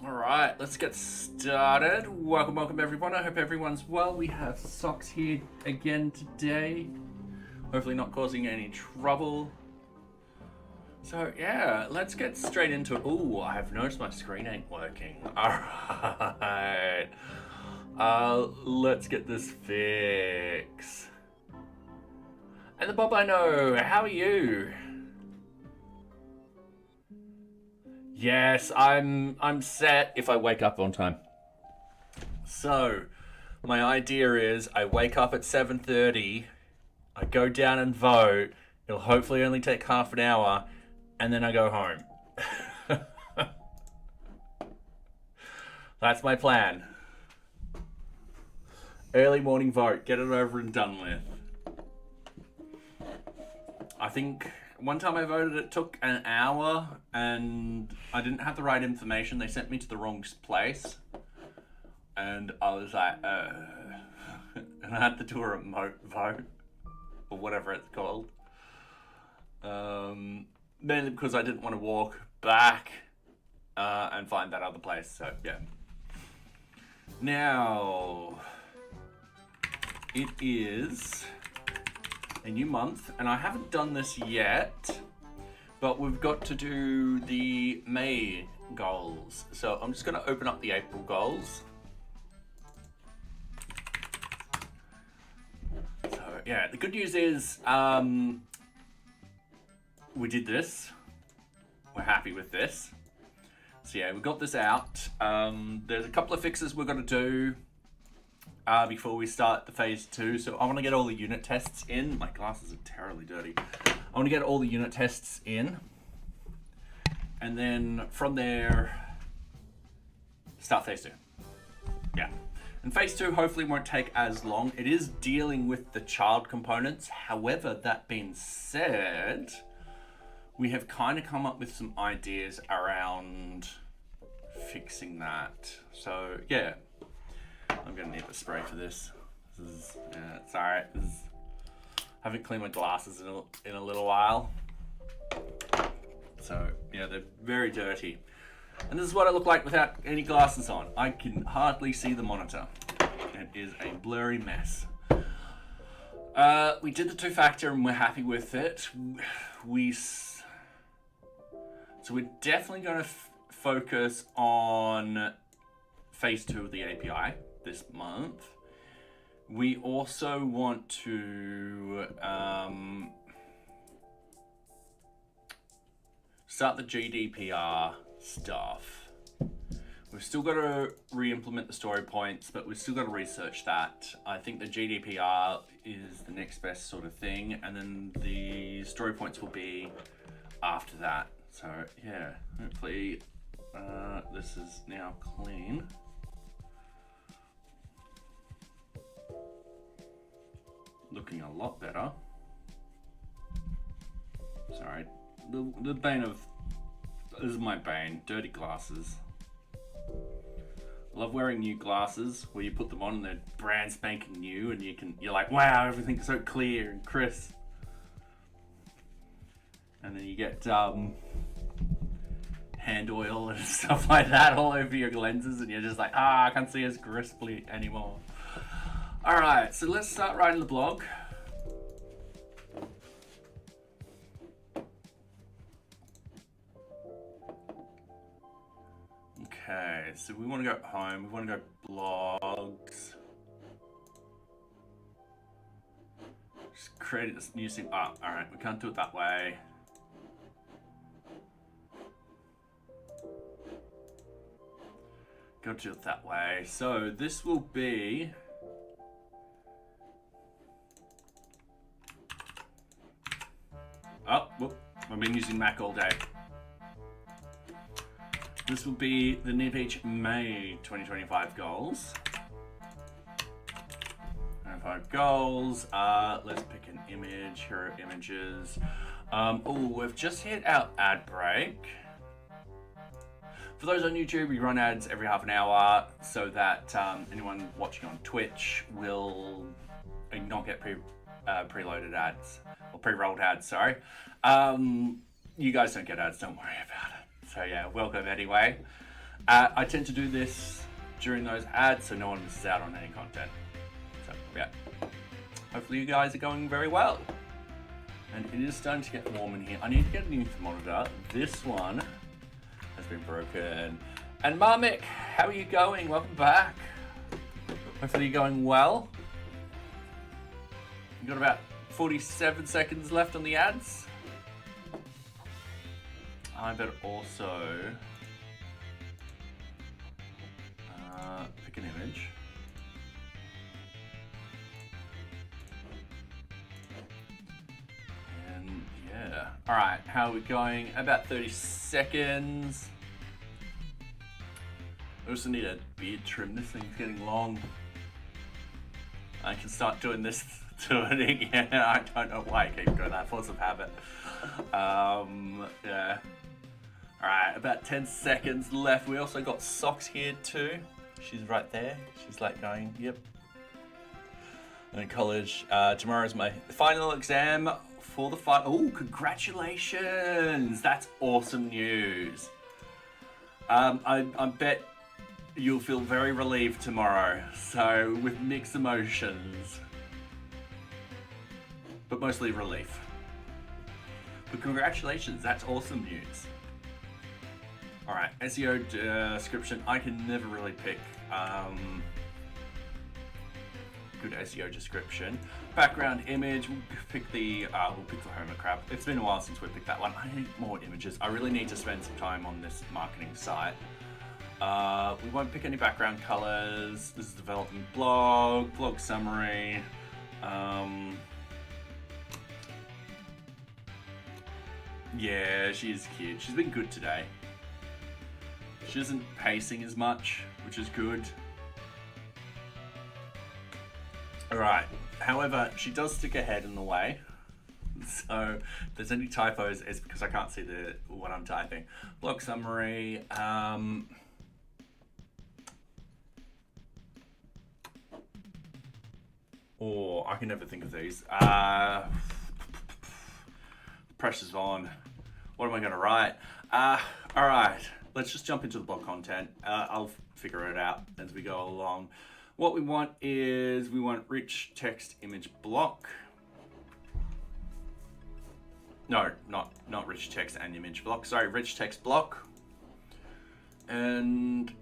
Alright, let's get started. Welcome everyone. I hope everyone's well. We have Socks here again today. Hopefully not causing any trouble. So yeah, let's get straight into it. Ooh, I have noticed my screen ain't working. Alright. Let's get this fixed. And the Bob I know, how are you? Yes, I'm set if I wake up on time. So, my idea is I wake up at 7:30, I go down and vote, it'll hopefully only take half an hour, and then I go home. That's my plan. Early morning vote, get it over and done with. I think one time I voted, it took an hour and I didn't have the right information. They sent me to the wrong place. And I was like, and I had to do a remote vote, or whatever it's called. Mainly because I didn't want to walk back and find that other place, so yeah. Now, it is a new month, and I haven't done this yet, but we've got to do the May goals. So I'm just going to open up the April goals. So yeah, the good news is we did this. We're happy with this. So yeah, we got this out. There's a couple of fixes we're going to do before we start the phase 2. So I want to get all the unit tests in. My glasses are terribly dirty. I want to get all the unit tests in. And then from there, start phase 2. Yeah. And phase 2 hopefully won't take as long. It is dealing with the child components. However, that being said, we have kind of come up with some ideas around fixing that. So yeah. I'm gonna need a spray for this. This is, yeah, it's alright. Haven't cleaned my glasses in a little while. So, yeah, they're very dirty. And this is what I look like without any glasses on. I can hardly see the monitor. It is a blurry mess. We did the two-factor and we're happy with it. So we're definitely gonna focus on phase 2 of the API this month. We also want to start the GDPR stuff. We've still got to re-implement the story points, but we've still got to research that. I think the GDPR is the next best sort of thing, and then the story points will be after that. So yeah, hopefully this is now clean. Looking a lot better. Sorry, the bane of, this is my bane, dirty glasses. I love wearing new glasses where you put them on and they're brand spanking new and you're like, wow, everything's so clear and crisp. And then you get hand oil and stuff like that all over your lenses and you're just like, I can't see as crisply anymore. Alright, so let's start writing the blog. Okay, so we want to go home, we want to go blogs. Just create this new thing. Oh, alright, we can't do it that way. Got to do it that way. So this will be whoop, I've been using Mac all day. This will be the NearBeach May 2025 goals. 25 goals. Let's pick an image. Here are images. We've just hit our ad break. For those on YouTube, we run ads every half an hour so that anyone watching on Twitch will not get preloaded ads, or pre-rolled ads, sorry. You guys don't get ads, don't worry about it. So yeah, welcome anyway. I tend to do this during those ads so no one misses out on any content. So yeah, hopefully you guys are going very well. And it is starting to get warm in here. I need to get a new thermometer. This one has been broken. And Marmik, how are you going? Welcome back. Hopefully you're going well. You've got about 47 seconds left on the ads. I better also pick an image. And yeah. All right, how are we going? About 30 seconds. I also need a beard trim. This thing's getting long. I can start doing this to it again. I don't know why I keep doing that. Force of habit. Yeah. Alright, about 10 seconds left. We also got Socks here too. She's right there. She's like going, yep. I'm in college. Tomorrow's my final exam for the final. Oh, congratulations! That's awesome news. I bet you'll feel very relieved tomorrow. So with mixed emotions, but mostly relief. But congratulations, that's awesome news. All right, SEO description. I can never really pick good SEO description. Background image. We'll pick the hermit crab. It's been a while since we picked that one. I need more images. I really need to spend some time on this marketing site. We won't pick any background colors. This is development blog summary. Yeah, she's cute. She's been good today. She isn't pacing as much, which is good. Alright, however, she does stick her head in the way. So, if there's any typos, it's because I can't see what I'm typing. Blog summary. Oh, I can never think of these. Pressure's on. What am I going to write? Alright, let's just jump into the blog content. I'll figure it out as we go along. What we want is, we want rich text image block. No, not rich text and image block. Sorry, rich text block. And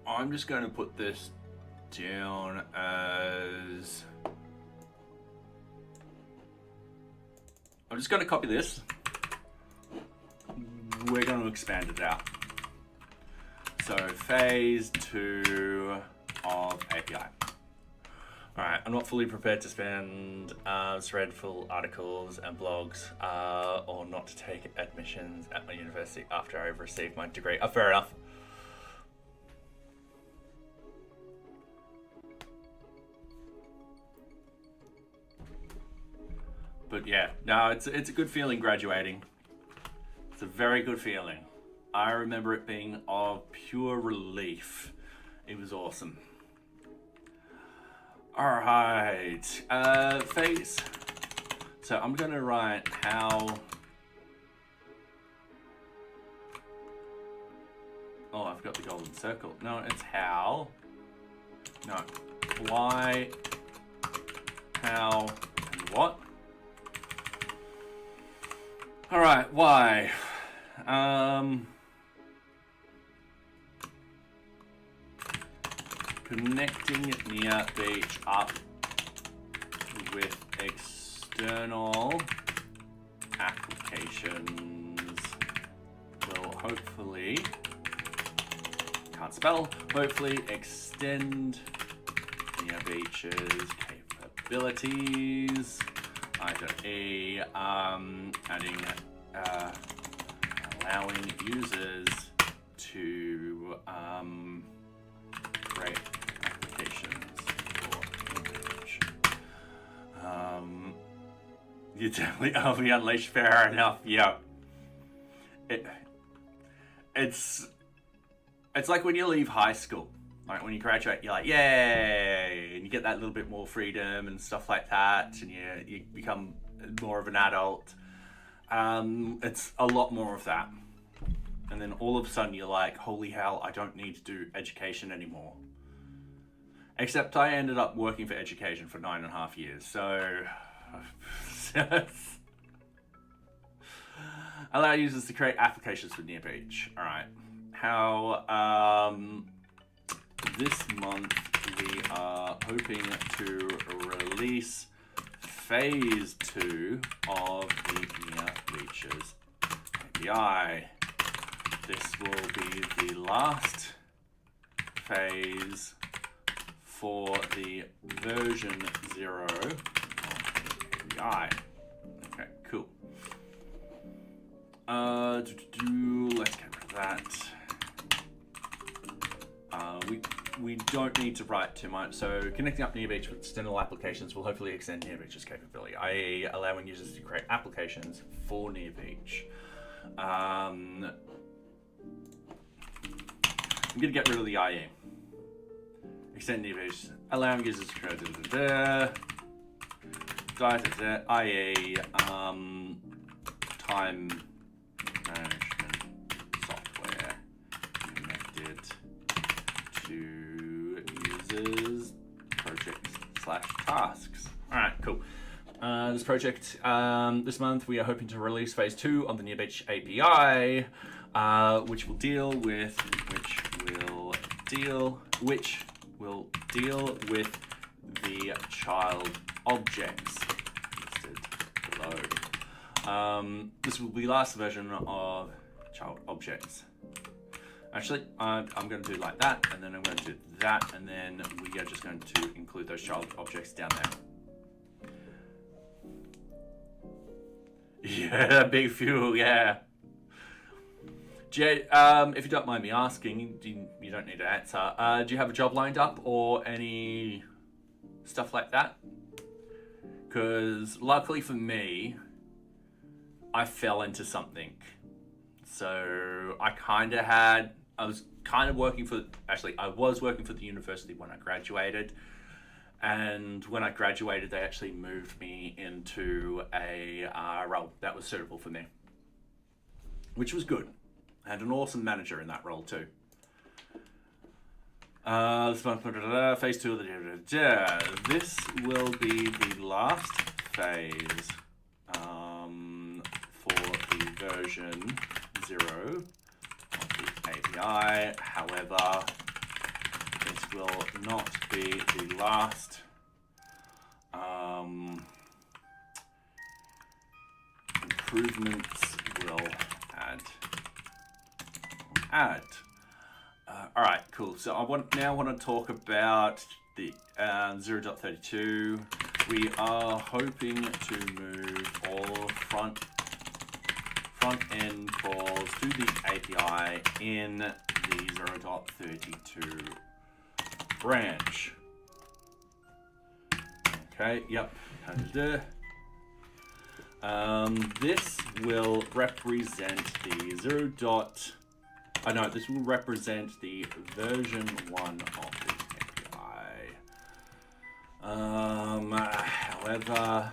I'm just going to put this down as... I'm just going to copy this. We're going to expand it out. So phase 2 of API. Alright, I'm not fully prepared to spend thread full articles and blogs or not to take admissions at my university after I've received my degree. Fair enough. But yeah, no, it's a good feeling graduating. It's a very good feeling. I remember it being of pure relief. It was awesome. All right, phase. So I'm gonna write how. Oh, I've got the golden circle. No, it's how. No, why, how, and what. All right, why? Connecting NearBeach up with external applications will hopefully, can't spell, hopefully extend NearBeach's capabilities. I.E. adding, allowing users to create applications for image. You definitely are the unleashed, fair enough. Yeah. It's like when you leave high school. Like when you graduate, you're like, yay! And you get that little bit more freedom and stuff like that, and you become more of an adult. It's a lot more of that. and then all of a sudden you're like, holy hell, I don't need to do education anymore. Except I ended up working for education for 9.5 years, so allow users to create applications for NearBeach. All right, how this month we are hoping to release phase 2 of the NearBeach's API. This will be the last phase for the version 0 of the API. Okay, cool. Let's get rid of that. We don't need to write too much, so connecting up NearBeach with external applications will hopefully extend NearBeach's capability, i.e. allowing users to create applications for NearBeach. I'm going to get rid of the IE. Extend NearBeach, allowing users to create IE, time management software connected to users, projects / tasks. All right, cool. This project, this month we are hoping to release phase 2 of the NearBeach API, which will deal with the child objects listed below. This will be the last version of child objects. Actually, I'm going to do like that, and then I'm going to do that, and then we are just going to include those child objects down there. Yeah, big fuel, yeah. Jay, if you don't mind me asking, you don't need to answer, do you have a job lined up or any stuff like that? Because luckily for me, I fell into something. So I was working for the university when I graduated. And when I graduated, they actually moved me into a role that was suitable for me, which was good. I had an awesome manager in that role too. Phase 2 of the this will be the last phase for the version 0 of the API. However, it will not be the last. Improvements will add. All right, cool. So I now want to talk about the 0.32. We are hoping to move all front end calls to the API in the 0.32 branch. Okay, yep. This will represent the this will represent the version 1 of the API. However,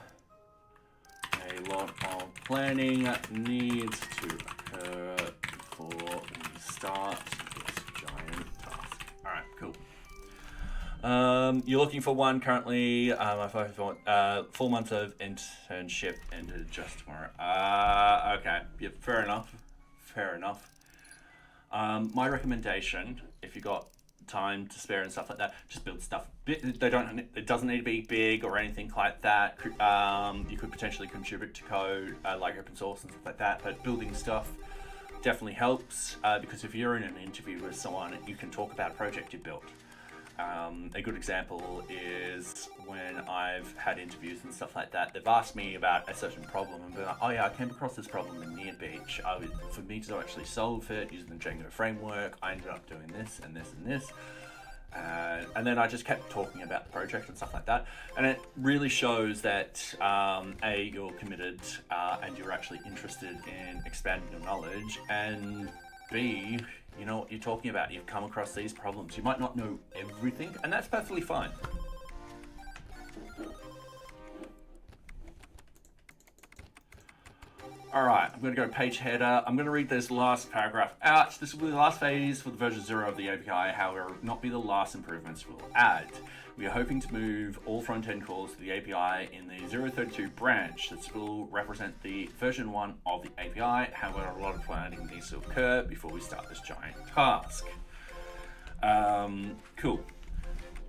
a lot of planning needs to occur before we start this giant task. All right, cool. You're looking for one currently. I thought 4 months of internship ended just tomorrow. Okay, yeah, fair enough. Fair enough. My recommendation, if you got time to spare and stuff like that, just build stuff. It doesn't need to be big or anything like that. You could potentially contribute to code like open source and stuff like that, but building stuff definitely helps because if you're in an interview with someone, you can talk about a project you built. A good example is when I've had interviews and stuff like that, they've asked me about a certain problem and been like, oh yeah, I came across this problem in NearBeach. For me to actually solve it using the Django framework, I ended up doing this and this and this. And then I just kept talking about the project and stuff like that. And it really shows that A, you're committed and you're actually interested in expanding your knowledge, and B, you know what you're talking about. You've come across these problems. You might not know everything, and that's perfectly fine. All right, I'm going to go page header. I'm going to read this last paragraph out. This will be the last phase for the version 0 of the API. However, it will not be the last improvements we'll add. We are hoping to move all front-end calls to the API in the 032 branch. This will represent the version 1 of the API. However, a lot of planning needs to occur before we start this giant task. Cool.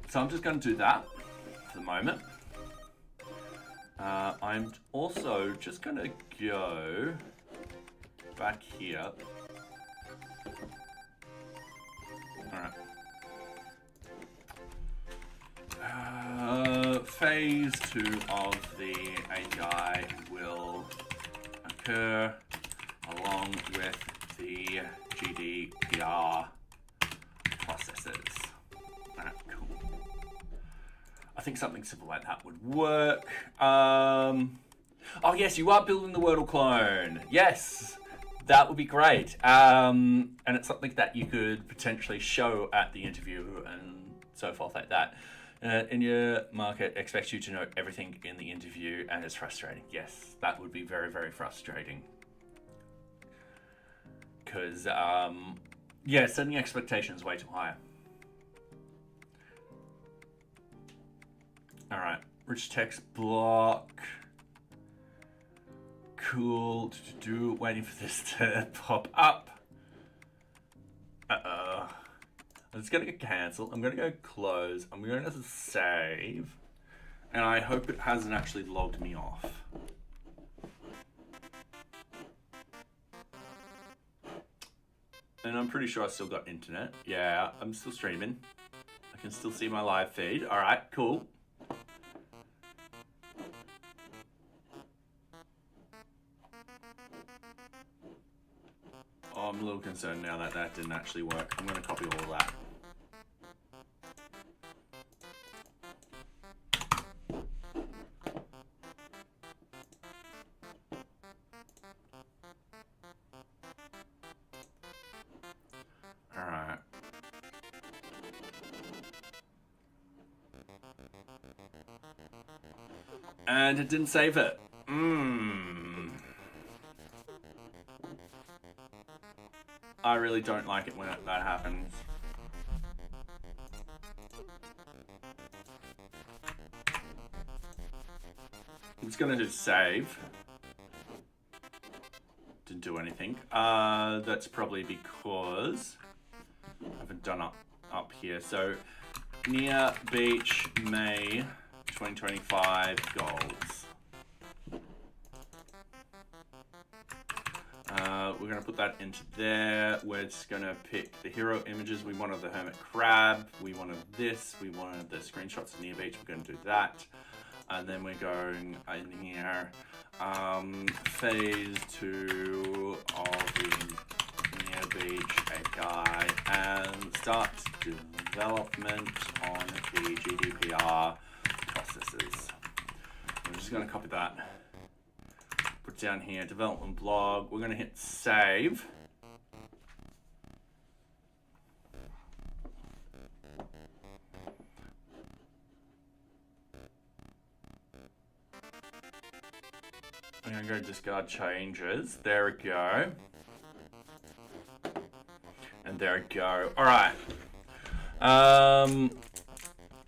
So I'm just going to do that for the moment. I'm also just going to go back here. Alright. Phase 2 of the API will occur along with the GDPR processes. Alright, cool. I think something simple like that would work. Oh yes, you are building the Wordle clone. Yes, that would be great. And it's something that you could potentially show at the interview and so forth like that. In your market, expects you to know everything in the interview, and it's frustrating. Yes, that would be very, very frustrating. Because, yeah, setting expectations way too high. All right, rich text block. Cool. Waiting for this to pop up. Uh-oh. It's gonna get cancelled. I'm gonna go close. I'm going to save. And I hope it hasn't actually logged me off. And I'm pretty sure I still got internet. Yeah, I'm still streaming. I can still see my live feed. All right, cool. Oh, I'm a little concerned now that that didn't actually work. I'm going to copy all of that. All right. And it didn't save it. I really don't like it when that happens. I'm just gonna do save. Didn't do anything. That's probably because I haven't done up here. So NearBeach May 2025 goals. We're going to put that into there. We're just going to pick the hero images. We wanted the hermit crab. We wanted this. We wanted the screenshots of NearBeach. We're going to do that. And then we're going in here. Phase 2 of the NearBeach API and start development on the GDPR processes. I'm just going to copy that. Put down here, development blog. We're going to hit save. I'm going to go discard changes. There we go. And there we go. All right.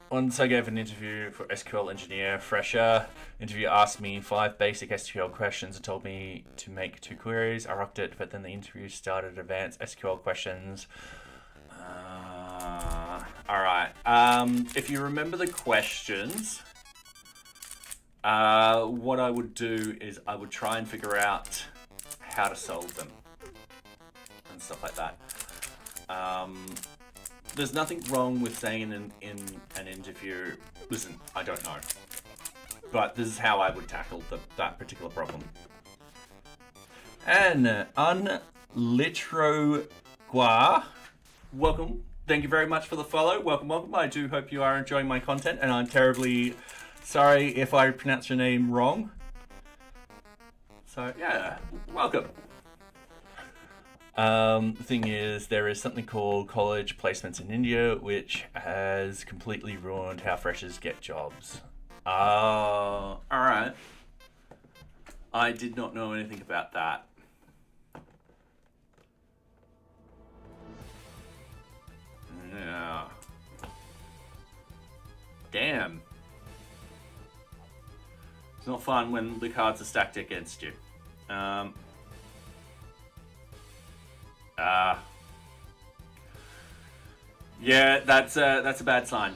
Once I gave an interview for SQL engineer fresher, interviewer asked me 5 basic SQL questions and told me to make 2 queries. I rocked it, but then the interview started advanced SQL questions. All right. If you remember the questions, what I would do is I would try and figure out how to solve them and stuff like that. There's nothing wrong with saying in an interview, listen, I don't know. But this is how I would tackle that particular problem. And Unlitrogua, welcome. Thank you very much for the follow. Welcome, welcome. I do hope you are enjoying my content, and I'm terribly sorry if I pronounce your name wrong. So, yeah, welcome. The thing is, there is something called college placements in India, which has completely ruined how freshers get jobs. Alright. I did not know anything about that. Yeah. Damn. It's not fun when the cards are stacked against you. Yeah, that's a bad sign.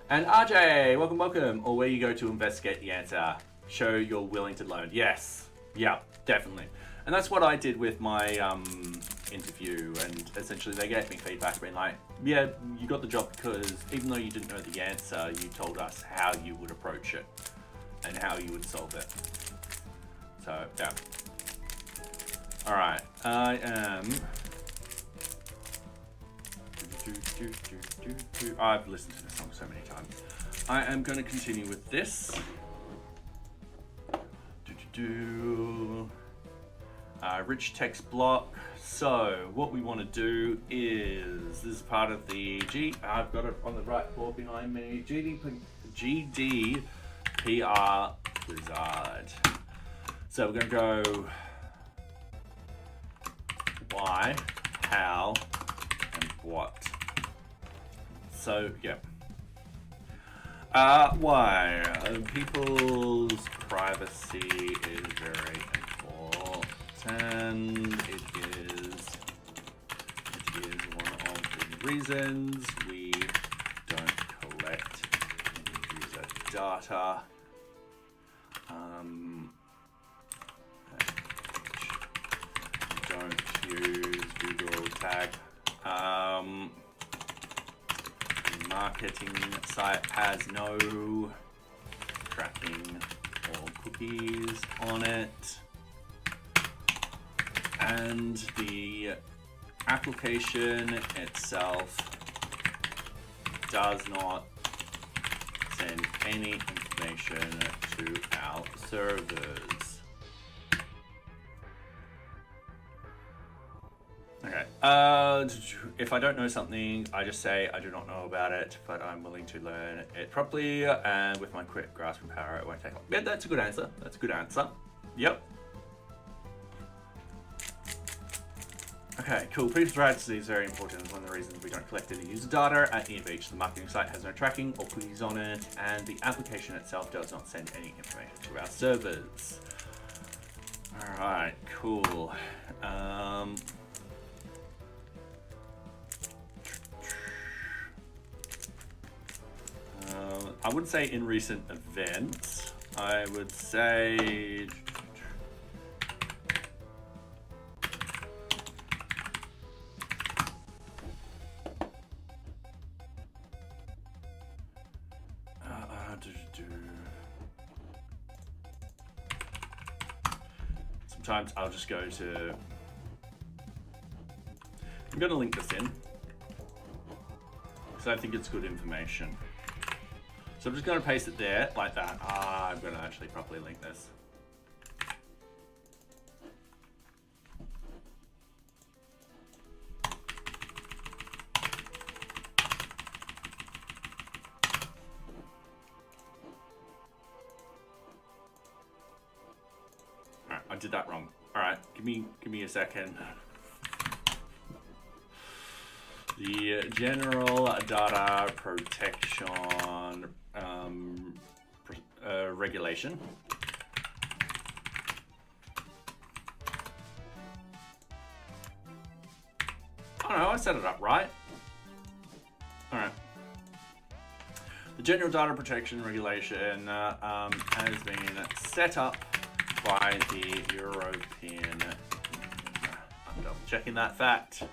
And RJ, welcome, welcome. Or where you go to investigate the answer. Show you're willing to learn. Yes. Yeah, definitely. And that's what I did with my interview. And essentially they gave me feedback being like, yeah, you got the job because even though you didn't know the answer, you told us how you would approach it and how you would solve it. So, yeah. All right, I am... I've listened to this song so many times. I am going to continue with this. Rich text block. So what we want to do is, this is part of the I've got it on the right board behind me, GDPR wizard. So we're going to go why, how, and what. So, yeah. Why? People's privacy is very important. It is one of the reasons we don't collect user data. Don't use Google tag. Marketing site has no tracking or cookies on it, and the application itself does not send any information to our servers. Okay, if I don't know something, I just say I do not know about it, but I'm willing to learn it properly, and with my quick grasping power, it won't take long. Yeah, that's a good answer. That's a good answer. Yep. Okay, cool. People's privacy is very important. It's one of the reasons we don't collect any user data at NearBeach. The marketing site has no tracking or cookies on it, and the application itself does not send any information to our servers. All right, cool. I wouldn't say in recent events. I would say sometimes I'll just go to, I'm going to link this in because I think it's good information. So I'm just going to paste it there like that. I'm going to actually properly link this. Alright, I did that wrong. Alright, give me a second. The general data protection regulation. I don't know, I set it up right. All right. The general data protection regulation has been set up by the European. I'm double checking that fact.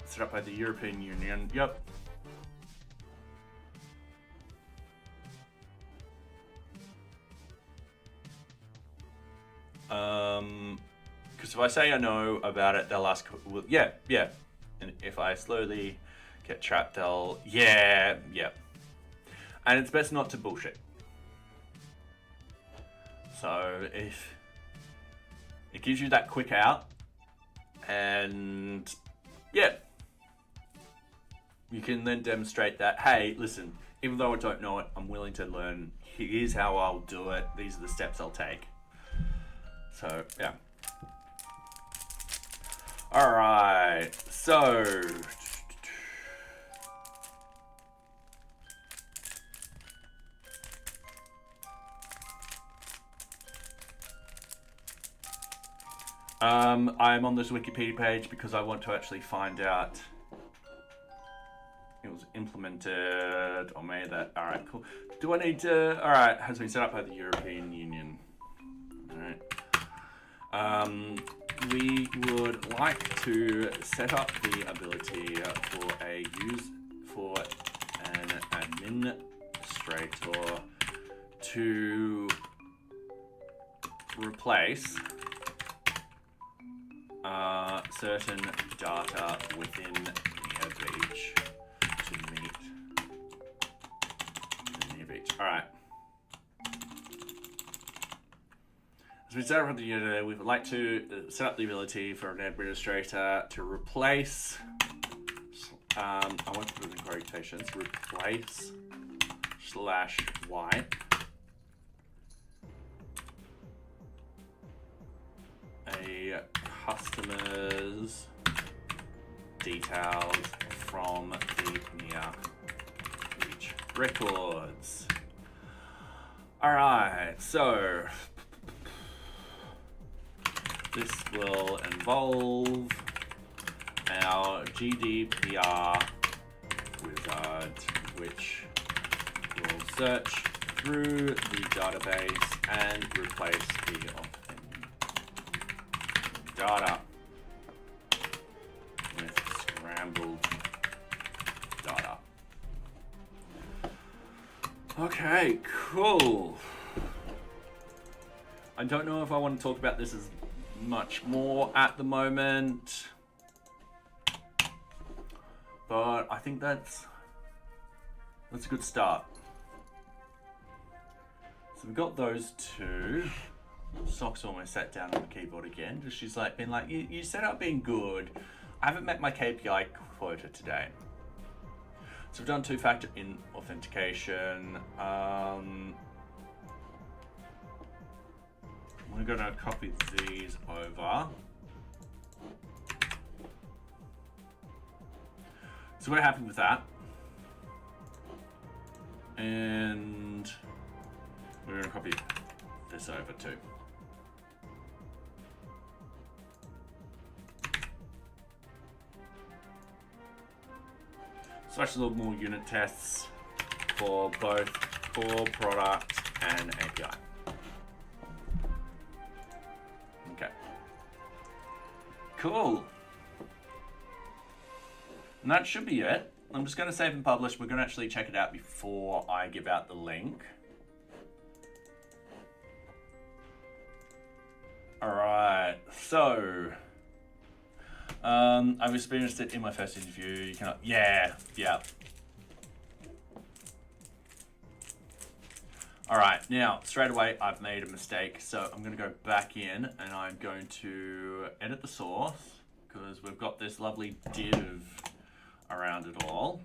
Set up by the European Union. Yep. Because if I say I know about it, they'll ask, well, yeah. And if I slowly get trapped, they'll, yeah. And it's best not to bullshit. So if it gives you that quick out, and yeah. you can then demonstrate that, hey, listen, even though I don't know it, I'm willing to learn. Here's how I'll do it. These are the steps I'll take. So, yeah. All right, so I'm on this Wikipedia page because I want to actually find out it was implemented or made that. All right, cool. Do I need to? All right, has been set up by the European Union. All right. We would like to set up the ability for an administrator to replace certain data within NearBeach to meet NearBeach. All right. As we set up the unit, we would like to set up the ability for an administrator to replace. I want to put it in quotations. Replace /y a customer's details from the NearBeach records. All right, so this will involve our GDPR wizard, which will search through the database and replace the data with scrambled data. Okay, cool. I don't know if I want to talk about this as much more at the moment, but I think that's a good start. So we've got those two. Sock's almost sat down on the keyboard again. She's like, been like, you set up being good. I haven't met my KPI quota today. So we've done two-factor in authentication. We're gonna copy these over. So we're happy with that. And we're gonna copy this over too. So actually a little more unit tests for both core product and API. Okay. Cool. And that should be it. I'm just going to save and publish. We're going to actually check it out before I give out the link. All right. So, I've experienced it in my first interview. You cannot. Yeah. All right, now straight away I've made a mistake, so I'm going to go back in and I'm going to edit the source because we've got this lovely div around it all.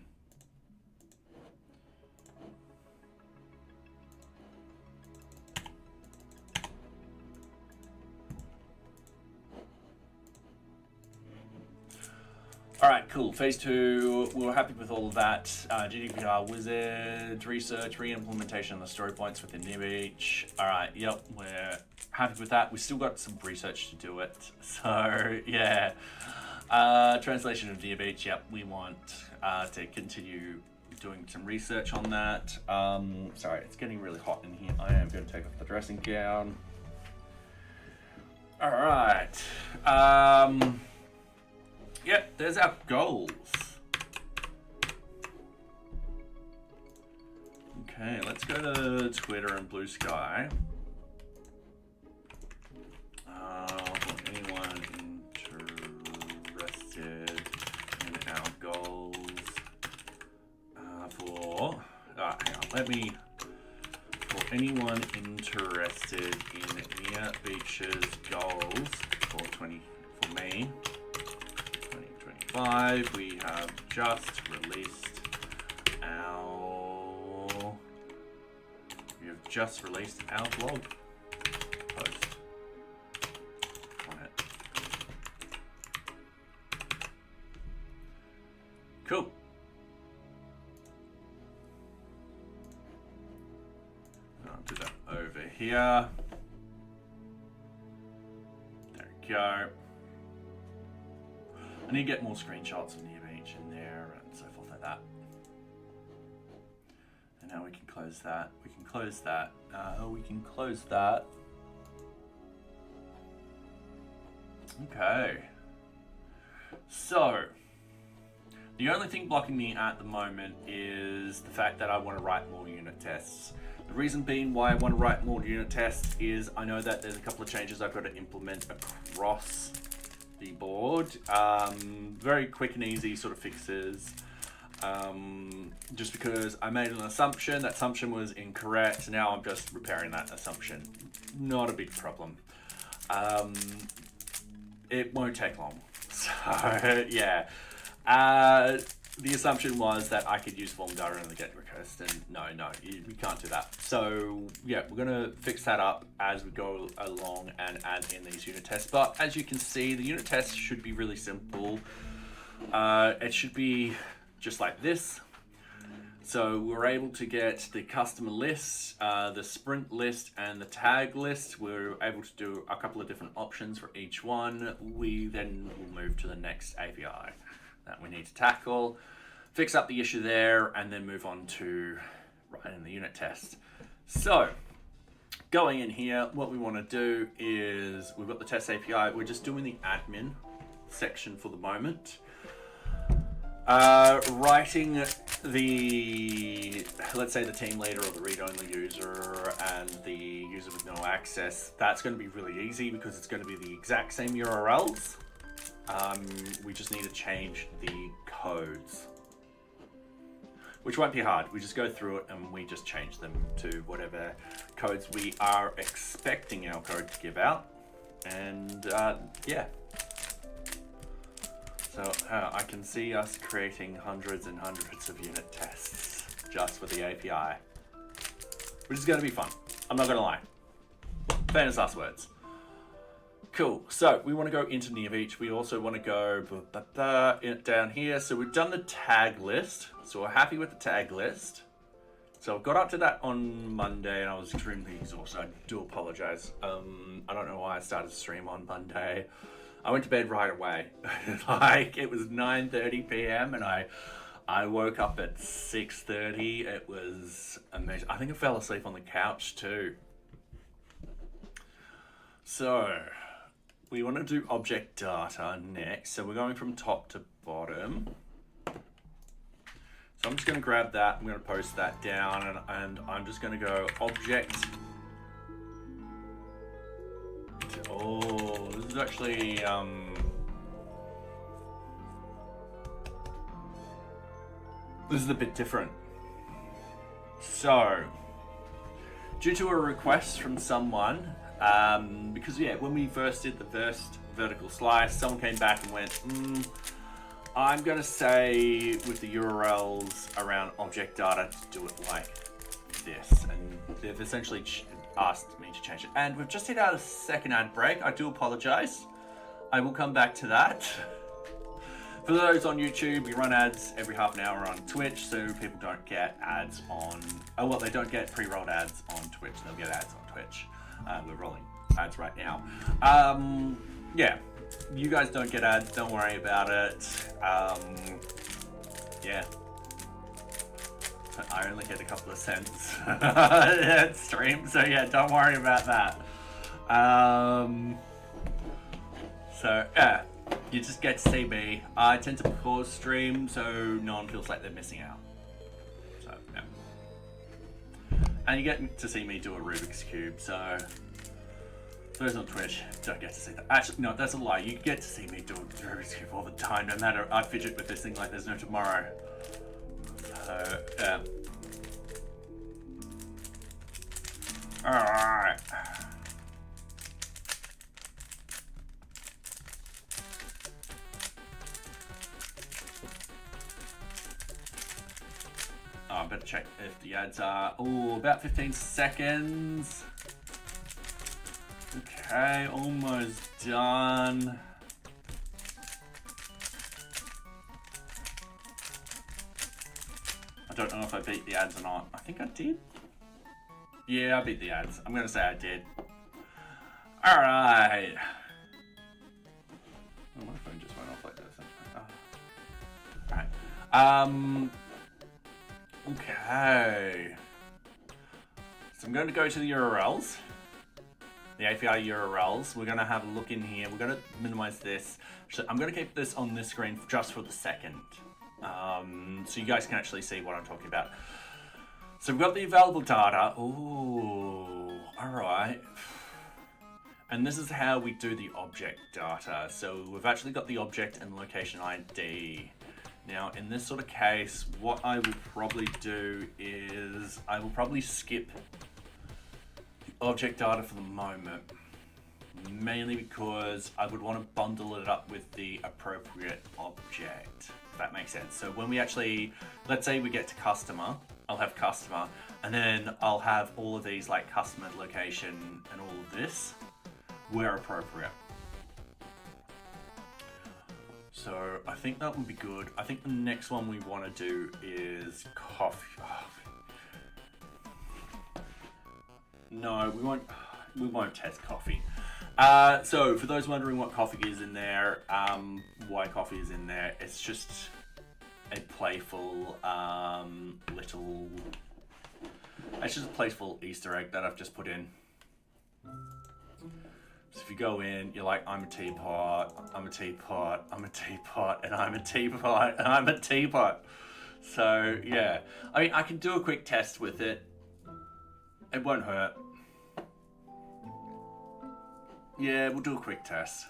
All right, cool. Phase 2, we were happy with all of that. GDPR wizard, research, re-implementation of the story points within NearBeach. All right, yep, we're happy with that. We still got some research to do it. So, yeah. Translation of NearBeach, yep, we want to continue doing some research on that. Sorry, it's getting really hot in here. I am going to take off the dressing gown. All right. Yep, there's our goals. Okay, let's go to Twitter and Blue Sky. For anyone interested in our goals for anyone interested in NearBeach's goals for me, 2020. 5, we have just released our blog post on it. Cool. I'll do that over here. There we go. I need to get more screenshots of NearBeach in there and so forth like that. And now we can close that. We can close that. We can close that. Okay. So, the only thing blocking me at the moment is the fact that I want to write more unit tests. The reason being why I want to write more unit tests is I know that there's a couple of changes I've got to implement across the board. Very quick and easy sort of fixes. Just because I made an assumption, that assumption was incorrect. Now I'm just repairing that assumption. Not a big problem. It won't take long. So yeah. The assumption was that I could use form data in the get request, and no, we can't do that. So yeah, we're gonna fix that up as we go along and add in these unit tests. But as you can see, the unit tests should be really simple. It should be just like this. So we're able to get the customer list, the sprint list, and the tag list. We're able to do a couple of different options for each one. We then will move to the next API that we need to tackle, fix up the issue there, and then move on to writing the unit test. So going in here, what we want to do is we've got the test API. We're just doing the admin section for the moment. Writing the, let's say the team leader or the read-only user and the user with no access, that's going to be really easy because it's going to be the exact same URLs. We just need to change the codes, which won't be hard. We just go through it and we just change them to whatever codes we are expecting our code to give out. And yeah. So I can see us creating hundreds and hundreds of unit tests just for the API, which is going to be fun. I'm not going to lie. Famous last words. Cool. So we want to go into NearBeach. We also want to go down here. So we've done the tag list. So we're happy with the tag list. So I got up to that on Monday and I was extremely exhausted. I do apologize. I don't know why I started to stream on Monday. I went to bed right away. Like it was 9:30 p.m. and I woke up at 6:30. It was amazing. I think I fell asleep on the couch too. So we want to do object data next. So we're going from top to bottom. So I'm just going to grab that. I'm going to post that down and I'm just going to go object. Oh, this is actually this is a bit different. So due to a request from someone, because yeah, when we first did the first vertical slice, someone came back and went, I'm gonna say with the URLs around object data to do it like this, and they've essentially asked me to change it. And we've just hit out a second ad break. I do apologize. I will come back to that. For those on YouTube, we run ads every half an hour on Twitch, so people don't get ads on, oh well, they don't get pre-rolled ads on Twitch, they'll get ads on Twitch. We're rolling ads right now. Yeah, you guys don't get ads, don't worry about it. Yeah. I only get a couple of cents at stream, so yeah, don't worry about that. So yeah, you just get to see me. I tend to pause stream so no one feels like they're missing out. So yeah, and you get to see me do a Rubik's Cube. So those on Twitch don't get to see that. Actually, no, that's a lie. You get to see me do a Rubik's Cube all the time, no matter. I fidget with this thing like there's no tomorrow. So yeah. All right. check if the ads are, about 15 seconds. Okay, almost done. I don't know if I beat the ads or not. I think I did. Yeah, I beat the ads. I'm gonna say I did. All right. Oh, my phone just went off like this. All right. Okay. So I'm going to go to the URLs, the API URLs. We're going to have a look in here. We're going to minimize this. So I'm going to keep this on this screen just for the second, so you guys can actually see what I'm talking about. So we've got the available data. Ooh, all right. And this is how we do the object data. So we've actually got the object and location ID. Now, in this sort of case, what I will probably do is I will probably skip the object data for the moment, mainly because I would want to bundle it up with the appropriate object, if that makes sense. So when we actually, let's say we get to customer, I'll have customer, and then I'll have all of these like customer location and all of this where appropriate. So I think that would be good. I think the next one we want to do is coffee. Oh. No, we won't test coffee. So for those wondering what coffee is in there, why coffee is in there, it's just a playful it's just a playful Easter egg that I've just put in. So if you go in, you're like, I'm a teapot, I'm a teapot, I'm a teapot, and I'm a teapot, and I'm a teapot. So yeah, I mean, I can do a quick test with it. It won't hurt. Yeah, we'll do a quick test.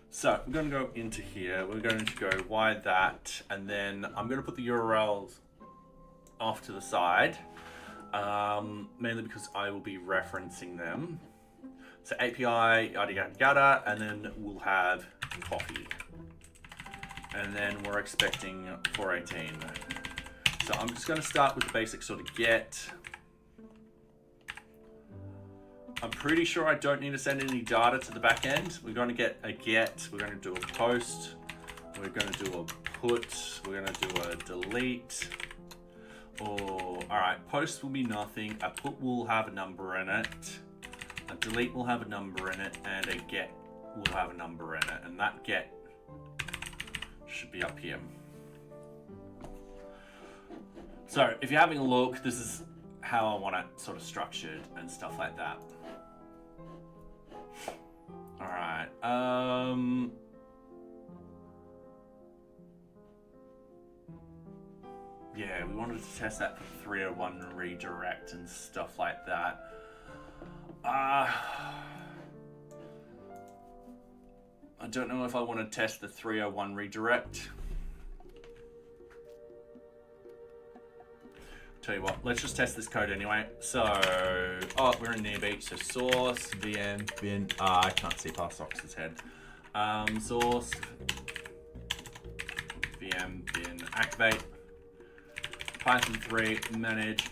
So we're going to go into here. We're going to go why that, and then I'm going to put the URLs off to the side, mainly because I will be referencing them. So API, yada, yada, yada, and then we'll have coffee. And then we're expecting 418. So I'm just going to start with the basic sort of get. I'm pretty sure I don't need to send any data to the back end. We're going to get a get, we're going to do a post, we're going to do a put, we're going to do a delete. All right, post will be nothing, a put will have a number in it, a delete will have a number in it, and a get will have a number in it, and that get should be up here. So if you're having a look, this is how I want it sort of structured and stuff like that. All right. Yeah, we wanted to test that for 301 redirect and stuff like that. I don't know if I want to test the 301 redirect. Tell you what, let's just test this code anyway. So, we're in NearBeach, so source, VM, bin, I can't see past Ox's head. Source, VM, bin, activate, Python 3, manage,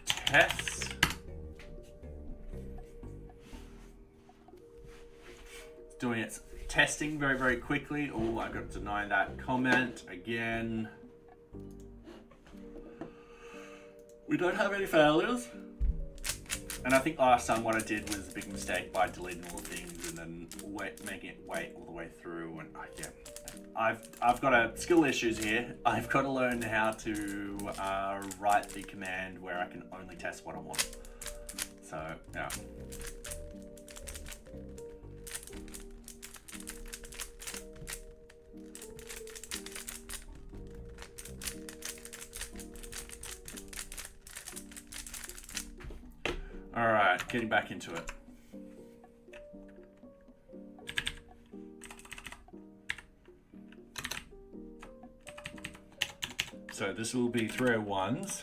test. It's doing its testing very, very quickly. Oh, I got to deny that comment again. We don't have any failures. And I think last time what I did was a big mistake by deleting all the things and then making it wait all the way through. And yeah, I've got a skill issues here. I've got to learn how to write the command where I can only test what I want. So yeah. All right, getting back into it. So this will be 301s.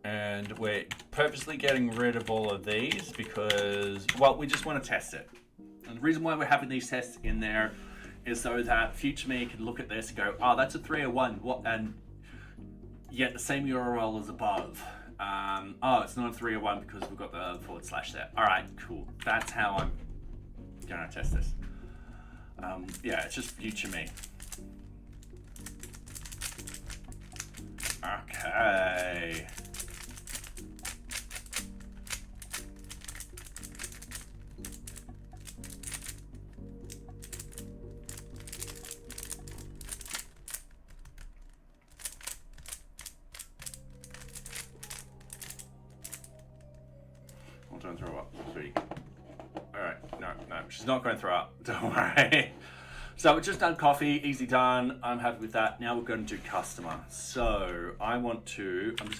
And we're purposely getting rid of all of these because, well, we just want to test it. And the reason why we're having these tests in there is so that future me can look at this and go, oh, that's a 301, what, and yet the same URL is above. Oh, it's not a 301 because we've got the / there. All right, cool. That's how I'm going to test this. Yeah, it's just future me. Okay. I'll try and throw up. 3. All right, no, she's not going to throw up. Don't worry. So we've just done coffee, easy done. I'm happy with that. Now we're going to do customer. So I'm just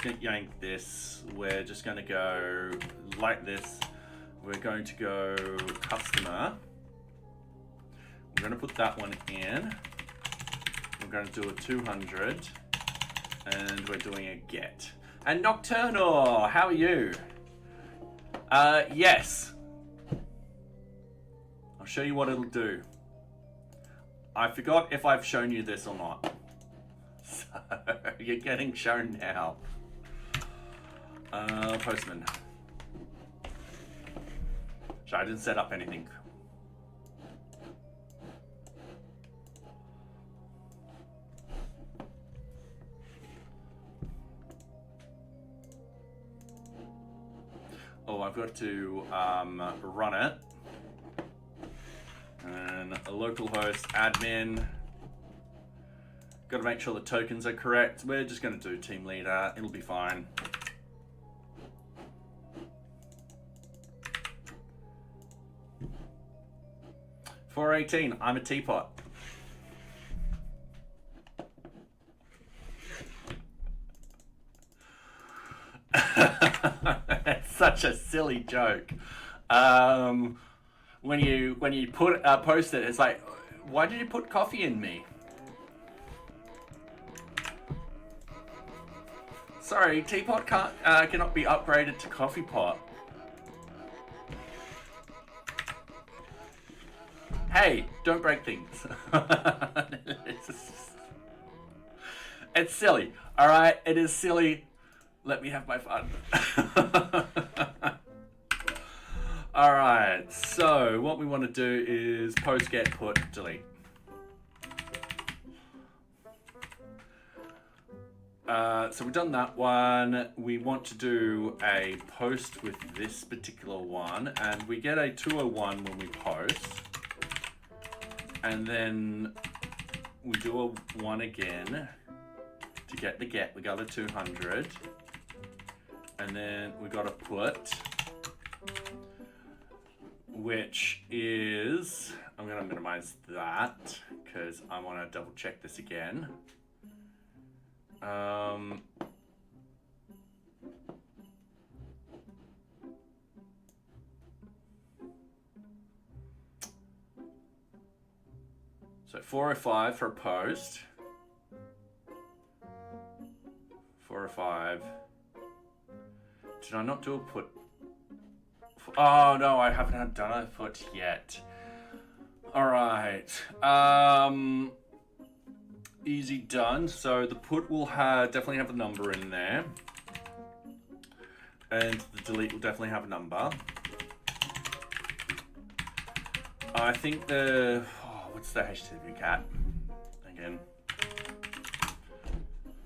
going to yank this. We're just going to go like this. We're going to go customer. We're going to put that one in. We're going to do a 200. And we're doing a get. And Nocturnal, how are you? Yes. I'll show you what it'll do. I forgot if I've shown you this or not. So, you're getting shown now. Postman. So I didn't set up anything. Oh, I've got to run it. And a localhost admin. Got to make sure the tokens are correct. We're just going to do team leader. It'll be fine. $4.18. I'm a teapot. It's such a silly joke. When you post it, it's like, why did you put coffee in me? Sorry, teapot cannot be upgraded to coffee pot. Hey, don't break things. It's silly. All right, it is silly. Let me have my fun. All right, so what we want to do is post, get, put, delete. So we've done that one. We want to do a post with this particular one, and we get a 201 when we post. And then we do a 1 again to get the get. We got a 200. And then we got a put, which is, I'm going to minimize that because I want to double check this again. So 405 for a post. 405. Did I not do a put? Oh no, I haven't done a put yet. All right. Easy done. So the put will definitely have a number in there. And the delete will definitely have a number. I think what's the HTTP cat? Again.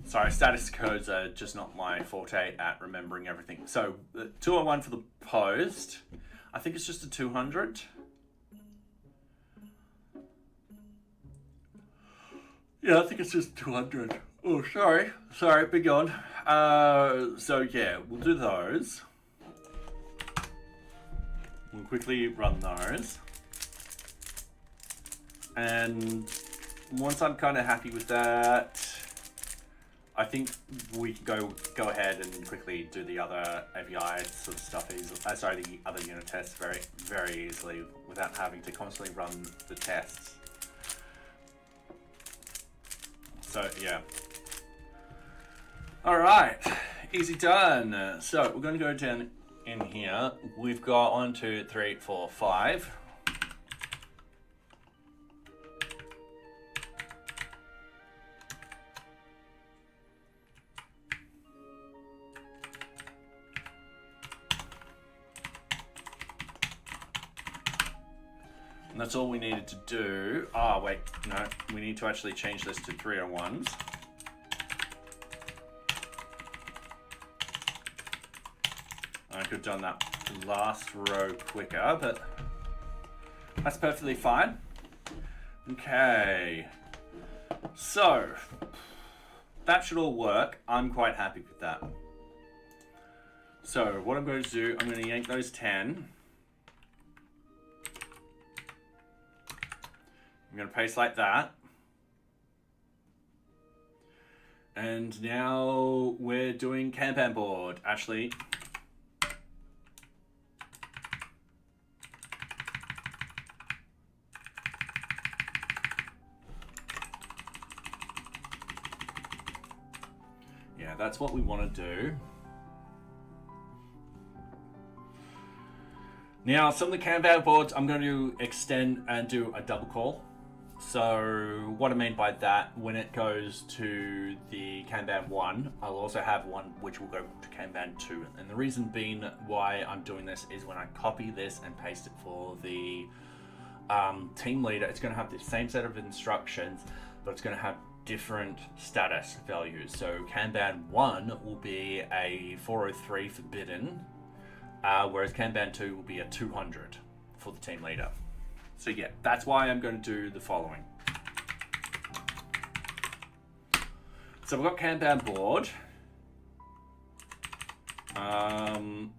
Sorry, status codes are just not my forte at remembering everything. So 201 for the post. I think it's just a 200. Yeah, I think it's just 200. Oh, sorry, big on. So yeah, we'll do those. We'll quickly run those. And once I'm kind of happy with that, I think we can go ahead and quickly do the other API sort of stuff. The other unit tests very, very easily without having to constantly run the tests. So yeah. All right, Easy done. So we're going to go down in here. We've got 1, 2, 3, 4, 5. And that's all we needed to do. Oh, wait, no, we need to actually change this to 301s. I could have done that last row quicker, but that's perfectly fine. Okay, so that should all work. I'm quite happy with that. So what I'm going to do, I'm going to yank those 10. I'm going to paste like that. And now we're doing Kanban board. Actually, yeah, that's what we want to do. Now, some of the Kanban boards, I'm going to extend and do a double call. So what I mean by that, when it goes to the Kanban 1, I'll also have one which will go to Kanban 2. And the reason being why I'm doing this is when I copy this and paste it for the team leader, it's going to have the same set of instructions, but it's going to have different status values. So Kanban 1 will be a 403 forbidden, whereas Kanban 2 will be a 200 for the team leader. So yeah, that's why I'm going to do the following. So we've got Kanban board. I'm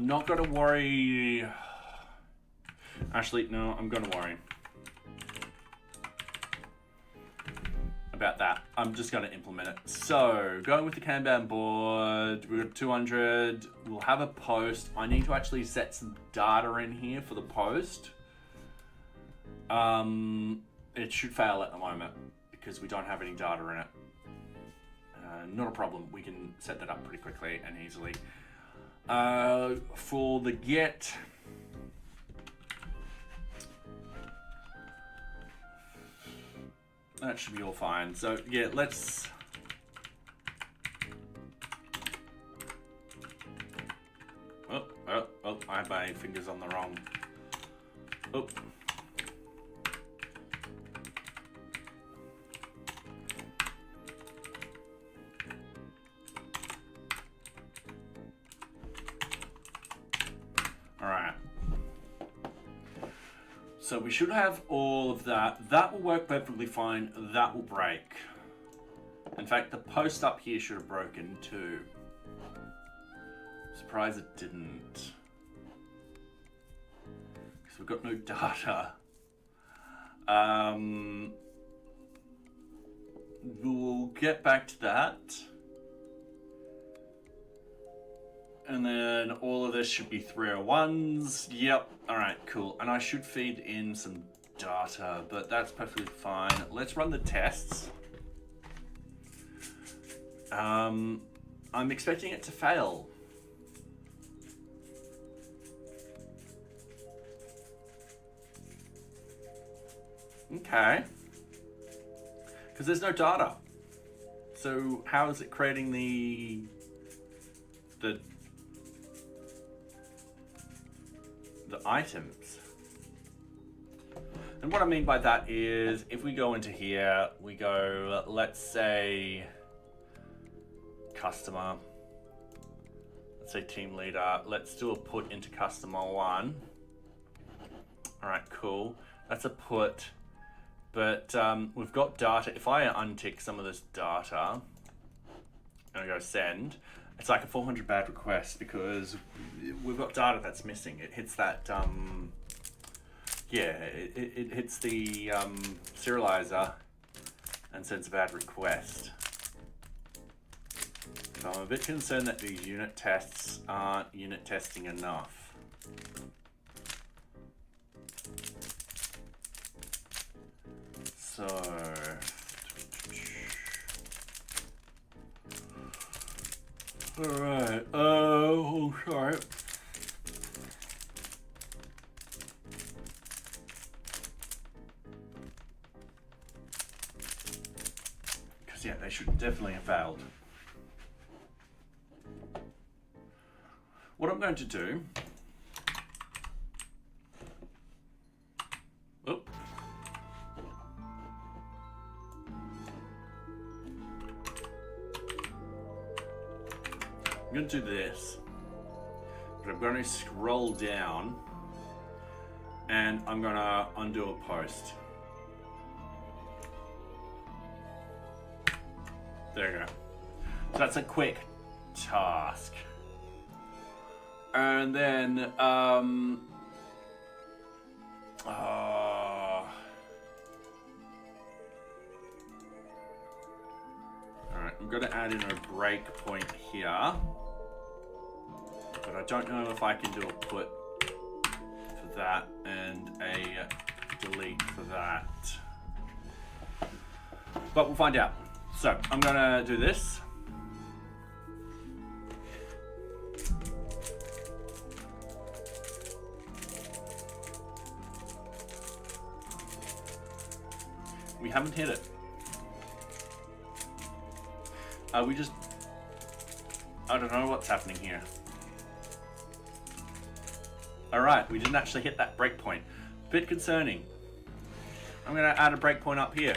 not going to worry. Actually, no, I'm going to worry about that. I'm just going to implement it. So going with the Kanban board, we've got 200. We'll have a post. I need to actually set some data in here for the post. It should fail at the moment because we don't have any data in it. Not a problem. We can set that up pretty quickly and easily. For the get, that should be all fine. So yeah, let's oh, I have my fingers on the wrong. Oh. All right. So we should have all of that. That will work perfectly fine. That will break. In fact, the post up here should have broken too. Surprised it didn't. Because we've got no data. We'll get back to that. And then all of this should be 301s. Yep. All right, cool. And I should feed in some data, but that's perfectly fine. Let's run the tests. I'm expecting it to fail. Okay. Because there's no data. So how is it creating the items? And what I mean by that is if we go into here, we go, let's say customer, let's say team leader, let's do a put into customer 1. All right, cool. That's a put, but we've got data. If I untick some of this data and I go send, it's like a 400 bad request because we've got data that's missing. It hits that, it hits the serializer and sends a bad request. So I'm a bit concerned that these unit tests aren't unit testing enough. So, all right. Oh, sorry. Because yeah, they should definitely have failed. What I'm going to do. Oh. I'm going to do this, but I'm going to scroll down and I'm going to undo a post. There you go. So that's a quick task. And then, alright, I'm going to add in a breakpoint here. But I don't know if I can do a put for that and a delete for that. But we'll find out. So I'm gonna do this. We haven't hit it. We just, I don't know what's happening here. All right, we didn't actually hit that breakpoint. Bit concerning. I'm gonna add a breakpoint up here.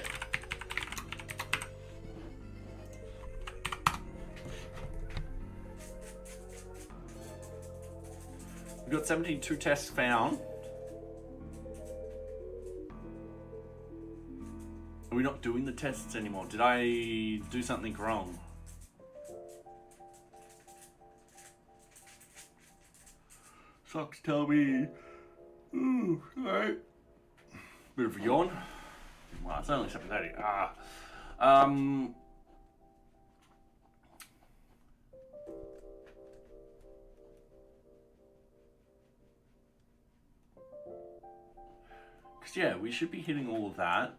We've got 72 tests found. Are we not doing the tests anymore? Did I do something wrong? Socks tell me. Ooh, alright. Bit of a yawn. Well, it's only 7:30. Because yeah, we should be hitting all of that.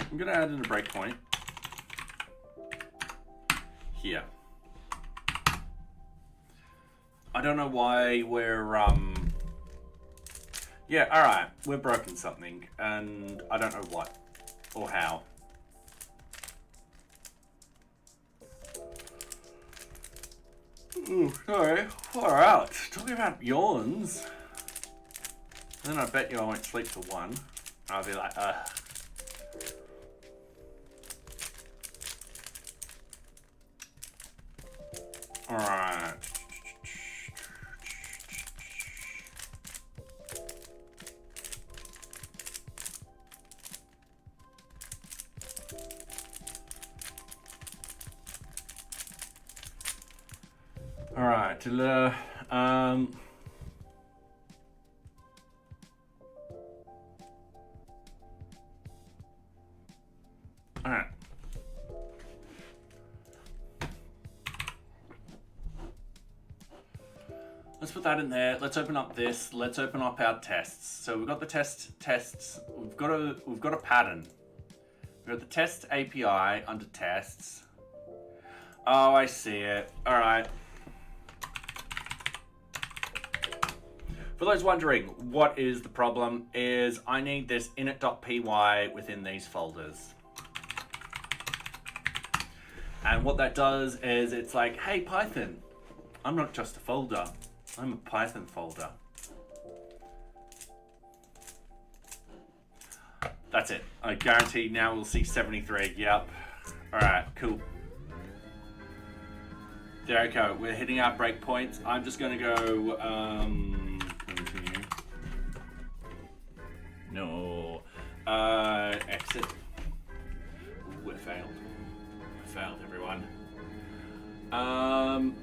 I'm gonna add in a breakpoint here. I don't know why we're yeah, alright, we're broken something and I don't know what or how. Ooh, sorry, far out. Talking about yawns. And then I bet you I won't sleep till 1. I'll be like, Alright. Alright, alright. Let's put that in there. Let's open up this. Let's open up our tests. So we've got the tests. We've got a pattern. We've got the test API under tests. Oh, I see it. All right. For those wondering, what is the problem is I need this init.py within these folders. And what that does is it's like, hey, Python, I'm not just a folder. I'm a Python folder. That's it. I guarantee now we'll see 73. Yep. All right, cool. There we go. We're hitting our breakpoints. I'm just going to go continue. No. Exit. Ooh, it failed. It failed, everyone. Alright.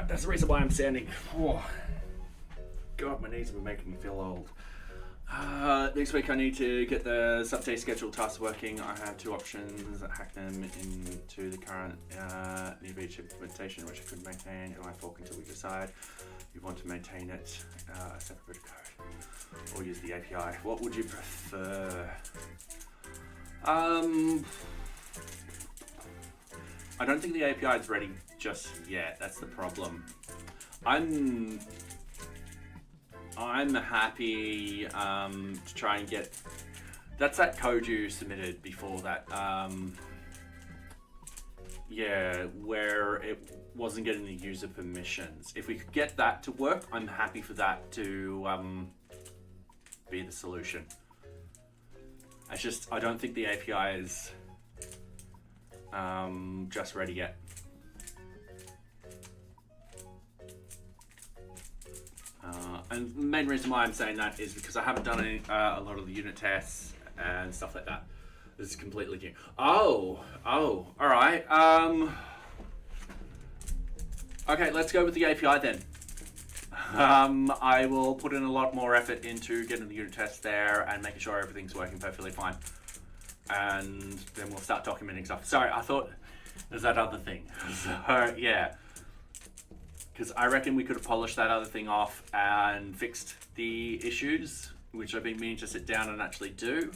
That's the reason why I'm standing. Oh. God, my knees have been making me feel old. next week I need to get the sub-day schedule tasks working. I have two options, hack them into the current NearBeach implementation, which I could maintain, and I fork until we decide you want to maintain it, a separate bit of code, or use the API. What would you prefer? I don't think the API is ready just yet. That's the problem. I'm happy to try and get. That's that code you submitted before that. Yeah, where it wasn't getting the user permissions. If we could get that to work, I'm happy for that to be the solution. It's just I don't think the API is just ready yet. And the main reason why I'm saying that is because I haven't done a lot of the unit tests and stuff like that. This is completely new. Oh, all right. Okay, let's go with the API then. I will put in a lot more effort into getting the unit tests there and making sure everything's working perfectly fine. And then we'll start documenting stuff. Sorry, I thought there's that other thing. So, yeah. Because I reckon we could have polished that other thing off and fixed the issues, which I've been meaning to sit down and actually do.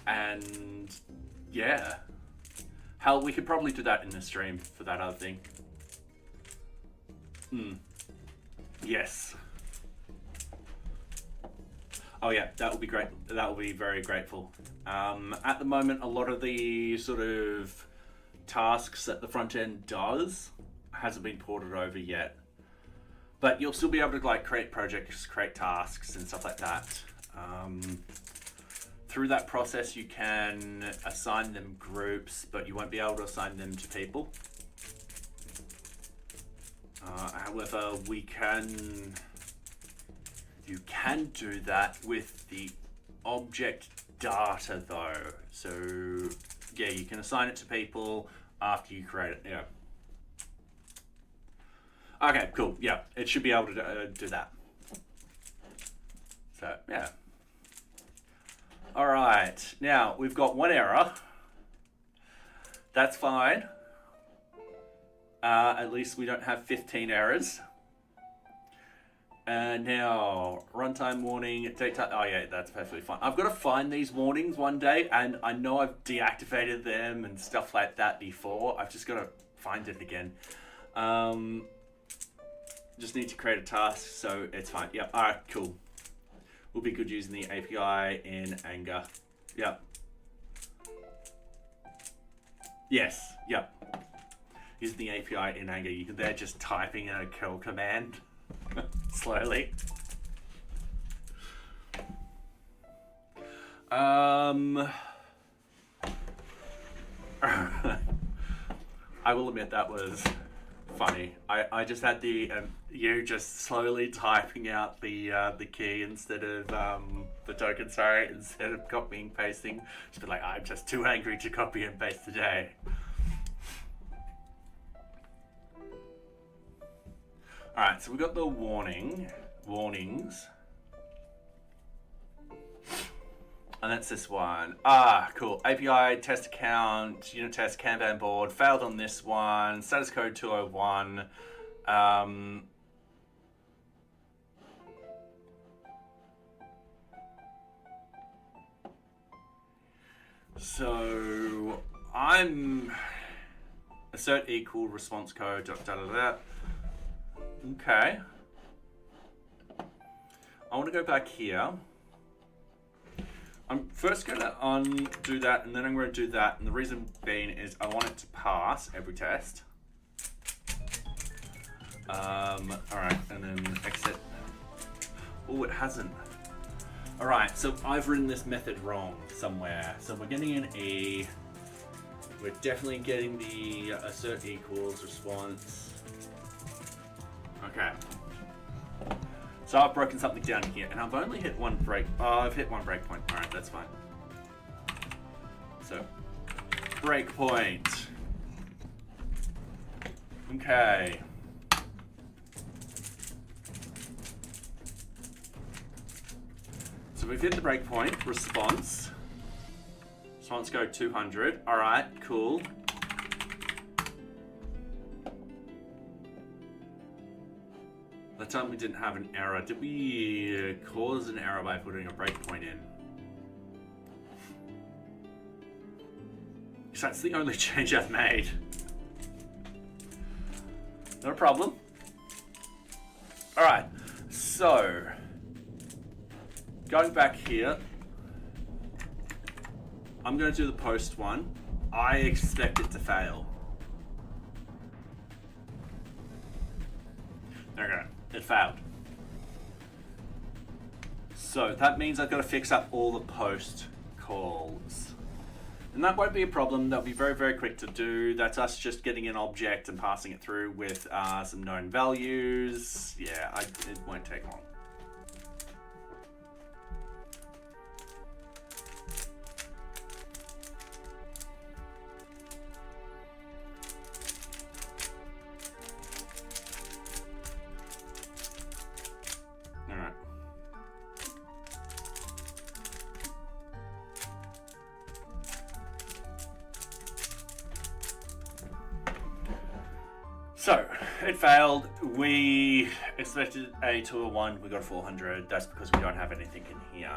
And yeah, hell, we could probably do that in the stream for that other thing. Yes. Oh yeah, that would be great. That will be very grateful. At the moment, a lot of the sort of tasks that the front end does hasn't been ported over yet. But you'll still be able to like create projects, create tasks and stuff like that. Through that process, you can assign them groups, but you won't be able to assign them to people. However, you can do that with the object data though. So yeah, you can assign it to people after you create it, yeah. Okay, cool. Yeah, it should be able to do that. So, yeah. All right. Now, we've got one error. That's fine. At least we don't have 15 errors. And now, runtime warning, date time. Oh, yeah, that's perfectly fine. I've got to find these warnings one day, and I know I've deactivated them and stuff like that before. I've just got to find it again. Just need to create a task, so it's fine. Yep, all right, cool. We'll be good using the API in Anger. Yep. Yes, yep. Using the API in Anger. They're just typing in a curl command slowly. I will admit that was funny. I just had you just slowly typing out the key instead of the token, sorry, instead of copying and pasting. Just be like, I'm just too angry to copy and paste today. Alright, so we got the warnings. And that's this one. Ah, cool. API, test account, unit test, Kanban board. Failed on this one. Status code 201. So I'm assert equal response code dot da da da. Okay. I want to go back here. I'm first going to undo that, and then I'm going to do that. And the reason being is I want it to pass every test. All right, and then exit. Oh, it hasn't. All right, so I've written this method wrong somewhere. So we're getting an E. We're definitely getting the assert equals response. Okay. So I've broken something down here, and I've only hit one break. Oh, I've hit one breakpoint. All right, that's fine. So, breakpoint. Okay. So we've hit the breakpoint. Response go 200. All right, cool. That time we didn't have an error. Did we cause an error by putting a breakpoint in? Because that's the only change I've made. Not a problem. All right, so going back here, I'm going to do the post one. I expect it to fail. There we go. It failed. So that means I've got to fix up all the post calls. And that won't be a problem. That'll be very, very quick to do. That's us just getting an object and passing it through with some known values. Yeah, it won't take long. So, it failed. We expected a 201, we got a 400. That's because we don't have anything in here.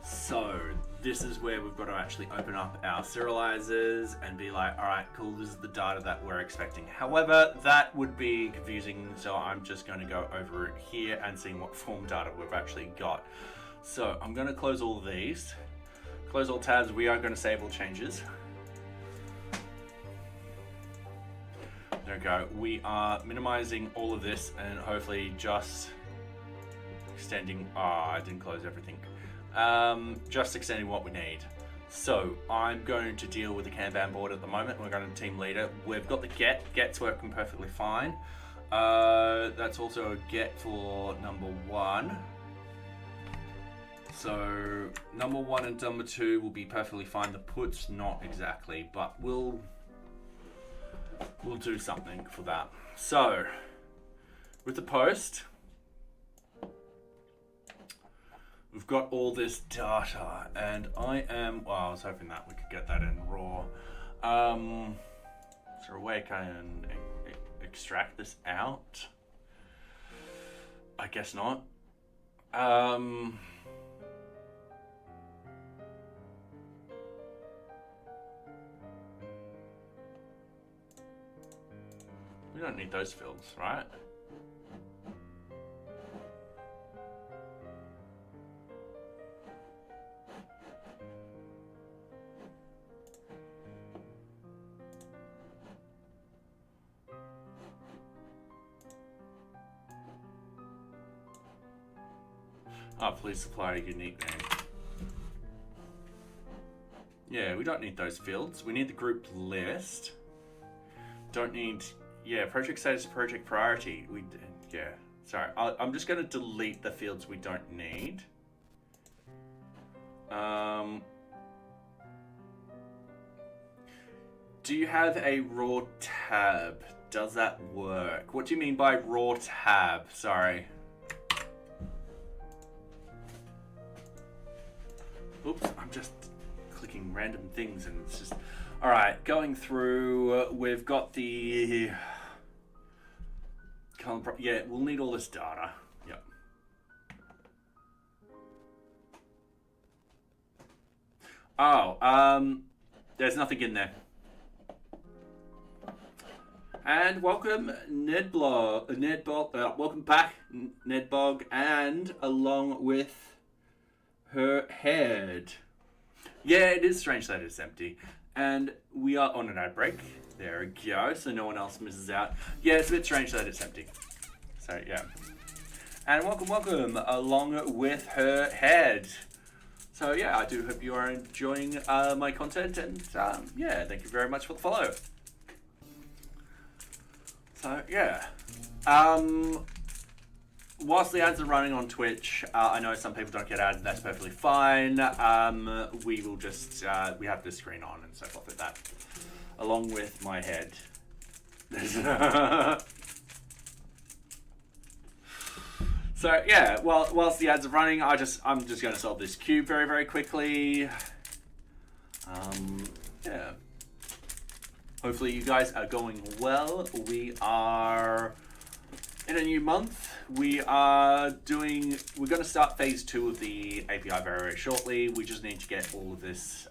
So, this is where we've got to actually open up our serializers and be like, all right, cool, this is the data that we're expecting. However, that would be confusing, so I'm just going to go over it here and seeing what form data we've actually got. So, I'm going to close all of these. Close all tabs. We are going to save all changes. There we go. We are minimizing all of this and hopefully just extending. I didn't close everything. Just extending what we need. So I'm going to deal with the Kanban board at the moment. We're going to team leader. We've got the get. Get's working perfectly fine. That's also a get for number one. So number one and number two will be perfectly fine. The puts not exactly, but we'll do something for that. So with the post, we've got all this data, and I was hoping that we could get that in raw. Is there a way I can extract this out? I guess not. We don't need those fields, right? Oh, please supply a unique name. Yeah, we don't need those fields. We need the group list. Don't need... Yeah, project status, project priority. Yeah, sorry. I'm just going to delete the fields we don't need. Do you have a raw tab? Does that work? What do you mean by raw tab? Sorry. Oops, I'm just clicking random things and it's just... All right, going through, we've got the... Yeah, we'll need all this data. Yep. Oh, there's nothing in there. And welcome, welcome back, Nedbog, and along with her head. Yeah, it is strange that it's empty. And we are on an ad break. There we go, so no one else misses out. Yeah, it's a bit strange that it's empty. So, yeah. And welcome, along with her head. So, yeah, I do hope you are enjoying my content, and yeah, thank you very much for the follow. So, yeah. Whilst the ads are running on Twitch, I know some people don't get ads, that's perfectly fine. We will just, we have this screen on and so forth with that. Along with my head. So yeah, well, whilst the ads are running, I'm just going to solve this cube very, very quickly. Yeah. Hopefully you guys are going well. We are in a new month. We're going to start phase 2 of the API very, very shortly. We just need to get all of this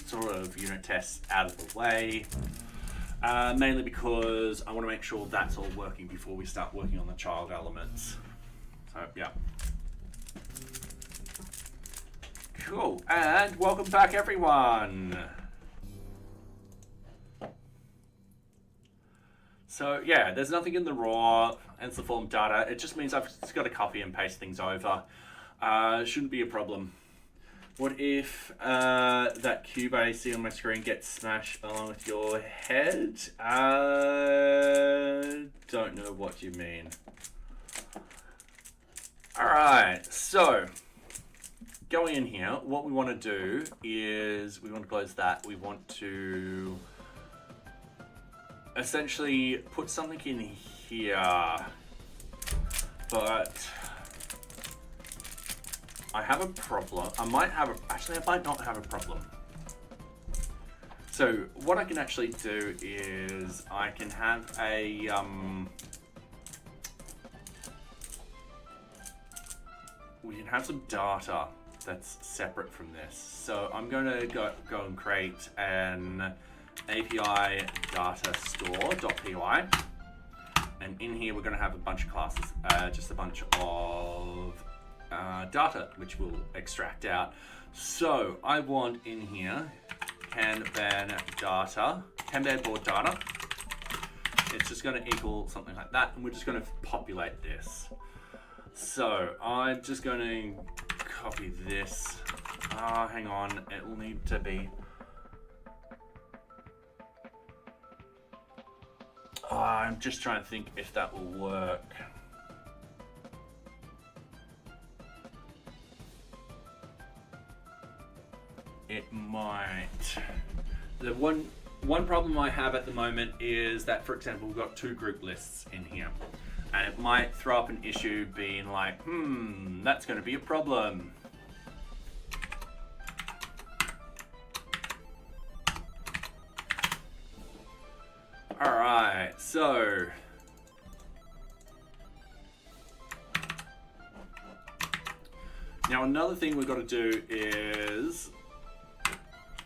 sort of unit tests out of the way. Mainly because I want to make sure that's all working before we start working on the child elements. So, yeah. Cool, and welcome back everyone. So, yeah, there's nothing in the raw answer form data. It just means I've just got to copy and paste things over. Shouldn't be a problem. What if that cube I see on my screen gets smashed along with your head? Don't know what you mean. Alright, so going in here, what we want to do is we want to close that. We want to essentially put something in here, but I have a problem. I might not have a problem. So what I can actually do is I can have a we can have some data that's separate from this. So I'm going to go and create an API data store.py, and in here we're going to have a bunch of classes, just a bunch of data which we'll extract out. So I want in here Kanban board data. It's just going to equal something like that, and we're just going to populate this. So I'm just going to copy this. Hang on, it will need to be. I'm just trying to think if that will work. It might. The one problem I have at the moment is that, for example, we've got 2 group lists in here, and it might throw up an issue being like, that's going to be a problem. All right, so now another thing we've got to do is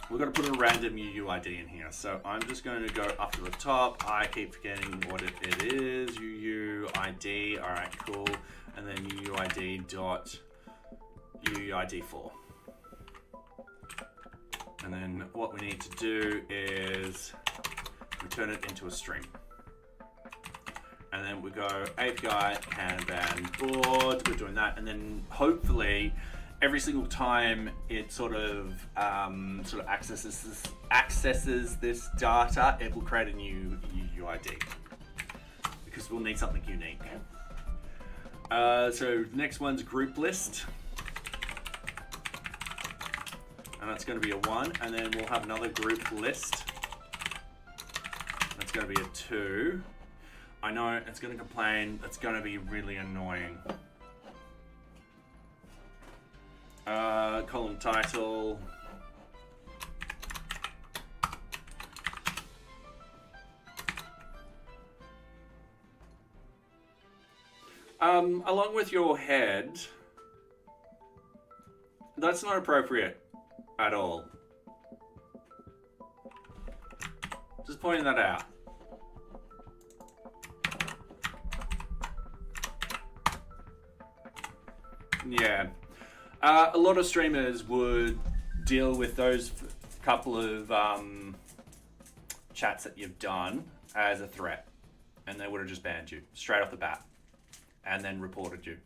we've got to put a random UUID in here. So I'm just going to go up to the top. I keep forgetting what it is. UUID. All right, cool. And then UUID.UUID4. And then what we need to do is return it into a string. And then we go API Kanban board. We're doing that, and then hopefully every single time it sort of accesses this data, it will create a new UUID, because we'll need something unique. So next one's group list, and that's going to be a 1, and then we'll have another group list. That's going to be a 2. I know it's going to complain. It's going to be really annoying. Column title. Along with your head, that's not appropriate at all. Just pointing that out. Yeah. A lot of streamers would deal with those couple of chats that you've done as a threat, and they would have just banned you straight off the bat and then reported you.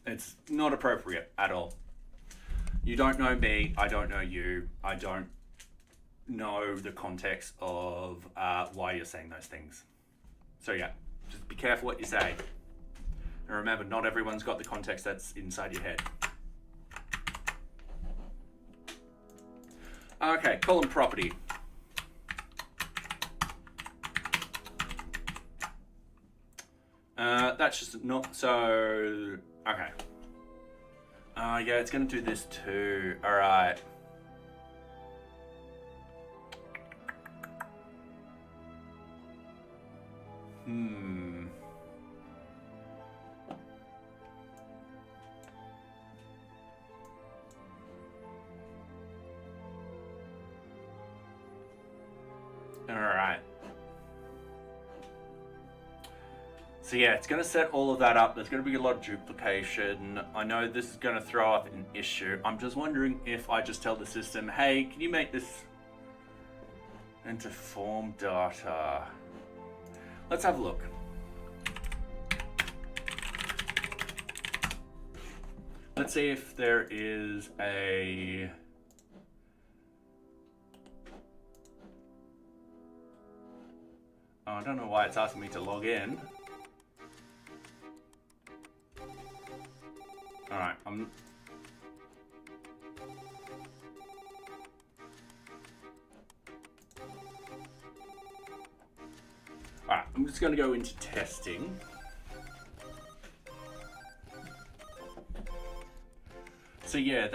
It's not appropriate at all. You don't know me, I don't know you, I don't know the context of why you're saying those things. So yeah, just be careful what you say. And remember, not everyone's got the context that's inside your head. Okay, column property. That's just not so. Okay. Yeah, it's gonna do this too. All right. All right. So yeah, it's going to set all of that up. There's going to be a lot of duplication. I know this is going to throw up an issue. I'm just wondering if I just tell the system, hey, can you make this into form data? Let's have a look. Let's see if there is a... Oh, I don't know why it's asking me to log in. Alright, I'm just going to go into testing. So yeah,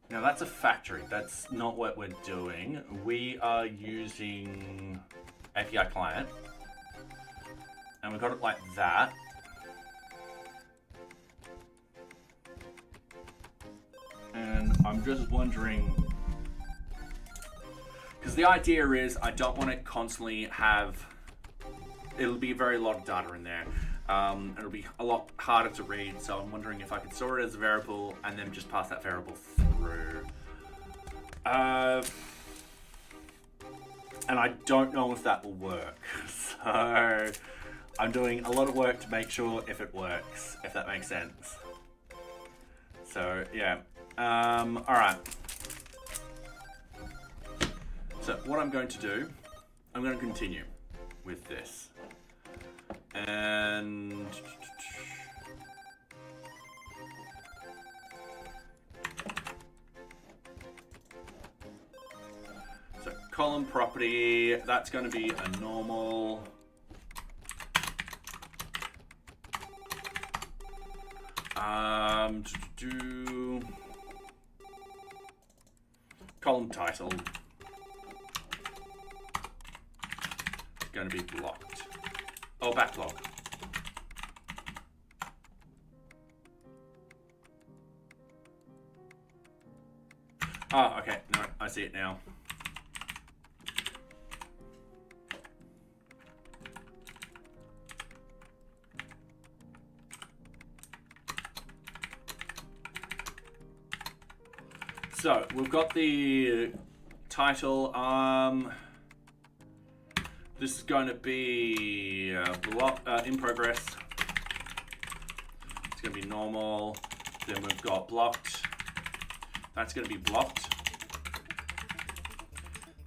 now that's a factory. That's not what we're doing. We are using API client. And we got it like that. And I'm just wondering, because the idea is I don't want to constantly have, it'll be a very lot of data in there. It'll be a lot harder to read, so I'm wondering if I could store it as a variable and then just pass that variable through. And I don't know if that will work. So I'm doing a lot of work to make sure if it works, if that makes sense. So yeah, all right. So what I'm going to do, I'm going to continue with this. And so column property, that's going to be a normal. Column title going to be blocked. Oh, backlog. Oh, okay. No, I see it now. So we've got the title. This is going to be in progress. It's going to be normal. Then we've got blocked. That's going to be blocked.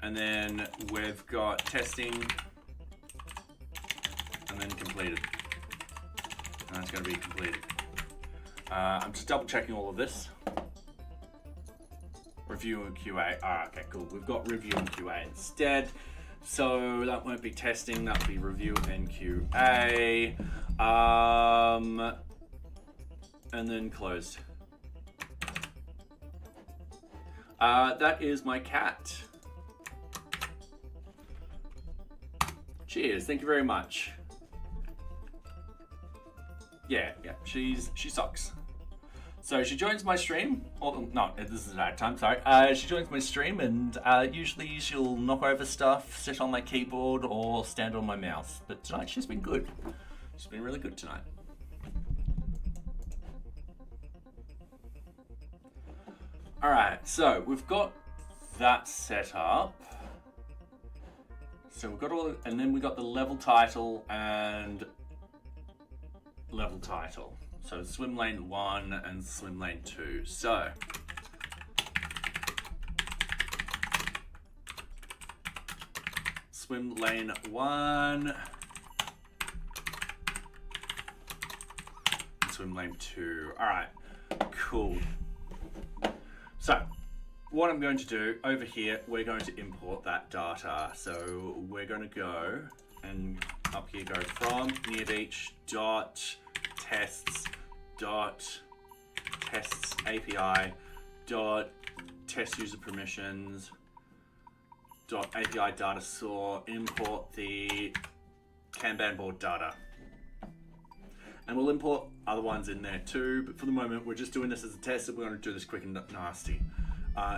And then we've got testing. And then completed. And that's going to be completed. I'm just double checking all of this. Review and QA. Okay, cool. We've got review and QA instead. So that won't be testing, that'll be review and QA. And then closed. That is my cat. Cheers, thank you very much. Yeah, she sucks. So she joins my stream, or no, this is night time, sorry. She joins my stream and usually she'll knock over stuff, sit on my keyboard or stand on my mouse. But tonight she's been good. She's been really good tonight. All right, so we've got that set up. So we've got all, and then we got the level title and level title. So swim lane 1 and swim lane 2. So swim lane 1 and swim lane 2. All right, cool. So what I'm going to do over here, we're going to import that data. So we're going to go and up here go from NearBeach dot tests dot tests API dot test user permissions dot API data store, import the Kanban board data. And we'll import other ones in there too, but for the moment we're just doing this as a test, so we're going to do this quick and nasty.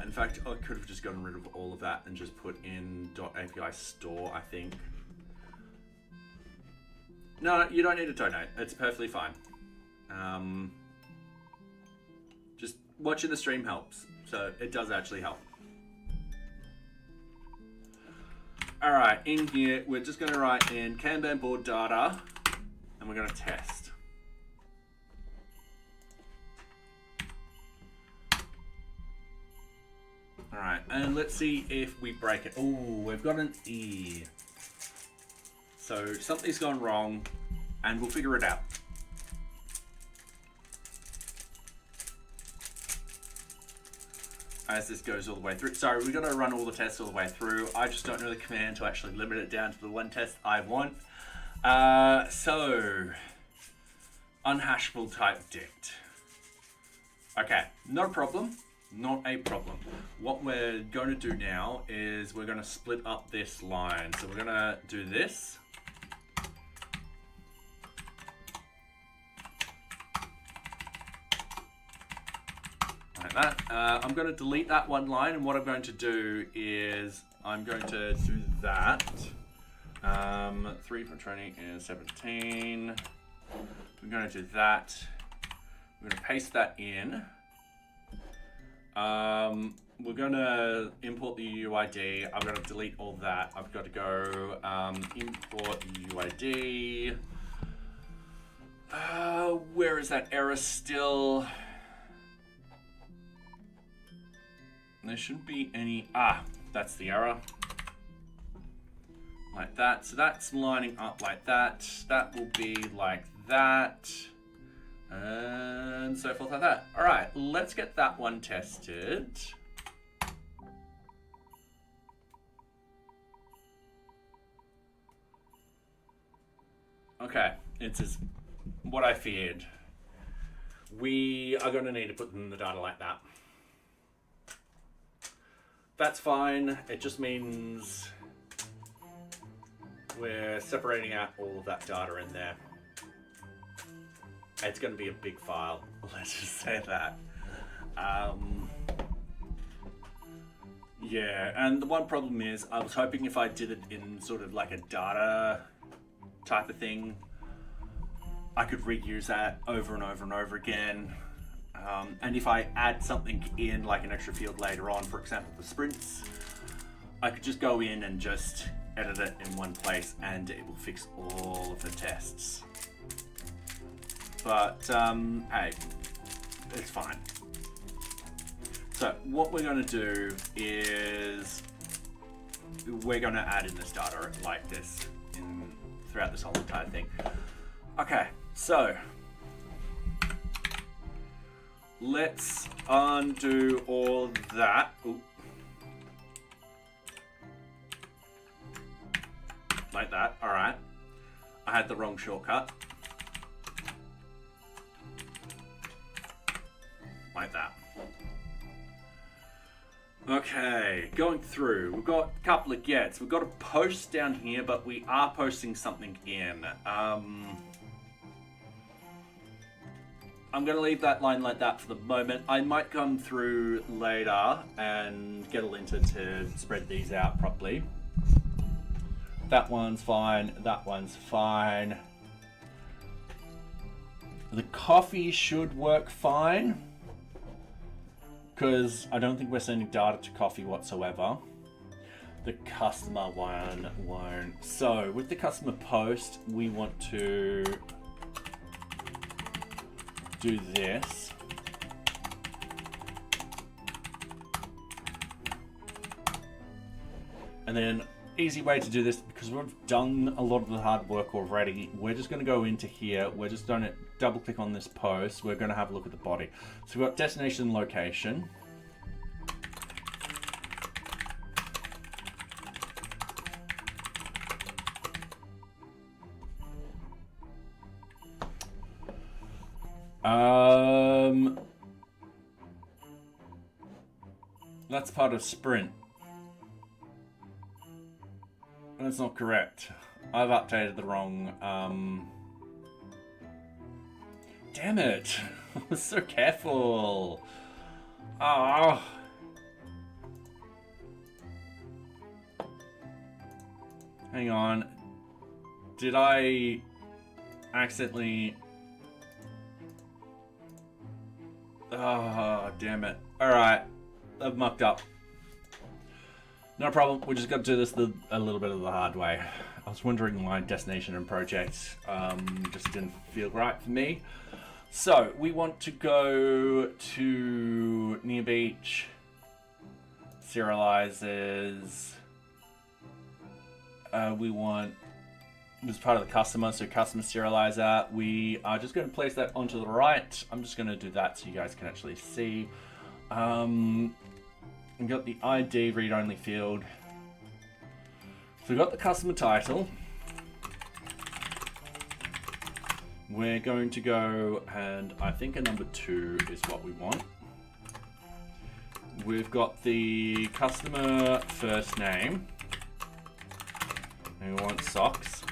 In fact, I could have just gotten rid of all of that and just put in .api store, I think. No, you don't need to donate. It's perfectly fine. Just watching the stream helps, so it does actually help. All right, in here, we're just going to write in Kanban board data, and we're going to test. All right, and let's see if we break it. Oh, we've got an E. So something's gone wrong, and we'll figure it out. As this goes all the way through. Sorry, we're gonna run all the tests all the way through. I just don't know the command to actually limit it down to the one test I want. So, unhashable type dict. Okay, not a problem. Not a problem. What we're going to do now is we're going to split up this line. So we're going to do this. Like that. I'm going to delete that one line, and what I'm going to do is I'm going to do that. 3 for training is 17. We're going to do that. We're going to paste that in. We're going to import the UID. I'm going to delete all that. I've got to go import UID. Where is that error still? There shouldn't be any. That's the error. Like that. So that's lining up like that. That will be like that. And so forth like that. All right, let's get that one tested. Okay, it's what I feared. We are going to need to put in the data like that. That's fine. It just means we're separating out all of that data in there. It's going to be a big file, let's just say that. Yeah, and the one problem is I was hoping if I did it in sort of like a data type of thing, I could reuse that over and over and over again. And if I add something in, like an extra field later on, for example, the sprints, I could just go in and just edit it in one place and it will fix all of the tests. But, hey, it's fine. So what we're going to do is we're going to add in this data like this throughout this whole entire thing. Okay, so let's undo all that. Ooh. Like that, all right. I had the wrong shortcut. Like that. Okay, going through, we've got a couple of gets. We've got a post down here, but we are posting something in. I'm going to leave that line like that for the moment. I might come through later and get a linter to spread these out properly. That one's fine. That one's fine. The coffee should work fine, because I don't think we're sending data to coffee whatsoever. The customer one won't. So with the customer post, we want to do this. And then easy way to do this, because we've done a lot of the hard work already, we're just going to go into here. We're just going to double click on this post. We're going to have a look at the body. So we've got destination and location. That's part of sprint. That's not correct. I've updated the wrong, Damn it! I was so careful. Ah. Hang on. Did I accidentally... Oh, damn it. Alright. I've mucked up. No problem. We just got to do this a little bit of the hard way. I was wondering why destination and project just didn't feel right for me. So, we want to go to NearBeach, serializes. We want this part of the customer, so customer serializer. We are just going to place that onto the right. I'm just going to do that so you guys can actually see. We've got the ID read-only field. So we've got the customer title. We're going to go, and I think a number 2 is what we want. We've got the customer first name. And we want socks.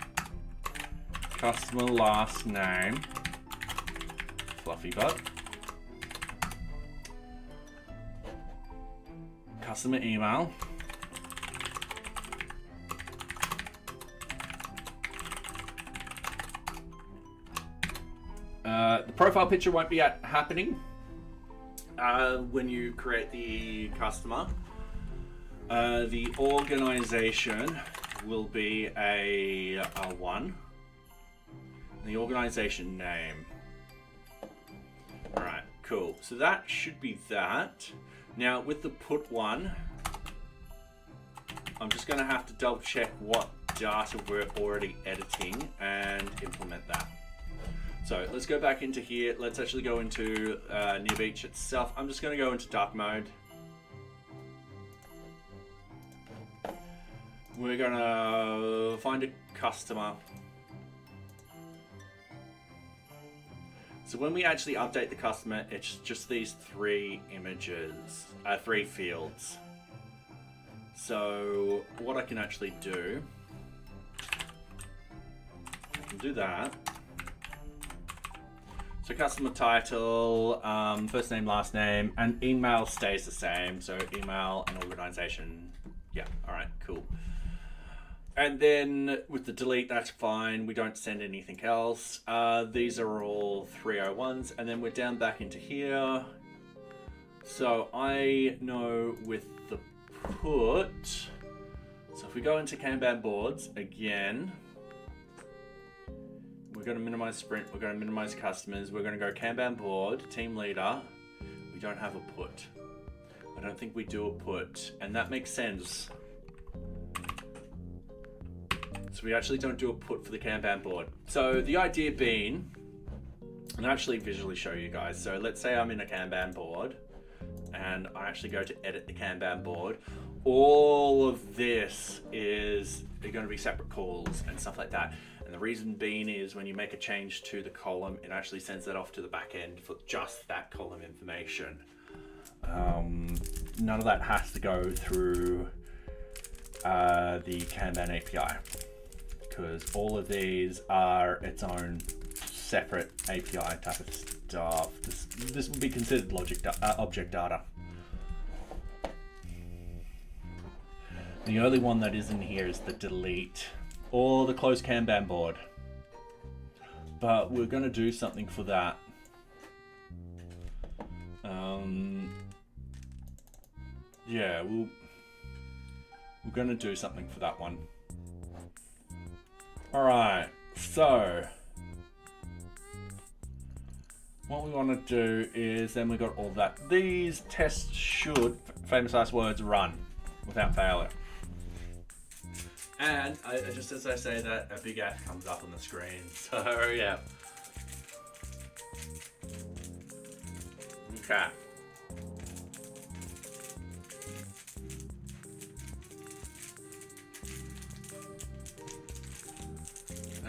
Customer last name. Fluffy butt. Customer email. The profile picture won't be happening when you create the customer. The organization will be a 1. The organization name. Alright, cool. So that should be that. Now with the put one, I'm just going to have to double check what data we're already editing and implement that. So let's go back into here. Let's actually go into NearBeach itself. I'm just going to go into dark mode. We're going to find a customer. So when we actually update the customer, it's just these 3 images, 3 fields. So what I can actually do, I can do that. So customer title, first name, last name, and email stays the same. So email and organization. Yeah, all right, cool. And then with the delete, that's fine. We don't send anything else. These are all 301s. And then we're down back into here. So I know with the put, so if we go into Kanban boards again, we're going to minimize sprint. We're going to minimize customers. We're going to go Kanban board, team leader. We don't have a put. I don't think we do a put. And that makes sense. So we actually don't do a put for the Kanban board. So the idea being, and I'll actually visually show you guys. So let's say I'm in a Kanban board and I actually go to edit the Kanban board. All of this is going to be separate calls and stuff like that. And the reason being is when you make a change to the column, it actually sends that off to the back end for just that column information. None of that has to go through the Kanban API, because all of these are its own separate API type of stuff. This would be considered object data. The only one that isn't here is the delete or the close Kanban board. But we're going to do something for that. Yeah, we're going to do something for that one. Alright, so what we want to do is then we got all that. These tests should, famous last words, run without failure. And just as I say that, a big F comes up on the screen. So yeah. Okay.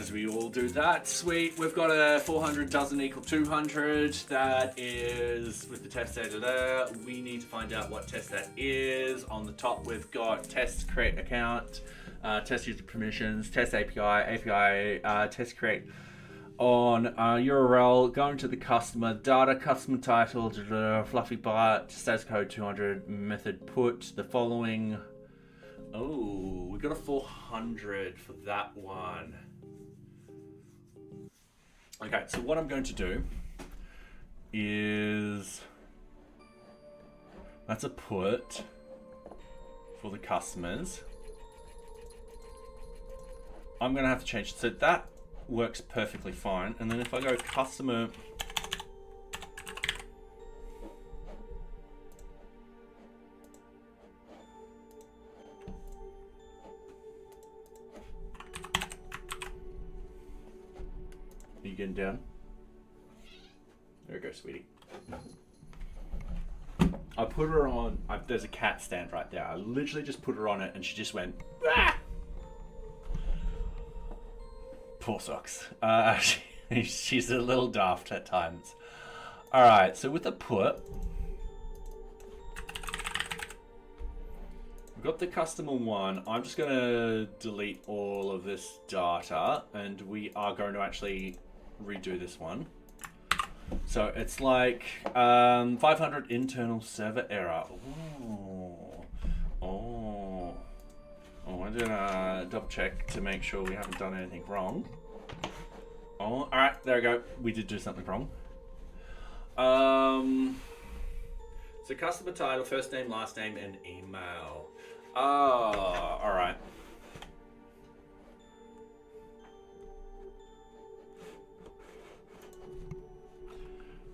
as we all do that. Sweet, we've got a 400 doesn't equal 200. That is with the test data there. We need to find out what test that is. On the top, we've got test create account, test user permissions, test API, test create on URL, going to the customer, data, customer title, fluffy bar, status code 200, method put, the following. Oh, we got a 400 for that one. Okay, so what I'm going to do is, that's a put for the customers. I'm going to have to change it. So that works perfectly fine. And then if I go customer, are you getting down? There we go, sweetie. I put her on, there's a cat stand right there. I literally just put her on it and she just went, ah! Poor socks. She's a little daft at times. All right, so with the put, we've got the customer one. I'm just gonna delete all of this data and we are going to actually redo this one. So it's like 500 internal server error. I'm gonna double check to make sure we haven't done anything wrong. Oh, all right, there we go. We did do something wrong. So customer title, first name, last name, and email. Oh, all right.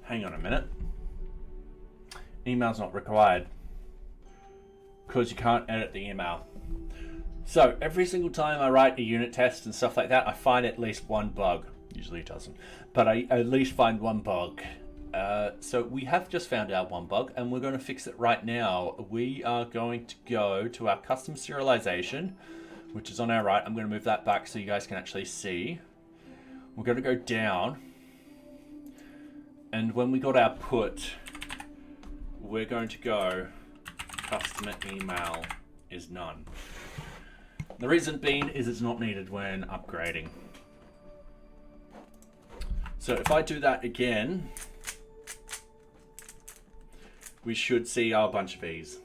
Hang on a minute. Email's not required because you can't edit the email. So every single time I write a unit test and stuff like that, I find at least one bug. Usually it doesn't, but I at least find one bug. So we have just found out one bug and we're going to fix it right now. We are going to go to our custom serialization, which is on our right. I'm going to move that back so you guys can actually see. We're going to go down. And when we got our put, we're going to go customer email is none. The reason being is it's not needed when upgrading. So if I do that again, we should see our bunch of E's.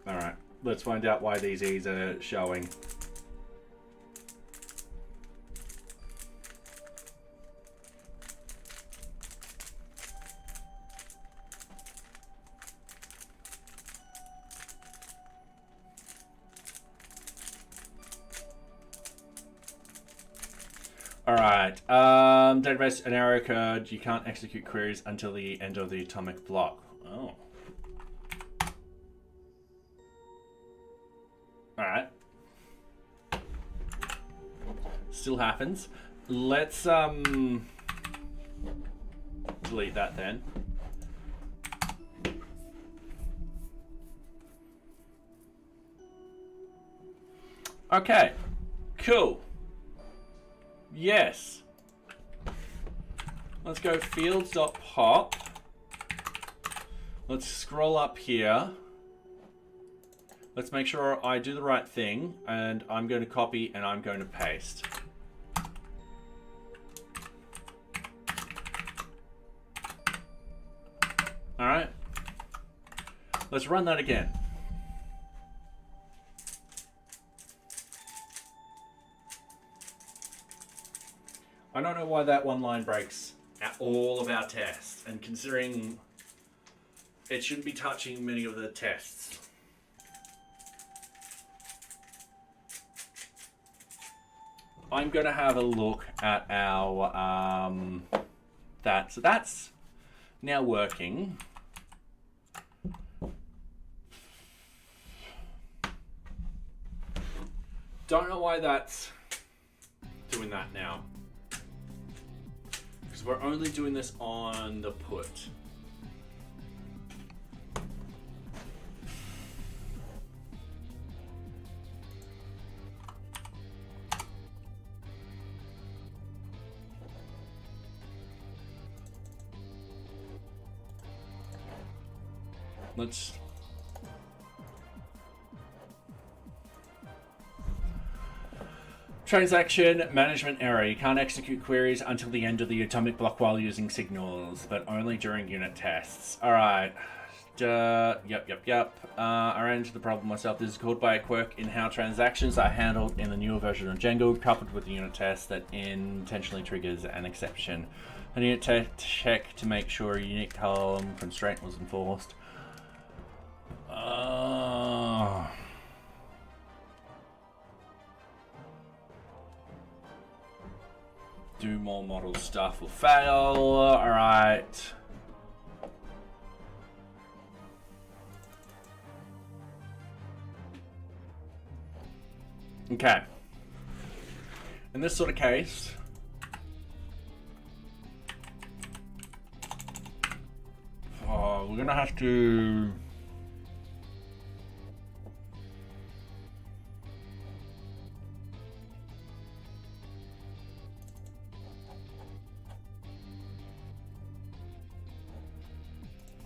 All right, let's find out why these E's are showing. All right, database and error code, you can't execute queries until the end of the atomic block. Oh. All right. Still happens. Let's delete that then. Okay, cool. Yes. Let's go fields.pop. Let's scroll up here. Let's make sure I do the right thing, and I'm going to copy and I'm going to paste. All right. Let's run that again. I don't know why that one line breaks at all of our tests, and considering it shouldn't be touching many of the tests. I'm going to have a look at our so that's now working. Don't know why that's doing that now. Because we're only doing this on the put. let's. Transaction management error. You can't execute queries until the end of the atomic block while using signals, but only during unit tests. All right. Yep. I ran into the problem myself. This is caused by a quirk in how transactions are handled in the newer version of Django, coupled with the unit test that intentionally triggers an exception. I need to check to make sure a unique column constraint was enforced. Do more model stuff will fail. All right. Okay. In this sort of case, we're gonna have to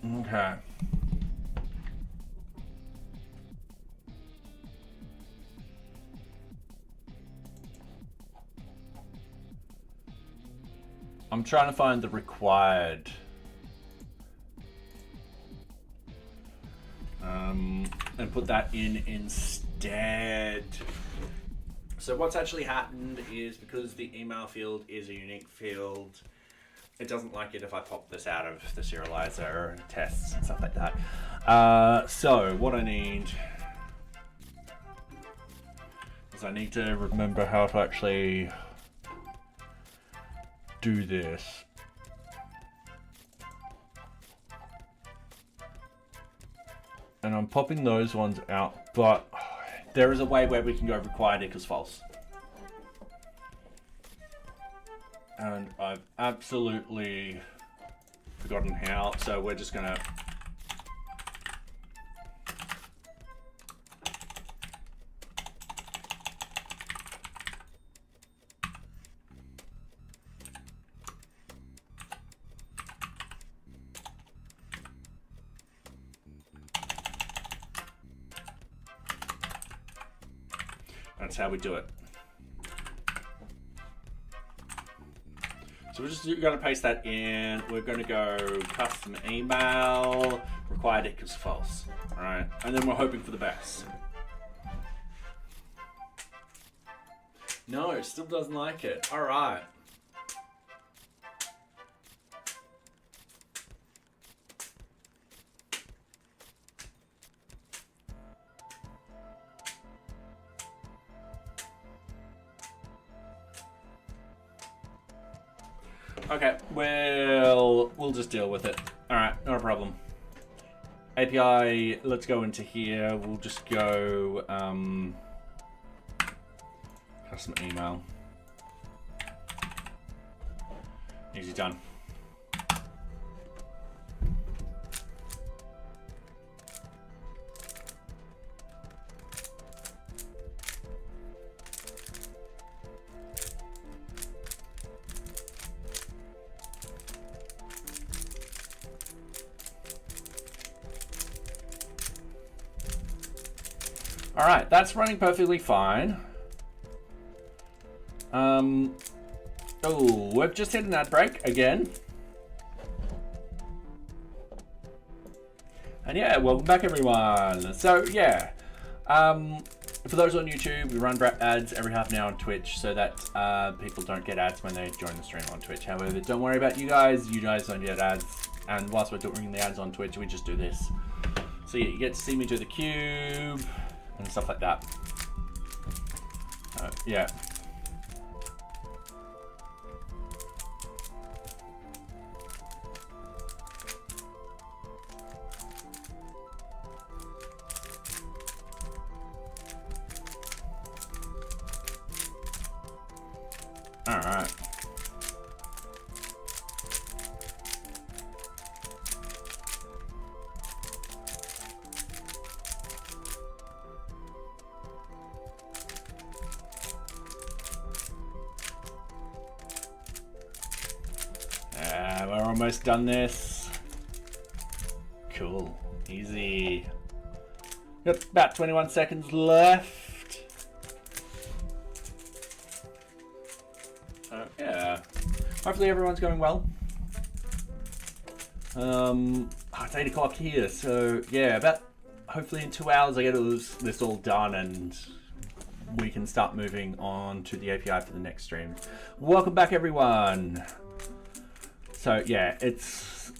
okay. I'm trying to find the required and put that in instead. So what's actually happened is, because the email field is a unique field, it doesn't like it if I pop this out of the serializer and tests and stuff like that. So what I need is I need to remember how to actually do this. And I'm popping those ones out, but there is a way where we can go required equals false. And I've absolutely forgotten how, so we're just gonna that's how we do it. So we're just going to paste that in. We're going to go custom email, required equals false. All right, and then we're hoping for the best. No, it still doesn't like it. All right. Okay, we'll just deal with it. All right, not a problem. API, let's go into here. We'll just go custom email. Easy done. All right, that's running perfectly fine. Oh, we've just hit an ad break again. And yeah, welcome back everyone. So yeah, for those on YouTube, we run ads every half an hour on Twitch so that people don't get ads when they join the stream on Twitch. However, don't worry about you guys don't get ads. And whilst we're doing the ads on Twitch, we just do this. So yeah, you get to see me do the cube and stuff like that. Yeah. All right. We're almost done this. Cool. Easy. Got about 21 seconds left. So yeah, hopefully everyone's going well. It's 8 o'clock here, so yeah, about hopefully in 2 hours I get this all done and we can start moving on to the API for the next stream. Welcome back, everyone. So yeah,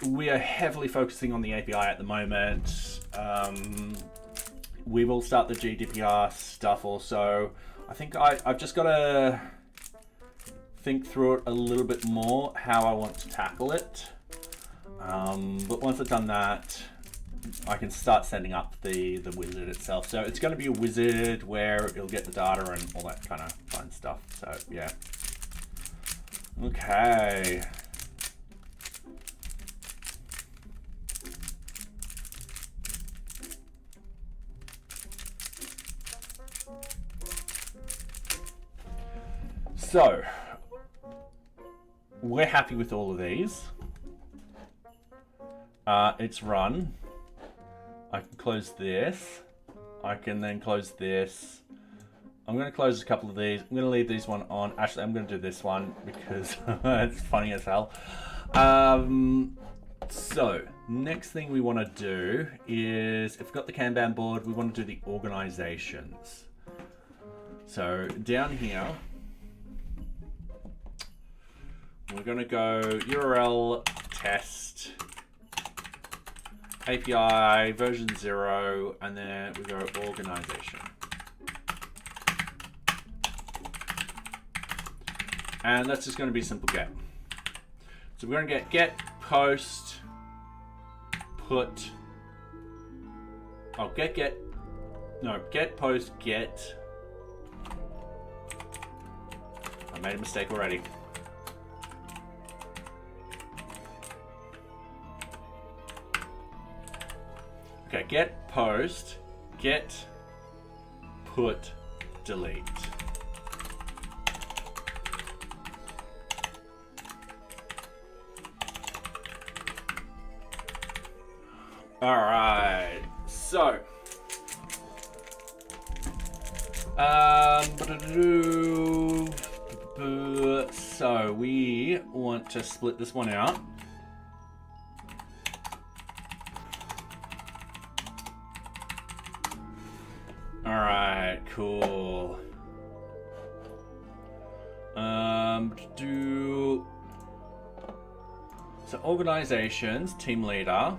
we are heavily focusing on the API at the moment. We will start the GDPR stuff also. I think I've just got to think through it a little bit more, how I want to tackle it. But once I've done that, I can start setting up the wizard itself. So it's going to be a wizard where it'll get the data and all that kind of fun stuff. So yeah. Okay. So we're happy with all of these. It's run. I can close this. I can then close this. I'm going to close a couple of these. I'm going to leave this one on. Actually, I'm going to do this one because it's funny as hell. So next thing we want to do is, if we've got the Kanban board, we want to do the organizations. So down here, we're going to go URL test API version 0, and then we go organization. And that's just going to be simple get. So we're going to get post put. Oh, get post get. I made a mistake already. Okay, get post, get put, delete. All right, so so we want to split this one out. All right, cool. So organizations, team leader.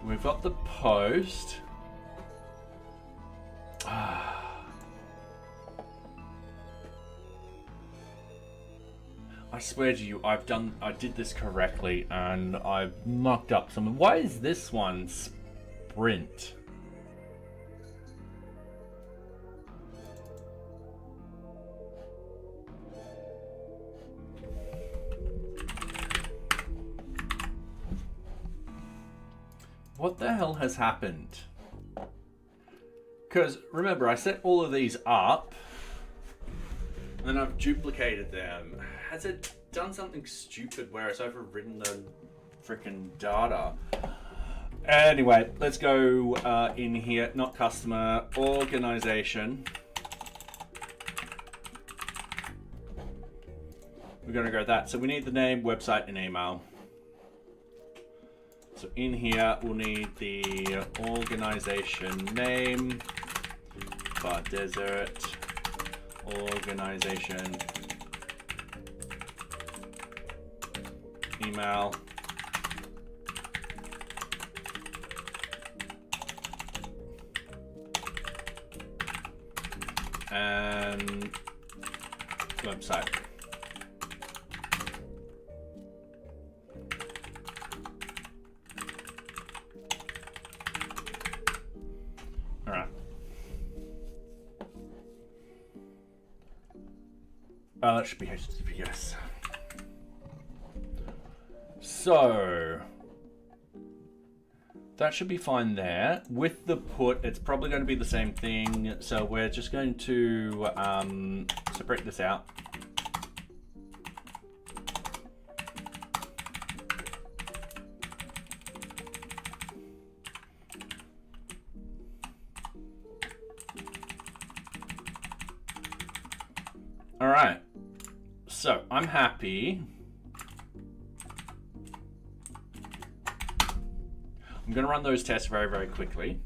We've got the post. I swear to you, I did this correctly and I've mucked up some. Why is this one sprint? What the hell has happened? Because remember, I set all of these up and then I've duplicated them. Has it done something stupid where it's overridden the freaking data? Anyway, let's go in here, not customer, organization. We're going to go that. So we need the name, website, and email. So in here, we'll need the organization name, bar desert, organization, email, and website. All right. That should be HTTPS. So that should be fine there. With the put, it's probably going to be the same thing. So we're just going to separate this out. All right, so I'm happy. I'm gonna run those tests very, very quickly.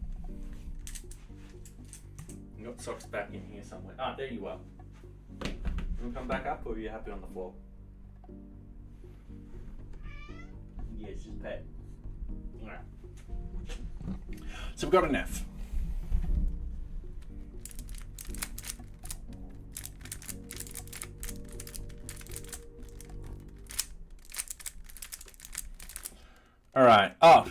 I've got socks back in here somewhere. Ah, there you are. You wanna come back up, or are you happy on the floor? Yes, just pet. All right. So we've got an F. All right. Oh,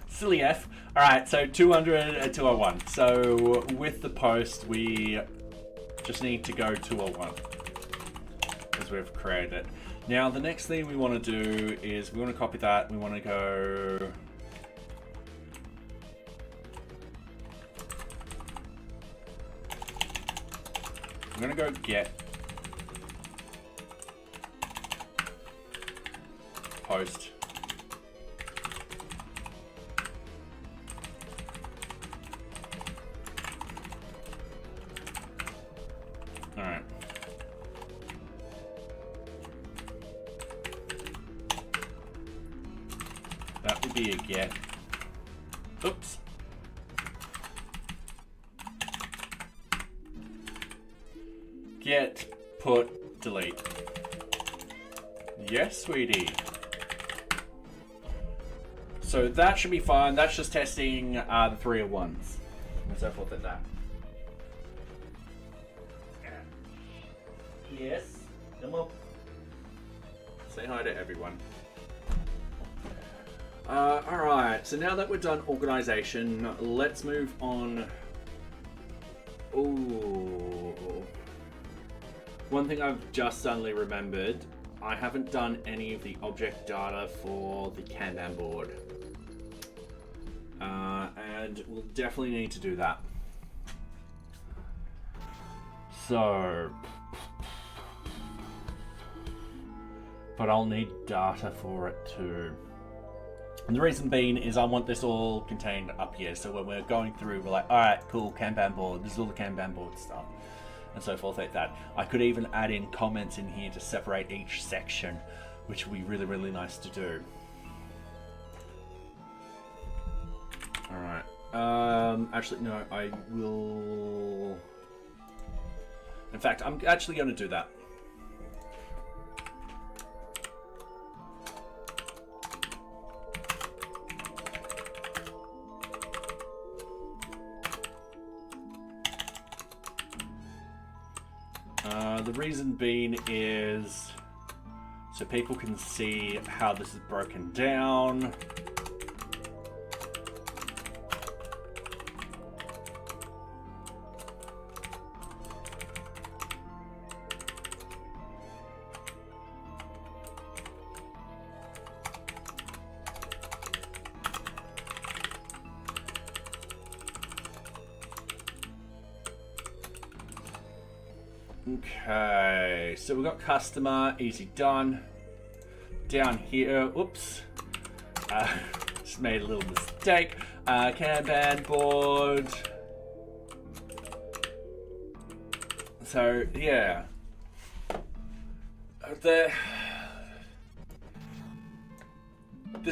silly F. All right. So 200 and 201. So with the post, we just need to go 201 because we've created it. Now the next thing we want to do is we want to copy that. We want to go. I'm gonna go get post. All right. That would be a get. Oops. Get, put, delete. Yes, sweetie. So that should be fine. That's just testing the 301s and so forth like that. Yes. Come on. Say hi to everyone. Alright, so now that we're done organization, let's move on. Ooh. One thing I've just suddenly remembered, I haven't done any of the object data for the Kanban board. And we'll definitely need to do that. So, but I'll need data for it too. And the reason being is I want this all contained up here. So when we're going through, we're like, all right, cool, Kanban board. This is all the Kanban board stuff. And so forth like that. I could even add in comments in here to separate each section, which would be really, really nice to do. All right. Actually, no, I will. In fact, I'm actually going to do that. The reason being is so people can see how this is broken down. Okay, so we've got customer, easy done. Down here, oops, just made a little mistake. Kanban board. So yeah, this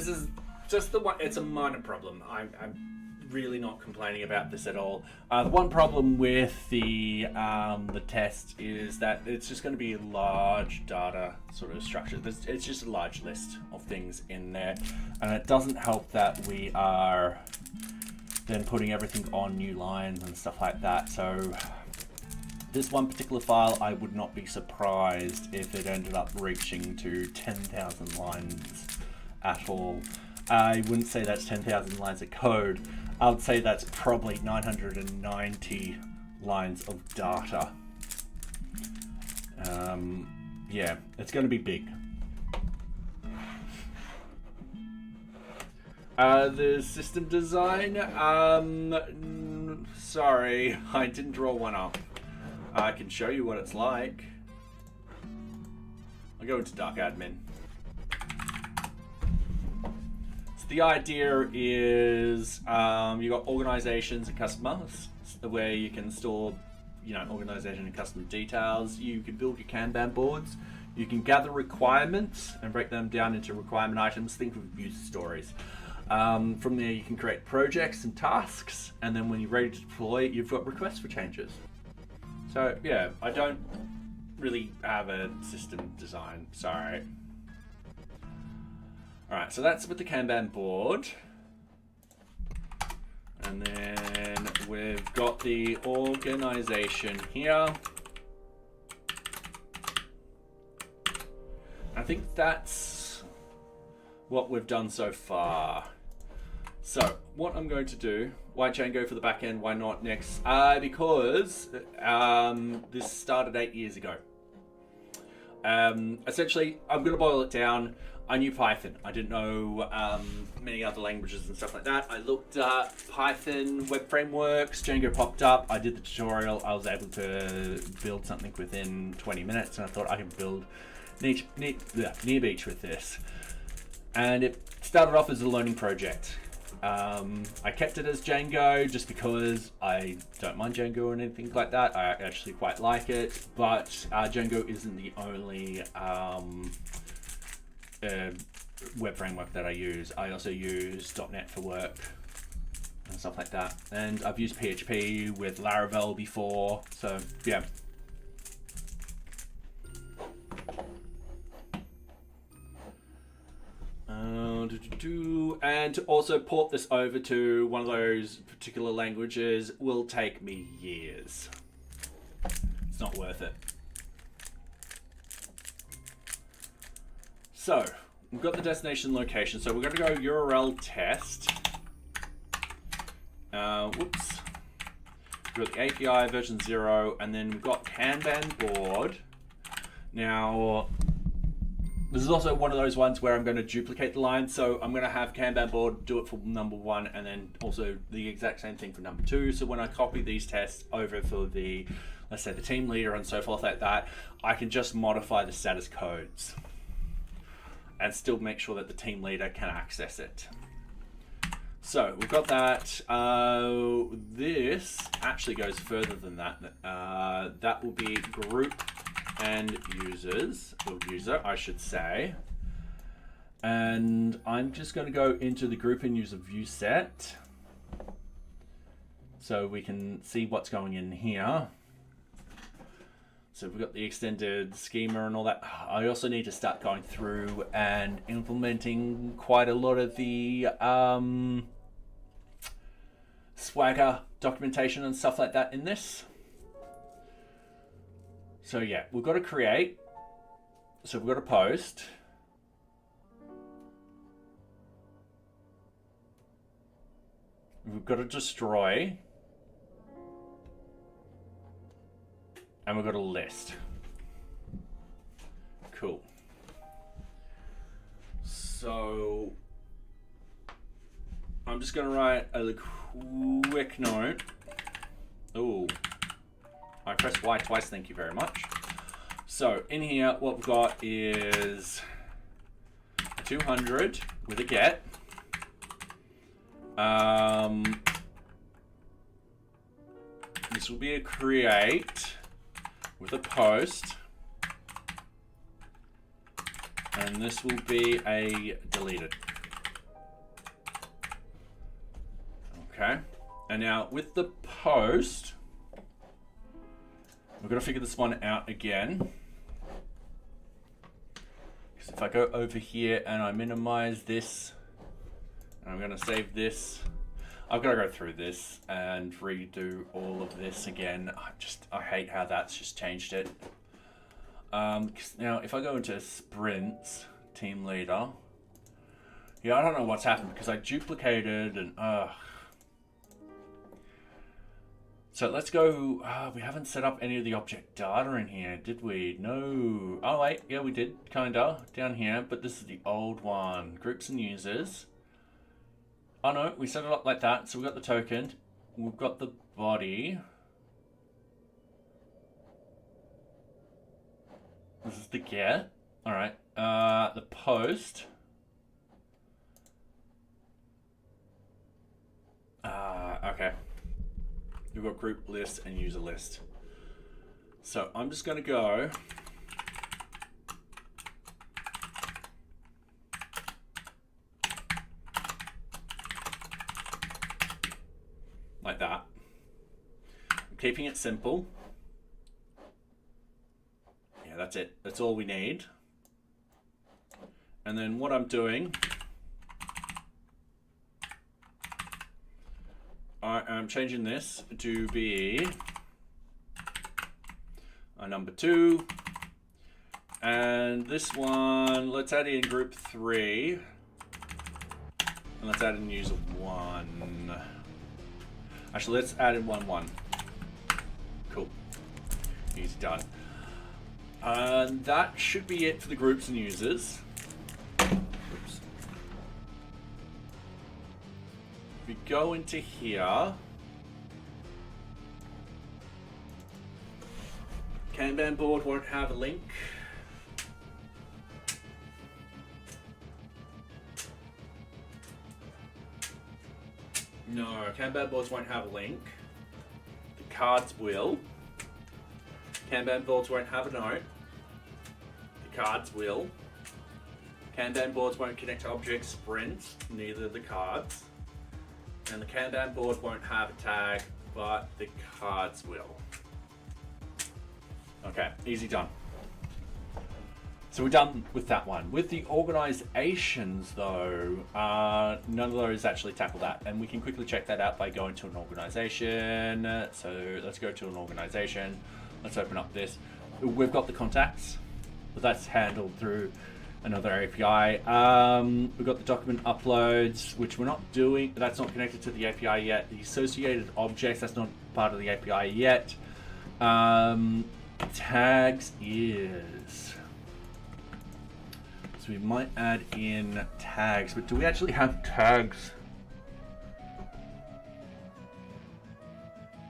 is just the one. It's a minor problem. I'm really not complaining about this at all. The one problem with the test is that it's just going to be a large data sort of structure. It's just a large list of things in there, and it doesn't help that we are then putting everything on new lines and stuff like that. So this one particular file, I would not be surprised if it ended up reaching to 10,000 lines at all. I wouldn't say that's 10,000 lines of code. I would say that's probably 990 lines of data. Yeah, it's going to be big. The system design, sorry, I didn't draw one up. I can show you what it's like. I'll go into Dark Admin. The idea is you've got organizations and customers where you can store organization and custom details. You can build your Kanban boards. You can gather requirements and break them down into requirement items. Think of user stories. From there, you can create projects and tasks, and then when you're ready to deploy, you've got requests for changes. So yeah, I don't really have a system design, sorry. All right, so that's with the Kanban board. And then we've got the organization here. I think that's what we've done so far. So what I'm going to do, why Django for the backend, why not next? Because this started 8 years ago. Essentially, I'm going to boil it down. I knew Python. I didn't know many other languages and stuff like that. I looked at Python web frameworks. Django popped up. I did the tutorial. I was able to build something within 20 minutes, and I thought I could build NearBeach with this. And it started off as a learning project. I kept it as Django just because I don't mind Django or anything like that. I actually quite like it, but Django isn't the only web framework that I use. I also use .NET for work and stuff like that. And I've used PHP with Laravel before, so yeah. And to also port this over to one of those particular languages will take me years. It's not worth it. So we've got the destination location. So we're going to go URL test. Whoops. We've got the API version 0, and then we've got Kanban board. Now, this is also one of those ones where I'm going to duplicate the line. So I'm going to have Kanban board do it for number 1, and then also the exact same thing for number 2. So when I copy these tests over for the, let's say, the team leader and so forth like that, I can just modify the status codes and still make sure that the team leader can access it. So we've got that. This actually goes further than that. That will be group and users, or user, I should say. And I'm just going to go into the group and user view set so we can see what's going in here. So we've got the extended schema and all that. I also need to start going through and implementing quite a lot of the Swagger documentation and stuff like that in this. So yeah, we've got to create. So we've got to post. We've got to destroy. And we've got a list. Cool. So I'm just going to write a quick note. Oh, I pressed Y twice, thank you very much. So in here, what we've got is 200 with a get. This will be a create with a post. And this will be a deleted. Okay. And now with the post, we're going to figure this one out again. Because if I go over here and I minimize this, and I'm going to save this, I've got to go through this and redo all of this again. I hate how that's just changed it. Now, if I go into sprints, team leader, yeah, I don't know what's happened because I duplicated and So let's go, we haven't set up any of the object data in here, did we? No. Oh wait, yeah we did, kinda, down here, but this is the old one. Groups and users. Oh no, we set it up like that, so we've got the token, we've got the body. This is the get, all right. The post. Okay. We've got group list and user list. So I'm just going to go like that. I'm keeping it simple. Yeah, that's it. That's all we need. And then what I'm doing, I am changing this to be a number 2. And this one, let's add in group 3. And let's add in user 1. Actually, let's add in 1. Cool. Easy done. And that should be it for the groups and users. Oops. If we go into here, Kanban board won't have a link. No, Kanban boards won't have a link. The cards will. Kanban boards won't have a note. The cards will. Kanban boards won't connect to object sprints, neither the cards. And the Kanban board won't have a tag, but the cards will. Okay, easy done. So we're done with that one. With the organizations though, none of those actually tackle that, and we can quickly check that out by going to an organization. So let's go to an organization. Let's open up this. We've got the contacts, but that's handled through another API. We've got the document uploads, which we're not doing. That's not connected to the API yet. The associated objects, that's not part of the API yet. Tags is. So we might add in tags, but do we actually have tags?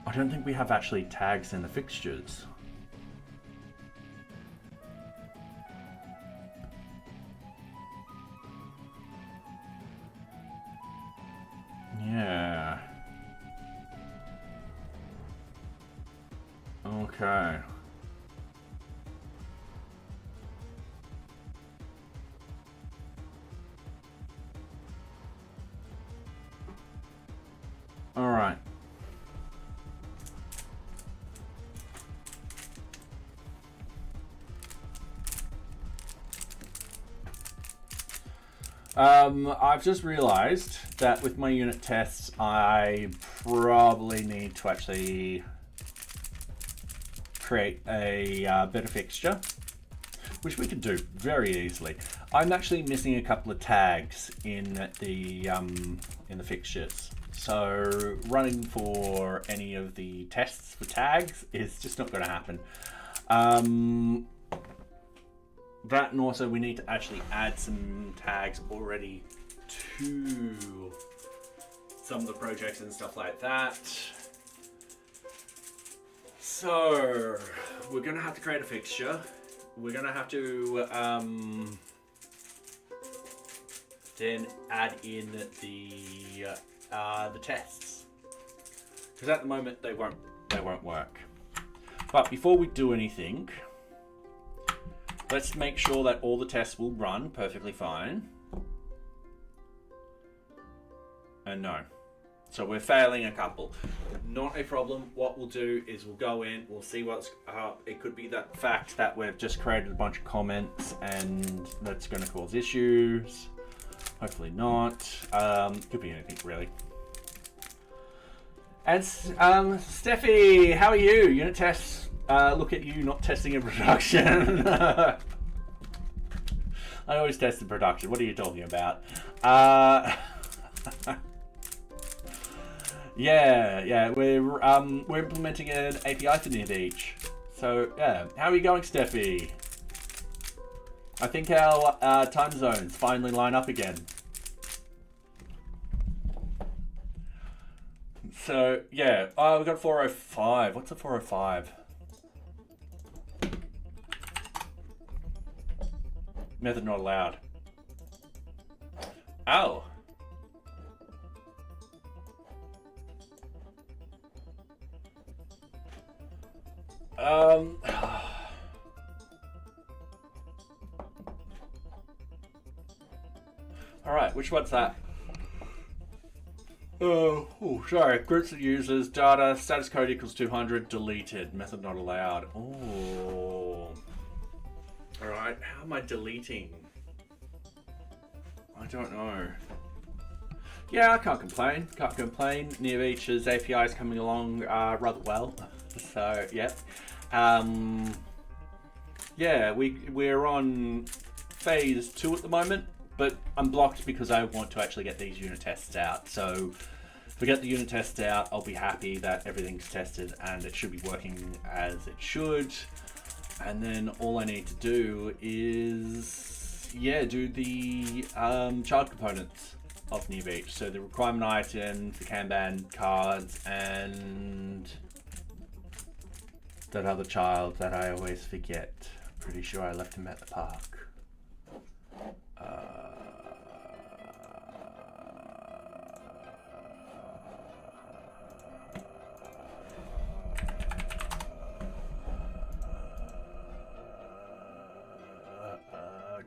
I don't think we have actually tags in the fixtures. Yeah. Okay. All right. I've just realized that with my unit tests, I probably need to actually create a better fixture, which we can do very easily. I'm actually missing a couple of tags in the fixtures. So running for any of the tests for tags is just not going to happen. That, and also we need to actually add some tags already to some of the projects and stuff like that. So we're going to have to create a fixture. We're going to have to then add in the tests, because at the moment they won't work. But before we do anything, let's make sure that all the tests will run perfectly fine. And no. So we're failing a couple. Not a problem. What we'll do is we'll go in, we'll see what's up. It could be that fact that we've just created a bunch of comments and that's going to cause issues. Hopefully not. Could be anything really. And Steffi, how are you? Unit tests. Look at you not testing in production. I always test in production. What are you talking about? Yeah, we're implementing an API for NearBeach. So yeah, how are you going, Steffi? I think our time zones finally line up again. So yeah, we've got 405. What's a 405? Method not allowed. Oh. All right, which one's that? Oh, sorry. Groups of users, data, status code equals 200, deleted, method not allowed. Oh. All right, how am I deleting? I don't know. Yeah, I can't complain. Can't complain. NearBeach's API is coming along rather well. So, yeah. Yeah, we're on phase 2 at the moment, but I'm blocked because I want to actually get these unit tests out. So, if we get the unit tests out, I'll be happy that everything's tested and it should be working as it should. And then all I need to do is, yeah, do the child components of NearBeach. So the requirement items, the Kanban cards, and that other child that I always forget. Pretty sure I left him at the park.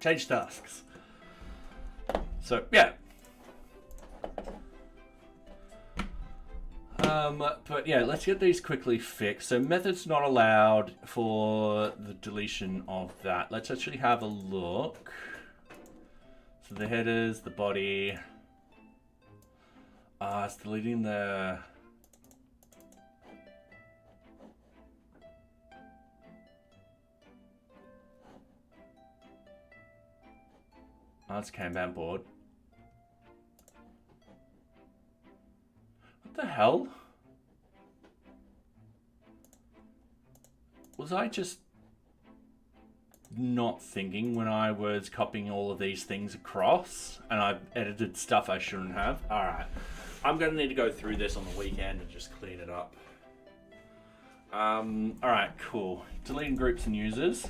Change tasks. So yeah. But yeah, let's get these quickly fixed. So methods not allowed for the deletion of that. Let's actually have a look. So the headers, the body. It's deleting the it's Kanban board. What the hell? Was I just not thinking when I was copying all of these things across and I edited stuff I shouldn't have? Alright. I'm going to need to go through this on the weekend and just clean it up. Alright, cool. Deleting groups and users.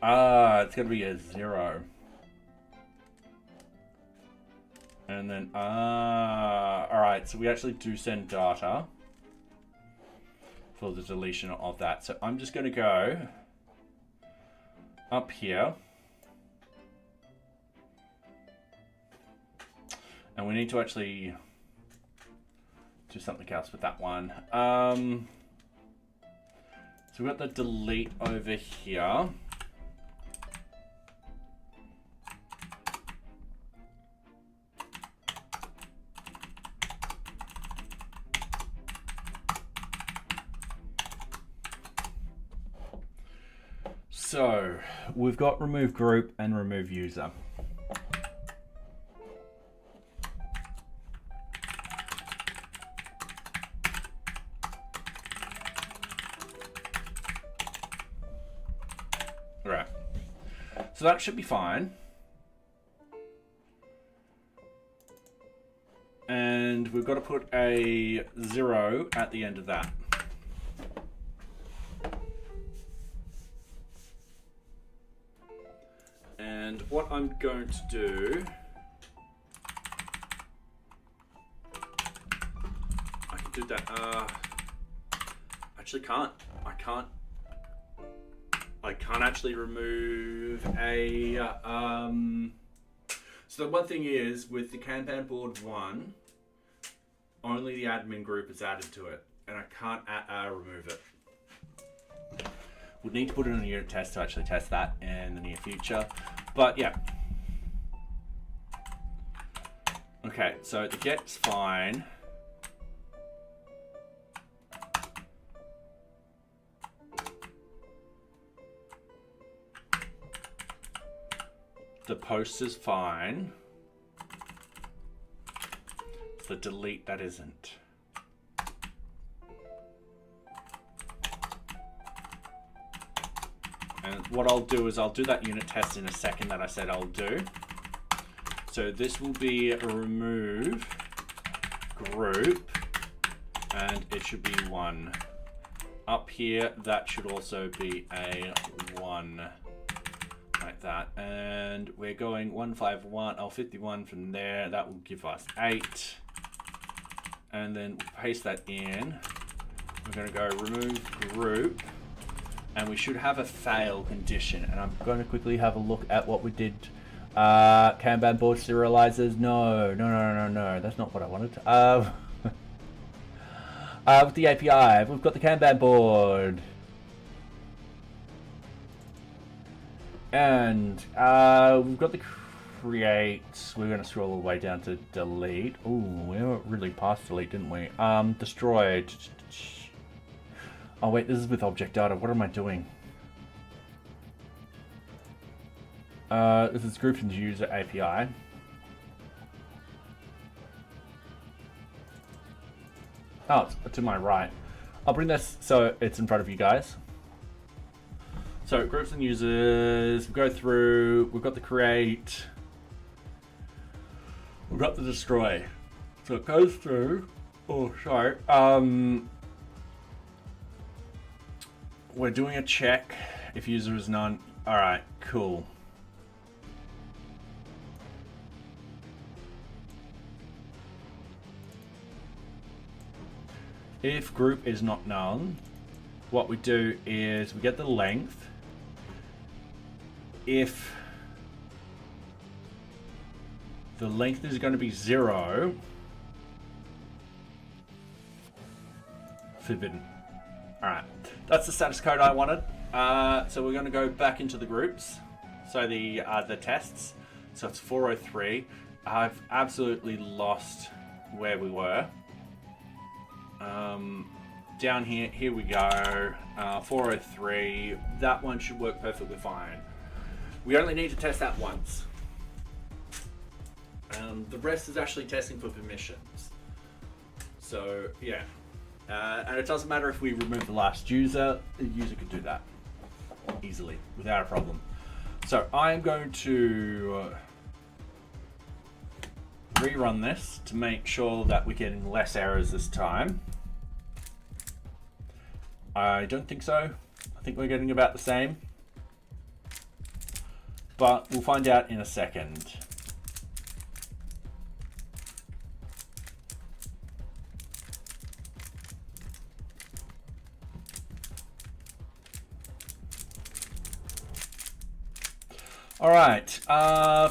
It's going to be a 0. And then, alright, so we actually do send data for the deletion of that. So I'm just going to go up here. And we need to actually do something else with that one. So we've got the delete over here. So we've got remove group and remove user. Right. So that should be fine. And we've got to put a 0 at the end of that. And what I'm going to do, I can do that. Actually can't. I can't actually remove a. So the one thing is with the Kanban board 1, only the admin group is added to it, and I can't remove it. We'd need to put it in a unit test to actually test that in the near future. But yeah. Okay, so the get's fine. The post is fine. The delete, that isn't. And what I'll do is I'll do that unit test in a second that I said I'll do. So this will be a remove group, and it should be 1. Up here, that should also be a 1, like that. And we're going 151, 51 from there. That will give us 8. And then we'll paste that in. we're going to go remove group, and we should have a fail condition. And I'm going to quickly have a look at what we did. Kanban board serializers. No, that's not what I wanted. With the API, we've got the Kanban board. And we've got the create. We're going to scroll all the way down to delete. Ooh, we went really past delete, didn't we? Destroyed. Oh wait, this is with object data. What am I doing? This is group and user API. Oh, it's to my right. I'll bring this so it's in front of you guys. So groups and users, we go through, we've got the create, we've got the destroy. So it goes through, oh sorry, we're doing a check if user is none. All right, cool. If group is not known, what we do is we get the length. If the length is going to be 0, forbidden. All right, that's the status code I wanted. So we're going to go back into the groups. So the tests. So it's 403. I've absolutely lost where we were. Down here we go. 403. That one should work perfectly fine. We only need to test that once. The rest is actually testing for permissions. So yeah, and it doesn't matter if we remove the last user. The user could do that easily without a problem. So I'm going to rerun this to make sure that we're getting less errors this time. I don't think so. I think we're getting about the same. But we'll find out in a second. All right,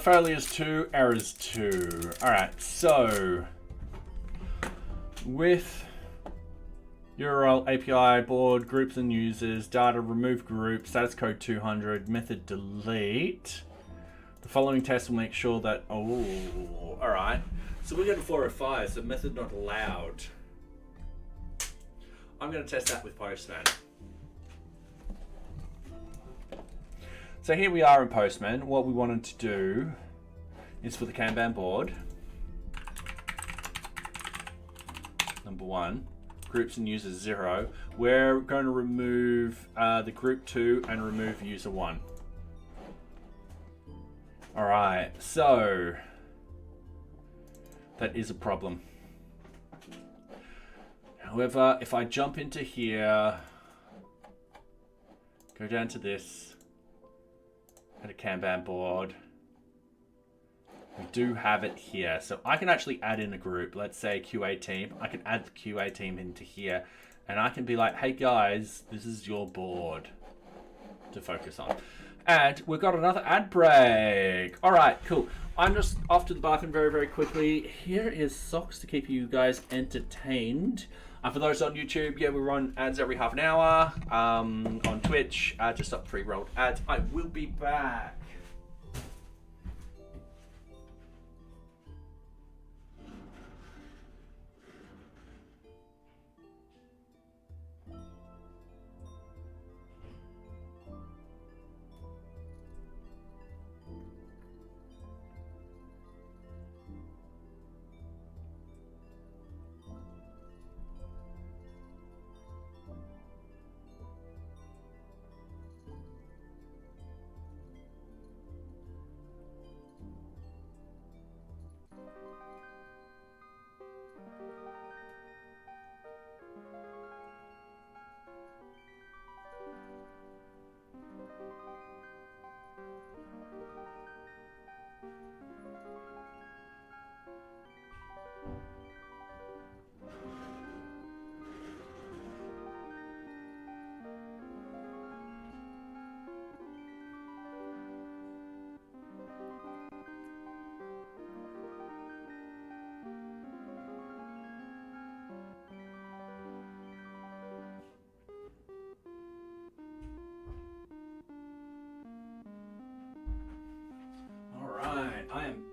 failures 2, errors 2. All right, so with URL, API, board, groups and users, data, remove group, status code 200, method delete. The following test will make sure that, oh, all right. So we're going to 405, so method not allowed. I'm going to test that with Postman. So here we are in Postman. What we wanted to do is for the Kanban board, number 1, groups and users 0, we're going to remove the group 2 and remove user 1. All right, so that is a problem. However, if I jump into here, go down to this, at a Kanban board, we do have it here. So I can actually add in a group, let's say QA team. I can add the QA team into here and I can be like, hey guys, this is your board to focus on. And we've got another ad break. All right, cool. I'm just off to the bathroom very, very quickly. Here is socks to keep you guys entertained. For those on YouTube, yeah, we run ads every half an hour. On Twitch, just up pre-rolled ads. I will be back.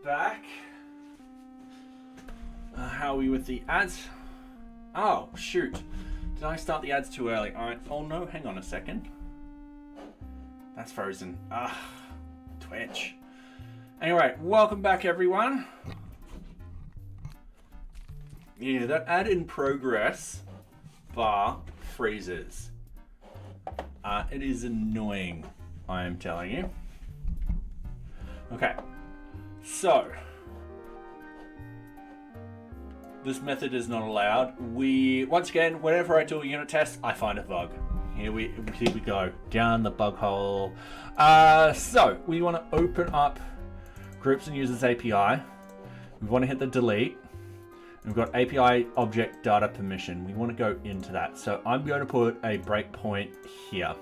back. How are we with the ads? Oh, shoot. Did I start the ads too early? Oh no, hang on a second. That's frozen. Twitch. Anyway, welcome back everyone. Yeah, that ad in progress bar freezes. It is annoying, I am telling you. Okay, so this method is not allowed. Once again, whenever I do a unit test, I find a bug. Here we go, down the bug hole. So we want to open up Groups and Users API. We want to hit the delete. We've got API object data permission. We want to go into that. So I'm going to put a breakpoint here.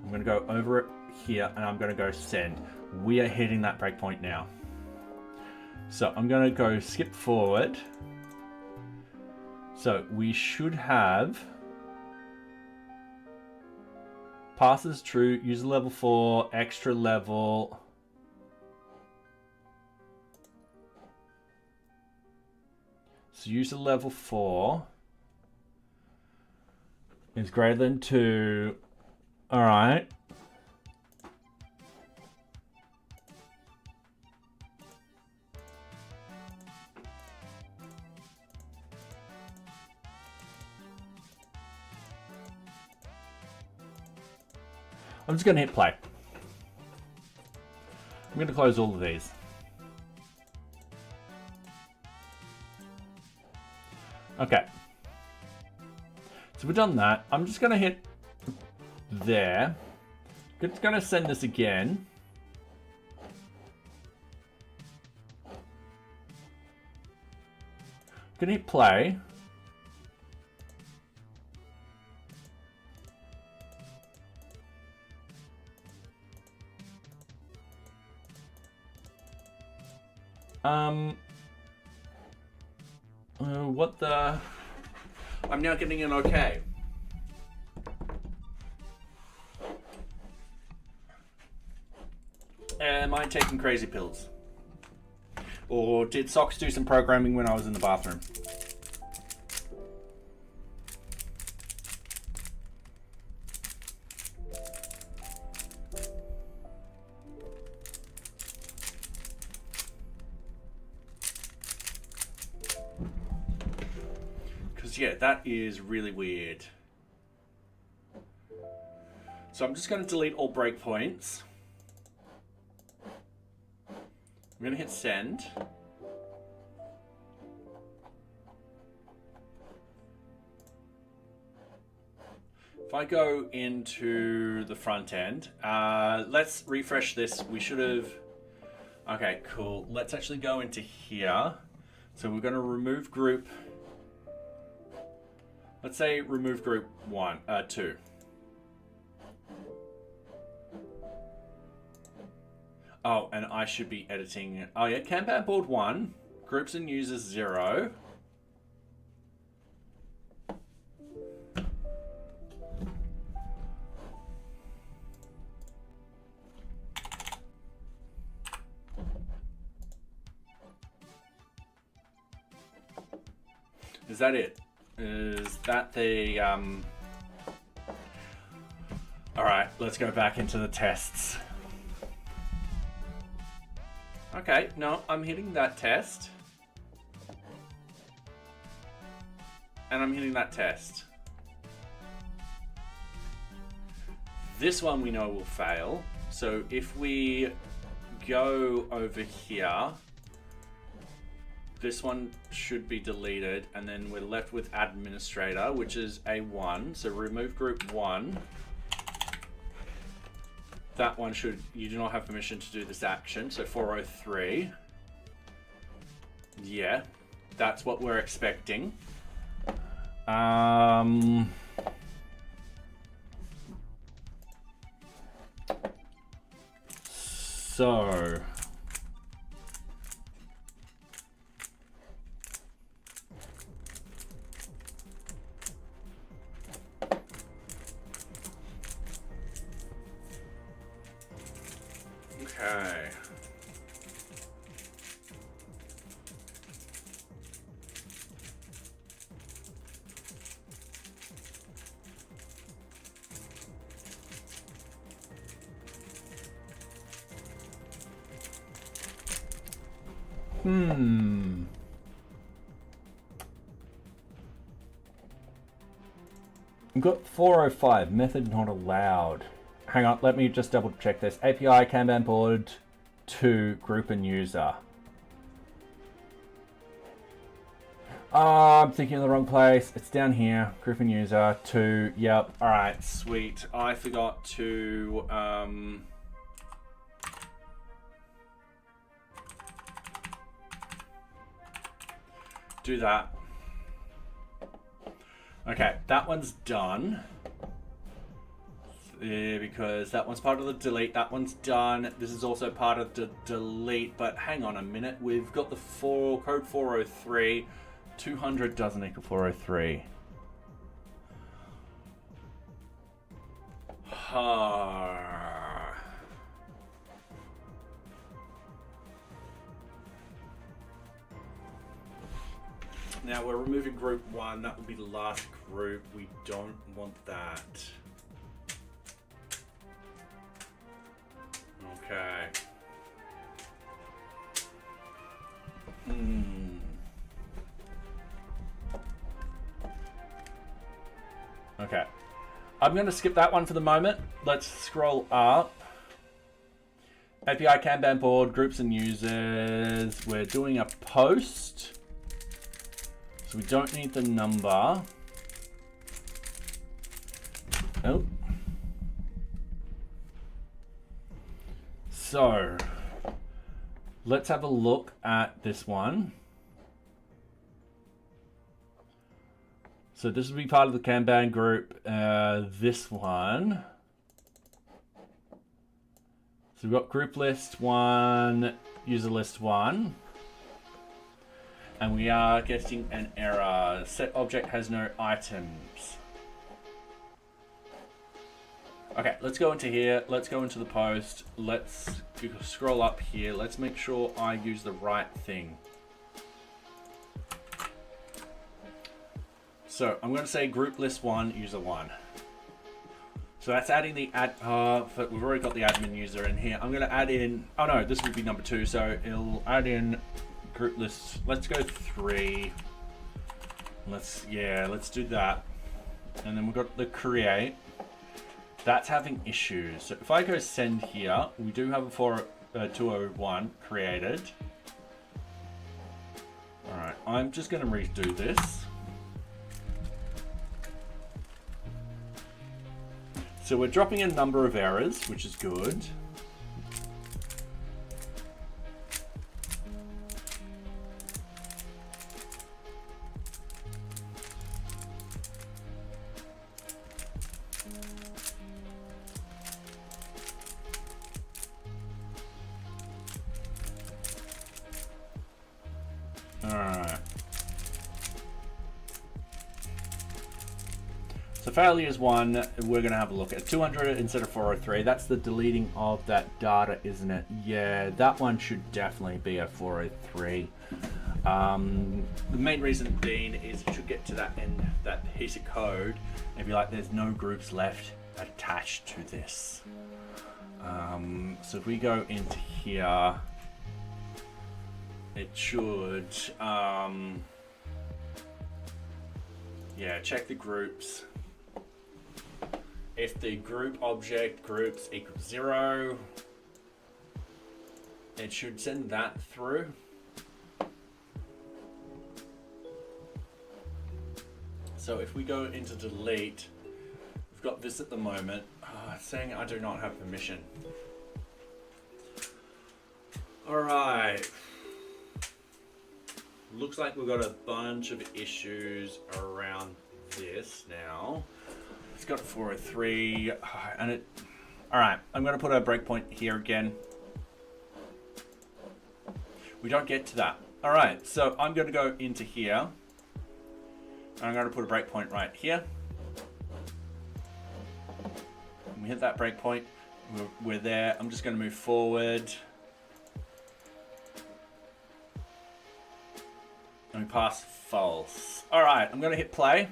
I'm going to go over it here and I'm going to go send. We are hitting that breakpoint now. So I'm going to go skip forward. So we should have passes true, user level 4, extra level. So user level 4 is greater than 2. All right. I'm just going to hit play. I'm going to close all of these. Okay. So we've done that. I'm just going to hit there. It's going to send this again. I'm going to hit play. What the? I'm now getting an okay. Am I taking crazy pills? Or did Socks do some programming when I was in the bathroom? Yeah, that is really weird. So I'm just going to delete all breakpoints. I'm going to hit send. If I go into the front end, let's refresh this. We should have... Okay, cool. Let's actually go into here. So we're going to remove group... Let's say remove group 2. Oh, and I should be editing. Oh yeah, Kanban board 1, groups and users 0. Is that it? Is that the, all right, let's go back into the tests. Okay, no, I'm hitting that test. And I'm hitting that test. This one we know will fail. So if we go over here, this one should be deleted, and then we're left with administrator, which is a 1. So remove group 1. That one should, you do not have permission to do this action. So 403. Yeah, that's what we're expecting. So okay. We've got 405, method not allowed. Hang on, let me just double check this. API, Kanban board, to group and user. I'm thinking of the wrong place. It's down here. Group and user to, yep. All right, sweet. I forgot to do that. Okay, that one's done. Yeah, because that one's part of the delete. That one's done. This is also part of the delete. But hang on a minute. We've got the code 403. 200 doesn't equal 403. Now we're removing group 1. That will be the last group. We don't want that. Okay. Okay. I'm going to skip that one for the moment. Let's scroll up. API Kanban board, groups and users. We're doing a post. So we don't need the number. Nope. So let's have a look at this one. So this will be part of the Kanban group. This one. So we've got group list 1, user list 1. And we are getting an error. Set object has no items. Okay, let's go into here. Let's go into the post. Let's scroll up here. Let's make sure I use the right thing. So I'm going to say group list 1, user 1. So that's adding the but we've already got the admin user in here. I'm going to add in, oh no, this would be number 2. So it'll add in group list. Let's go 3. Let's do that. And then we've got the create. That's having issues. So if I go send here, we do have a 201 created. All right, I'm just going to redo this. So we're dropping a number of errors, which is good. Alright. So failures 1, we're going to have a look at 200 instead of 403. That's the deleting of that data, isn't it? Yeah, that one should definitely be a 403. The main reason being is it should get to that end, that piece of code, and be like, there's no groups left attached to this. So if we go into here, it should, yeah, check the groups. If the group object groups equals 0, it should send that through. So if we go into delete, we've got this at the moment. It's saying I do not have permission. All right. Looks like we've got a bunch of issues around this now. It's got 403, and it. All right, I'm going to put a breakpoint here again. We don't get to that. All right, so I'm going to go into here. And I'm going to put a breakpoint right here. And we hit that breakpoint. We're there. I'm just going to move forward. And we pass false. All right, I'm going to hit play.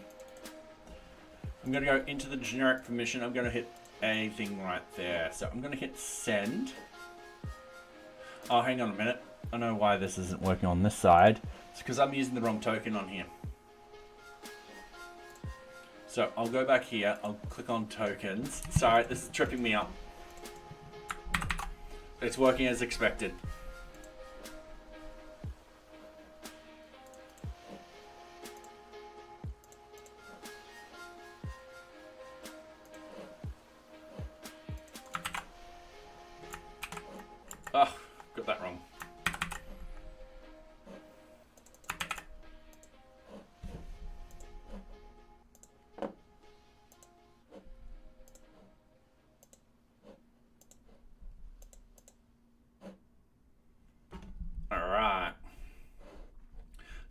I'm going to go into the generic permission. I'm going to hit a thing right there. So I'm going to hit send. Oh, hang on a minute. I know why this isn't working on this side. It's because I'm using the wrong token on here. So I'll go back here, I'll click on tokens. Sorry, this is tripping me up. It's working as expected. Oh, got that wrong.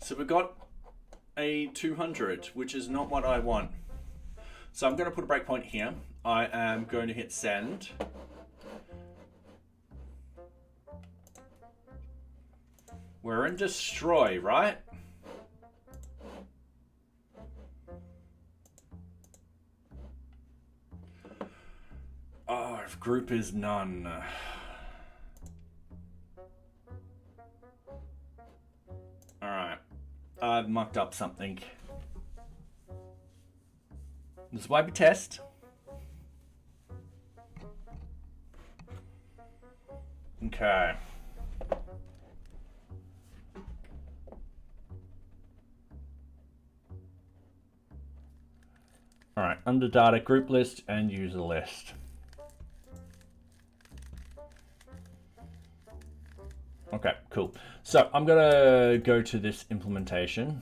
So we got a 200, which is not what I want. So I'm going to put a breakpoint here. I am going to hit send. We're in destroy, right? Oh, if group is none. All right. I've mucked up something. This is why we test. Okay. All right, under data, group list and user list. Okay, cool. So I'm gonna go to this implementation.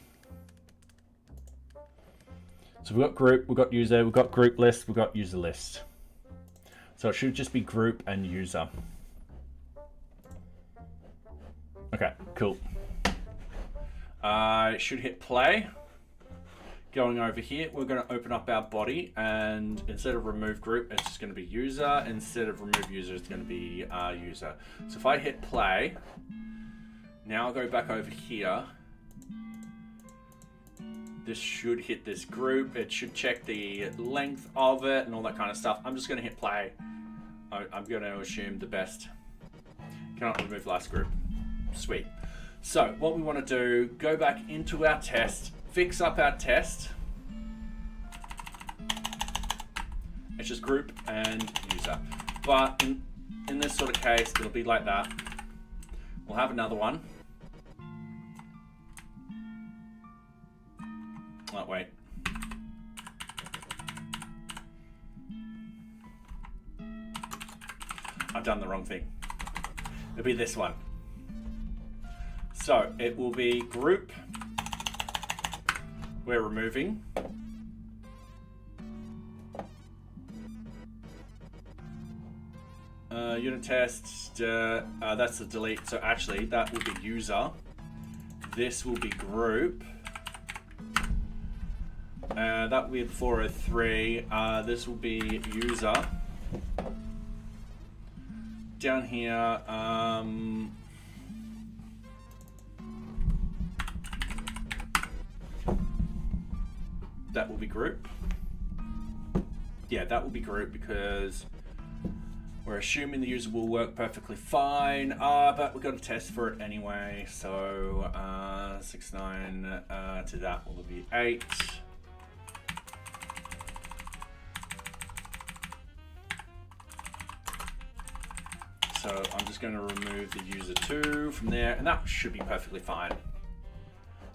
So we've got group, we've got user, we've got group list, we've got user list. So it should just be group and user. Okay, cool. I should hit play. Going over here, we're going to open up our body, and instead of remove group, it's just going to be user. Instead of remove user, it's going to be user. So if I hit play, now I'll go back over here. This should hit this group. It should check the length of it and all that kind of stuff. I'm just going to hit play. I'm going to assume the best. Cannot remove last group. Sweet. So what we want to do, go back into our test, fix up our test. It's just group and user. But in this sort of case, it'll be like that. We'll have another one. Oh, wait. I've done the wrong thing. It'll be this one. So it will be group. We're removing. Unit test, that's the delete. So actually that will be user. This will be group. That will be 403. This will be user. Down here, that will be group. Yeah, that will be group because we're assuming the user will work perfectly fine, but we've got to test for it anyway. So 69 to that will be 8. So I'm just going to remove the user 2 from there, and that should be perfectly fine.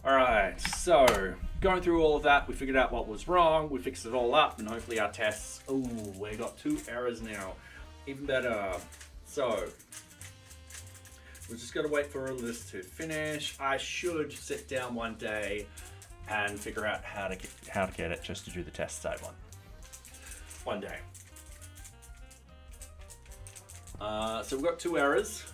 All right, so going through all of that, we figured out what was wrong, we fixed it all up, and hopefully our tests, oh, we got 2 errors now. Even better. So we're just going to wait for all this to finish. I should sit down one day and figure out how to get it just to do the test side one day. So we've got 2 errors.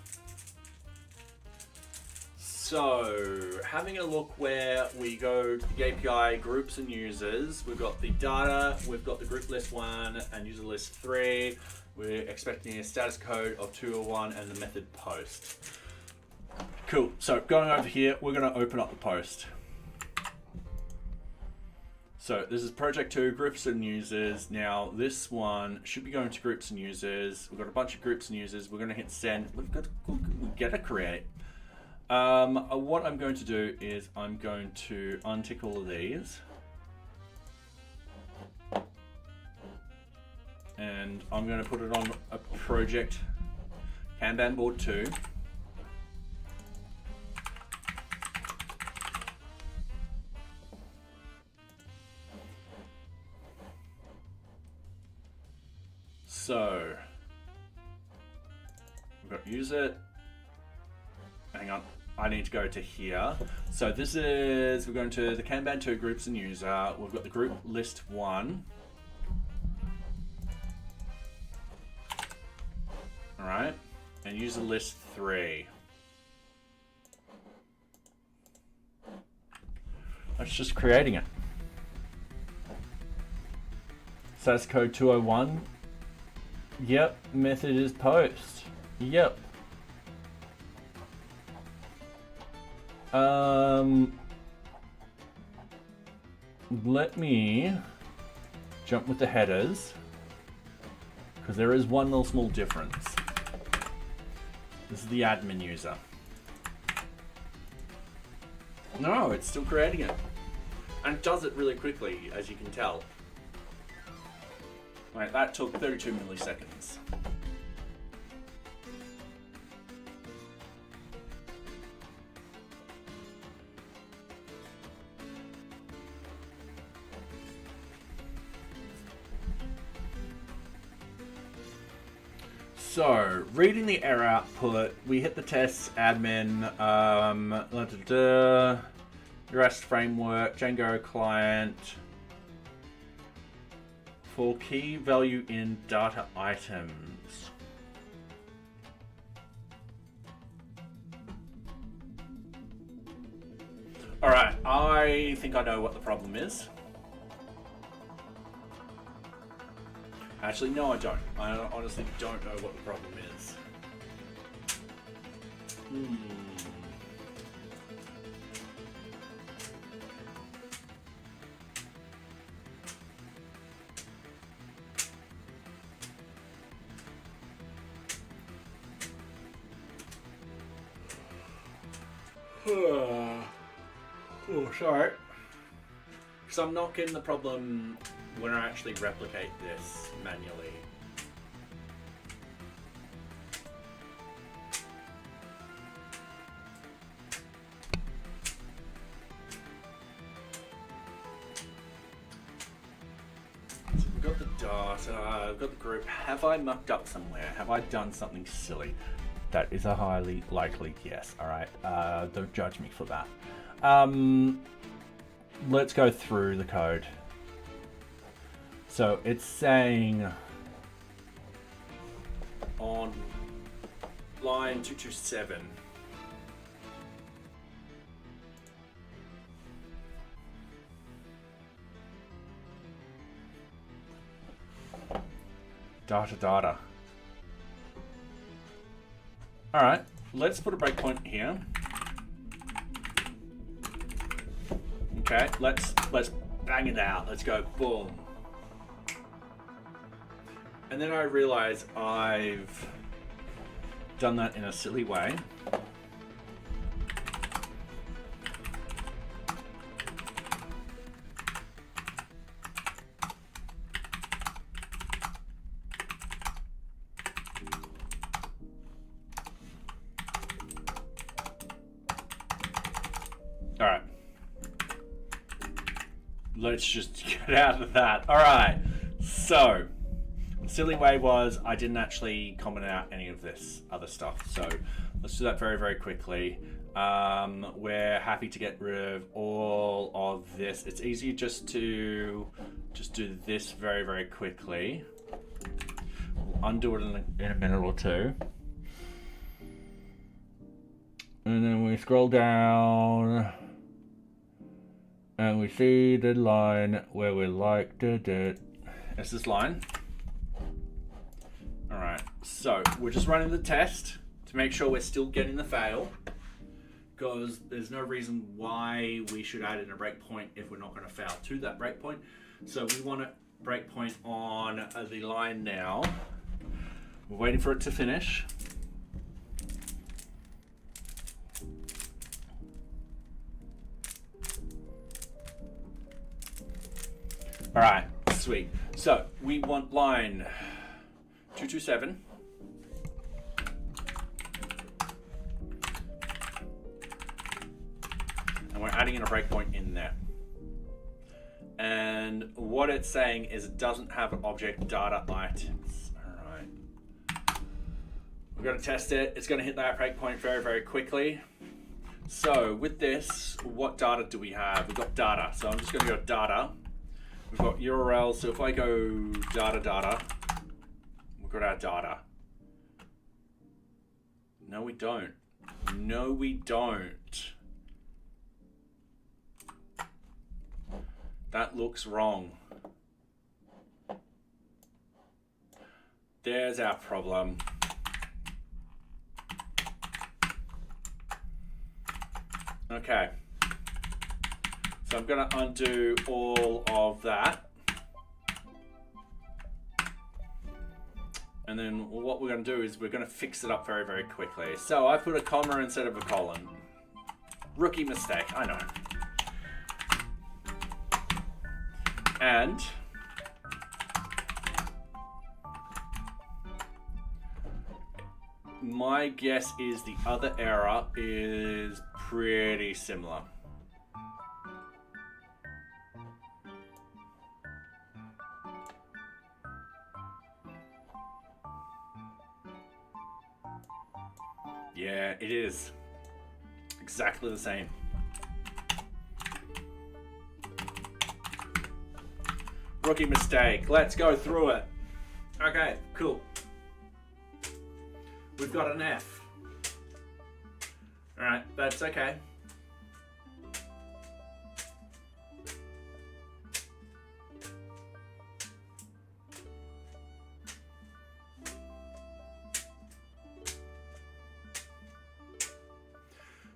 So having a look where we go to the API groups and users, we've got the data, we've got the group list 1 and user list 3. We're expecting a status code of 201 and the method post. Cool, so going over here, we're gonna open up the post. So this is project 2, groups and users. Now this one should be going to groups and users. We've got a bunch of groups and users. We're gonna hit send. We've got to get a create. What I'm going to do is I'm going to untick all of these. And I'm going to put it on a project Kanban board 2. So we've got use it. Hang on, I need to go to here. So this is, we're going to the Kanban 2 groups and user. We've got the group list 1. All right, and user list 3. That's just creating it. SAS code 201. Yep, method is post. Yep. Let me jump with the headers, because there is one little small difference. This is the admin user. No, it's still creating it. And it does it really quickly, as you can tell. Right, that took 32 milliseconds. So, reading the error output, we hit the tests, admin, REST framework, Django client, for key value in data items. All right, I think I know what the problem is. Actually, no, I don't. I honestly don't know what the problem is. Oh, sorry. Because I'm not getting the problem when I actually replicate this manually. So we've got the data, we've got the group. Have I mucked up somewhere? Have I done something silly? That is a highly likely yes. All right, don't judge me for that. Let's go through the code. So it's saying on line 227. Data. All right, let's put a breakpoint here. Okay, let's bang it out. Let's go boom. And then I realize I've done that in a silly way. All right. Let's just get out of that. All right. So, the silly way was I didn't actually comment out any of this other stuff. So, let's do that very, very quickly. We're happy to get rid of all of this. It's easier just to do this very, very quickly. We'll undo it in a minute or two. And then we scroll down. And we see the line where we like it's this line. All right, so we're just running the test to make sure we're still getting the fail, because there's no reason why we should add in a breakpoint if we're not going to fail to that breakpoint. So we want a breakpoint on the line now. We're waiting for it to finish. All right, sweet. So we want line 227. And we're adding in a breakpoint in there. And what it's saying is it doesn't have an object data items. All right. We're going to test it. It's going to hit that breakpoint very, very quickly. So with this, what data do we have? We've got data. So I'm just going to go data. We've got URL. So if I go data, we've got our data. No, we don't. No, we don't. That looks wrong. There's our problem. Okay. So I'm going to undo all of that. And then what we're going to do is we're going to fix it up very, very quickly. So I put a comma instead of a colon. Rookie mistake, I know. And my guess is the other error is pretty similar. Yeah, it is. Exactly the same. Rookie mistake. Let's go through it. Okay, cool. We've got an F. All right, that's okay.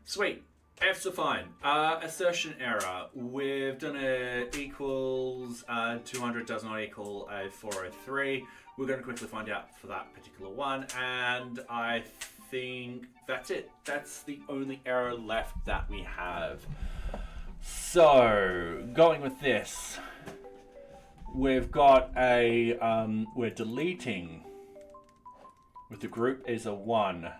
Sweet. F's are fine. Assertion error. We've done a equals 200 does not equal a 403. We're going to quickly find out for that particular one, and I think that's it. That's the only error left that we have. So going with this, we've got a we're deleting with the group is a 1.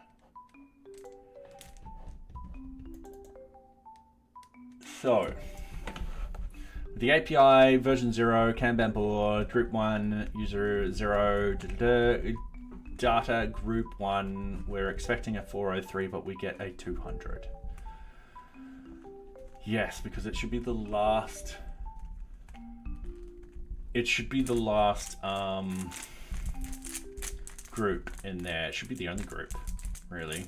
So, the API version 0, Kanban board, group 1, user 0, data group 1. We're expecting a 403, but we get a 200. Yes, because it should be the last. It should be the last group in there. It should be the only group, really.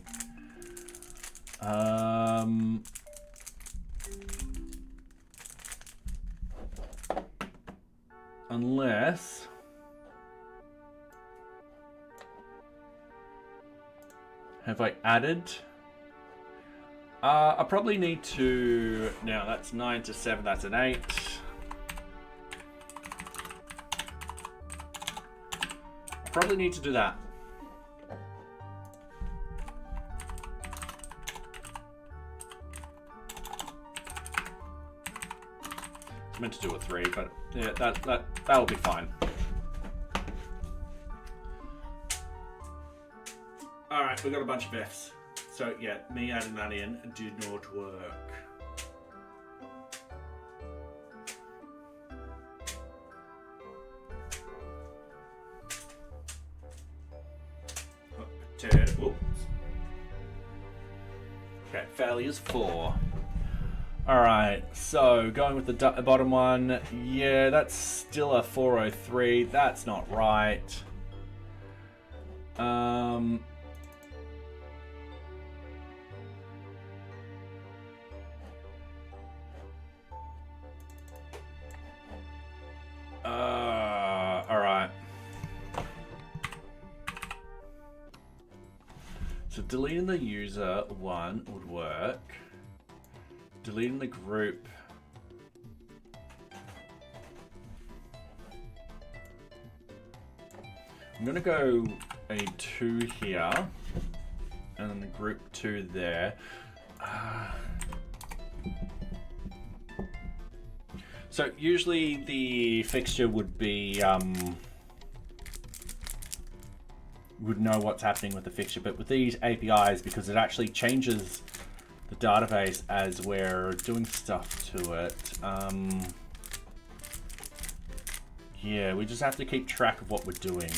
Unless have I added? I probably need to. Now that's 9 to 7. That's an 8. I probably need to do that. I meant to do a 3, but yeah, that'll be fine. All right, we got a bunch of Fs. So yeah, me adding that in did not work. Whoops. Okay, failures 4. All right, so going with the bottom one, yeah, that's still a 403. That's not right. All right. So deleting the user 1 would work. Deleting the group. I'm gonna go a 2 here, and then the group 2 there. So usually the fixture would be would know what's happening with the fixture, but with these APIs, because it actually changes the database as we're doing stuff to it, yeah, we just have to keep track of what we're doing.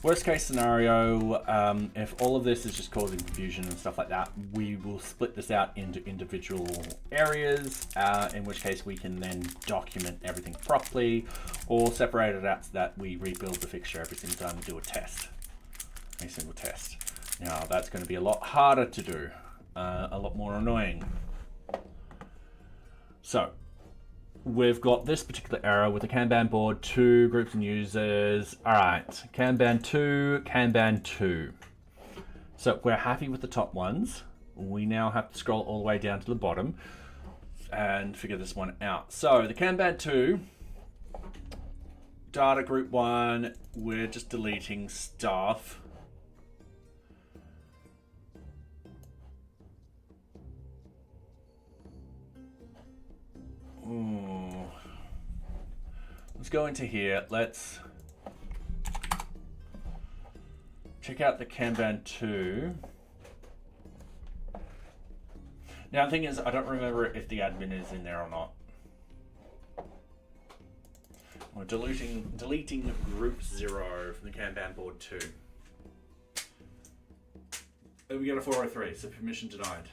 Worst case scenario, if all of this is just causing confusion and stuff like that, we will split this out into individual areas, in which case we can then document everything properly, or separate it out so that we rebuild the fixture every single time we do a test. A single test. Now that's going to be a lot harder to do, a lot more annoying. So, we've got this particular error with the Kanban board, 2 groups and users. All right, Kanban 2, Kanban 2. So we're happy with the top ones. We now have to scroll all the way down to the bottom and figure this one out. So the Kanban 2, data group 1, we're just deleting stuff. Let's go into here. Let's check out the Kanban 2. Now the thing is, I don't remember if the admin is in there or not. We're deleting group 0 from the Kanban board 2. And we get a 403, so permission denied.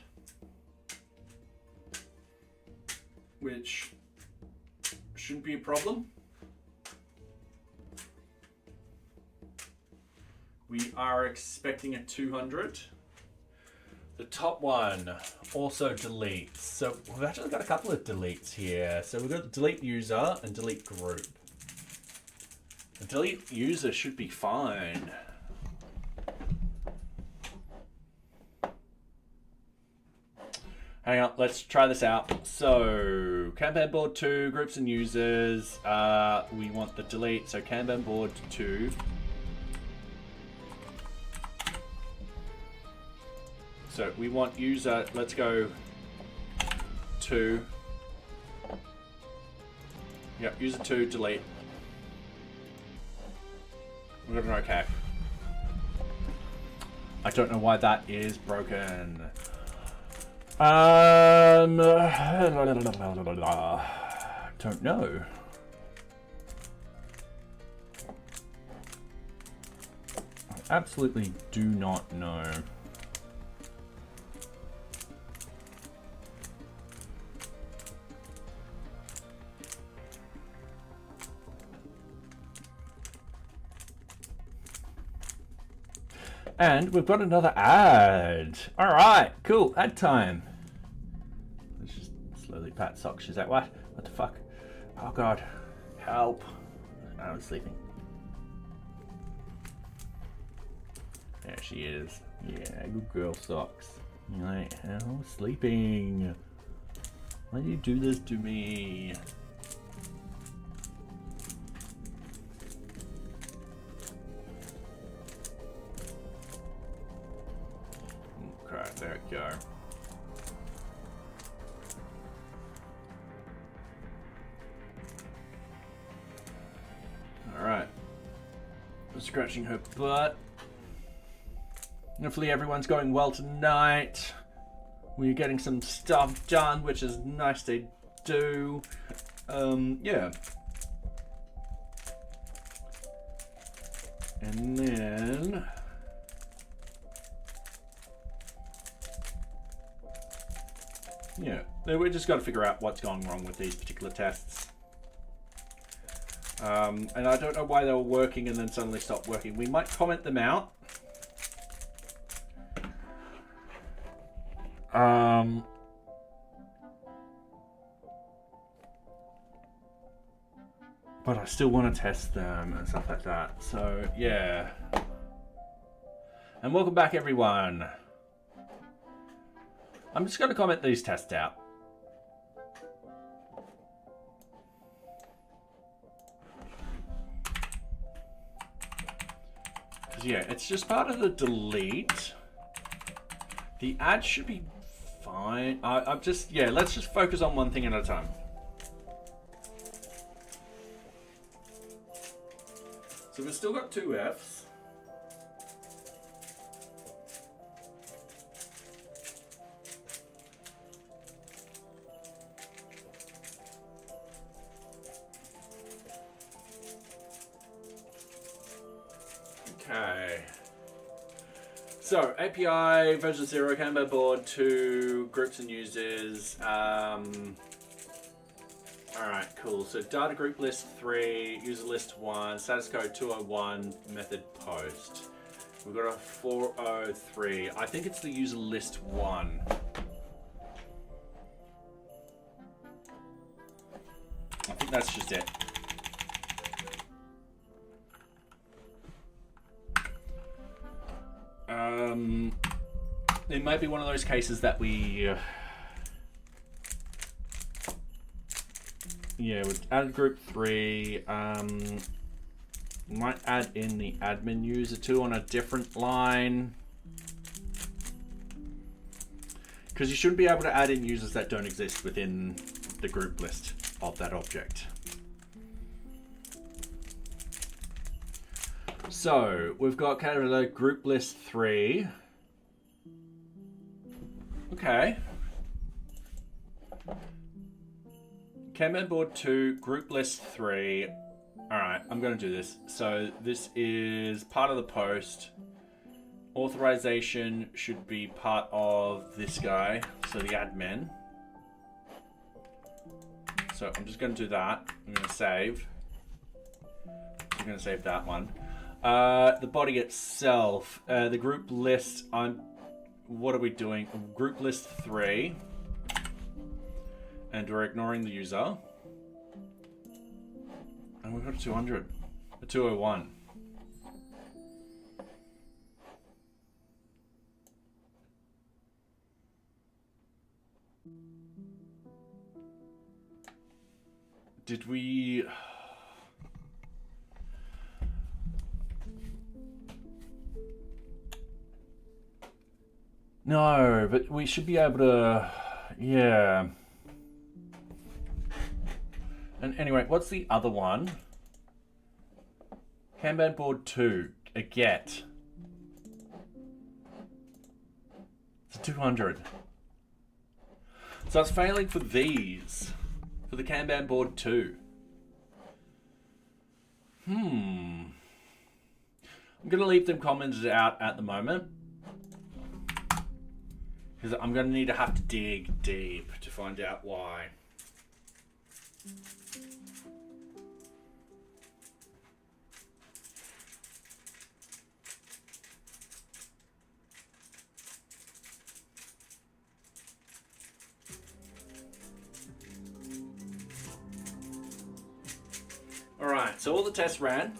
Which shouldn't be a problem. We are expecting a 200. The top one also deletes. So we've actually got a couple of deletes here. So we've got delete user and delete group. The delete user should be fine. Hang on, let's try this out. So Kanban board 2, groups and users. We want the delete. So Kanban board 2. So we want user, let's go 2. Yep, user 2, delete. We've got an okay. I don't know why that is broken. Don't know. I absolutely do not know. And we've got another ad. All right, cool, ad time. Let's just slowly pat socks. She's like, what? What the fuck? Oh God, help. I was sleeping. There she is. Yeah, good girl, socks. You're like, oh, sleeping. Why do you do this to me? Okay, there we go. All right. I'm scratching her butt. Hopefully everyone's going well tonight. We're getting some stuff done, which is nice to do. Yeah. And then yeah, we just got to figure out what's gone wrong with these particular tests. And I don't know why they were working and then suddenly stopped working. We might comment them out. But I still want to test them and stuff like that. So yeah. And welcome back, everyone. I'm just going to comment these tests out. Because yeah, it's just part of the delete. The ad should be fine. I'm just, yeah, let's just focus on one thing at a time. So we've still got 2 Fs. Okay. So API version 0, Kanban board 2, groups and users. All right, cool. So data group list 3, user list 1, status code 201, method post. We've got a 403. I think it's the user list 1. I think that's just it. It might be one of those cases that we, yeah, with add group 3, might add in the admin user 2 on a different line, because you shouldn't be able to add in users that don't exist within the group list of that object. So we've got kind of the group list 3. Okay. Kanban board 2, group list 3. All right, I'm going to do this. So this is part of the post. Authorization should be part of this guy, so the admin. So I'm just going to do that. I'm going to save. I'm going to save that one. The body itself, the group list, what are we doing? Group list 3. And we're ignoring the user. And we've got a 200. A 201. Did we... No, but we should be able to, yeah. And anyway, what's the other one? Kanban board 2, a get. It's a 200. So it's failing for these, for the Kanban board 2. I'm gonna leave them commented out at the moment, because I'm going to have to dig deep to find out why. All right, so all the tests ran.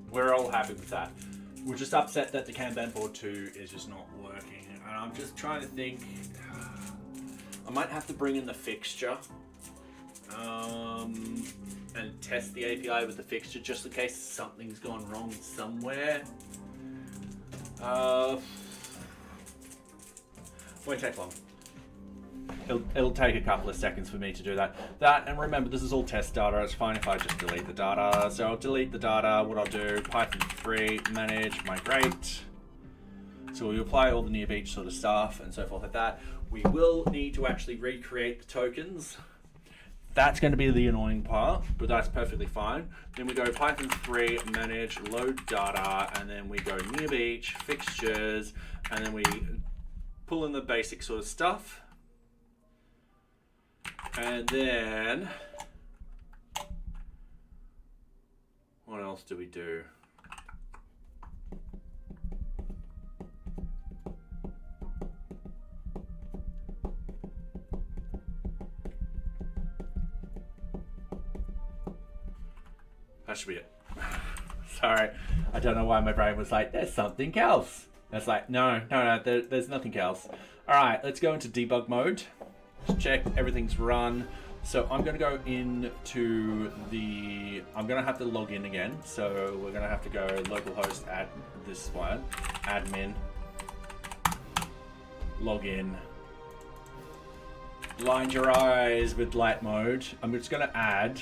We're all happy with that. We're just upset that the Kanban board 2 is just not working. And I'm just trying to think, I might have to bring in the fixture and test the API with the fixture just in case something's gone wrong somewhere. Won't take long. It'll take a couple of seconds for me to do that. And remember, this is all test data. It's fine if I just delete the data. So I'll delete the data. What I'll do, Python 3, manage, migrate. So we apply all the NearBeach sort of stuff and so forth like that. We will need to actually recreate the tokens. That's going to be the annoying part, but that's perfectly fine. Then we go Python 3, manage, load data, and then we go NearBeach, fixtures, and then we pull in the basic sort of stuff. And then, what else do we do? That should be it. Sorry, I don't know why my brain was like, there's something else. And it's like, no, there's nothing else. All right, let's go into debug mode. Let's check everything's run. So I'm gonna go into the, I'm gonna have to log in again. So we're gonna have to go localhost add this one, admin, login, Blind your eyes with light mode. We're just going to add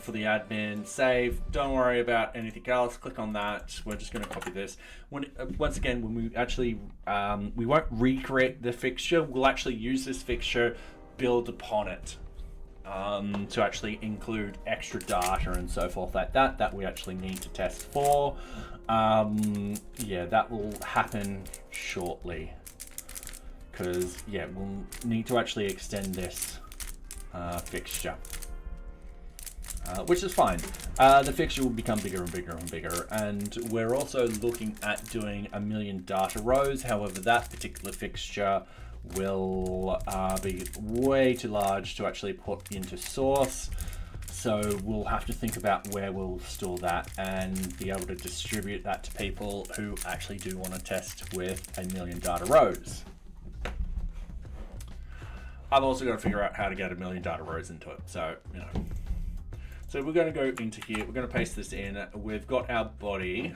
for the admin, save. Don't worry about anything else. Click on that. We're just going to copy this. Once again, when we actually, we won't recreate the fixture. We'll actually use this fixture, build upon it to actually include extra data and so forth like that we actually need to test for. Yeah, that will happen shortly. Because, yeah, we'll need to actually extend this fixture, which is fine. The fixture will become bigger and bigger and bigger, and we're also looking at doing 1 million data rows. However, that particular fixture will be way too large to actually put into source. So we'll have to think about where we'll store that and be able to distribute that to people who actually do want to test with 1 million data rows. I've also got to figure out how to get 1 million data rows into it. So, you know. So we're going to go into here. We're going to paste this in. We've got our body.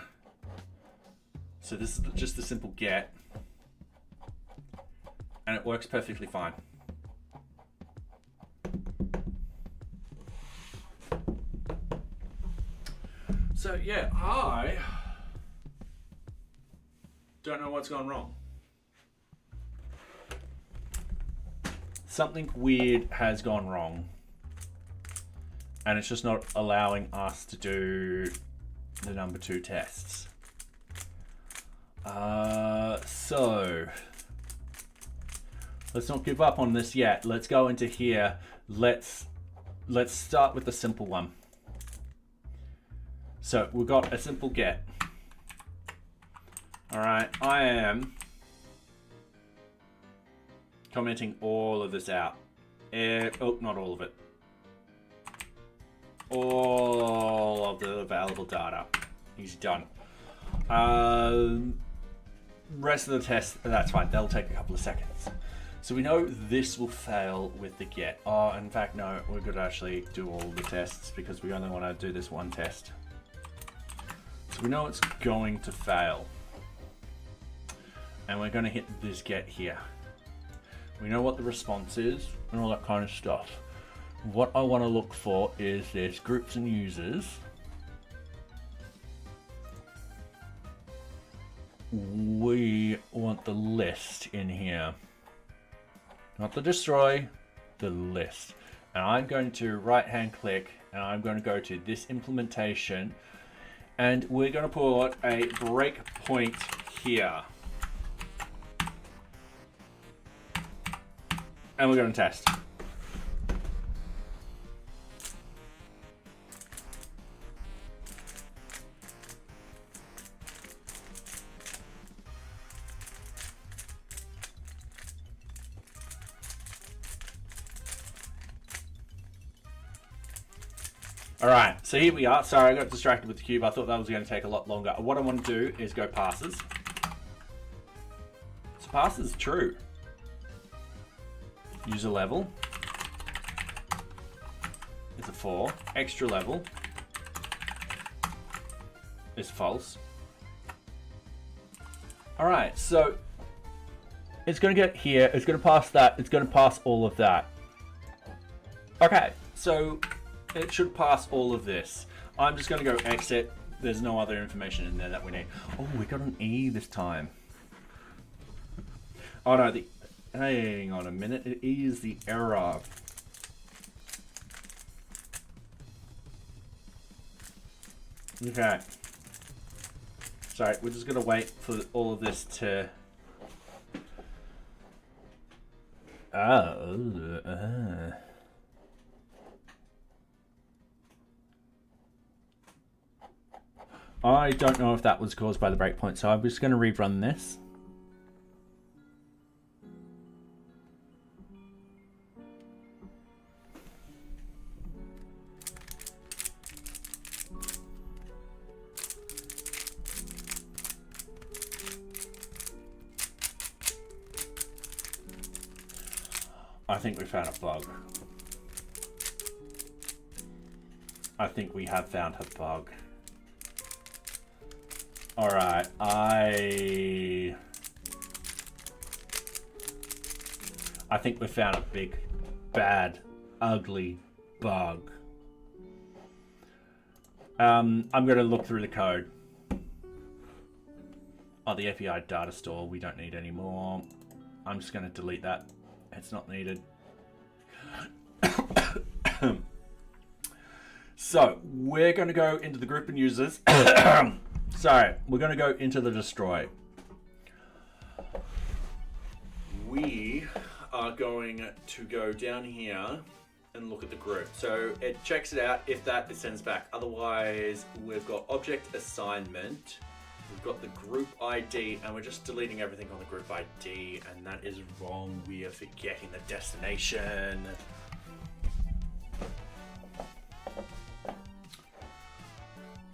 So this is just a simple get. And it works perfectly fine. So yeah, I don't know what's gone wrong. Something weird has gone wrong, and it's just not allowing us to do the number 2 tests. So let's not give up on this yet. Let's go into here. Let's start with the simple one. So we've got a simple get. All right, I am commenting all of this out. Oh, not all of it. All of the available data. Easy done. Rest of the test, that's fine. That'll take a couple of seconds. So we know this will fail with the get. Oh, in fact, no, we're going to actually do all the tests because we only want to do this one test. So we know it's going to fail. And we're going to hit this get here. We know what the response is and all that kind of stuff. What I want to look for is this groups and users. We want the list in here. Not the destroy, the list. And I'm going to right hand click and I'm going to go to this implementation and we're going to put a breakpoint here. And we're going to test. All right, so here we are. Sorry, I got distracted with the cube. I thought that was going to take a lot longer. What I want to do is go passes. So passes is true. User level is a 4. Extra level is false. All right, so it's going to get here. It's going to pass that. It's going to pass all of that. Okay, so it should pass all of this. I'm just going to go exit. There's no other information in there that we need. Oh, we got an E this time. Oh no, hang on a minute. It is the error. Okay. Sorry, we're just going to wait for all of this to... I don't know if that was caused by the breakpoint, so I'm just going to rerun this. I think we found a bug. I think we have found a bug. Alright, I I think we found a big, bad, ugly bug. I'm going to look through the code. Oh, the API data store we don't need anymore. I'm just going to delete that. It's not needed. So we're going to go into the group and users. Sorry, we're going to go into the destroy. We are going to go down here and look at the group. So it checks it out. If that, it sends back. Otherwise, we've got object assignment. We've got the group ID, and we're just deleting everything on the group ID, and that is wrong. We are forgetting the destination.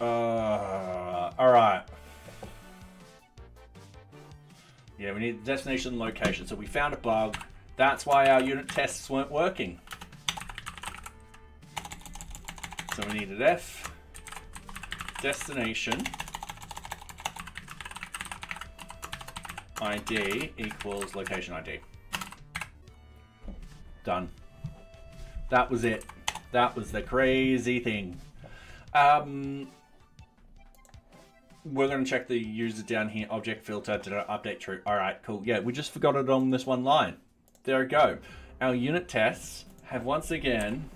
All right. Yeah, we need the destination and location. So we found a bug. That's why our unit tests weren't working. So we needed F, destination, ID equals location ID. Done. That was it. That was the crazy thing. We're going to check the user down here. Object filter, did I update true? All right, cool. Yeah, we just forgot it on this one line. There we go. Our unit tests have once again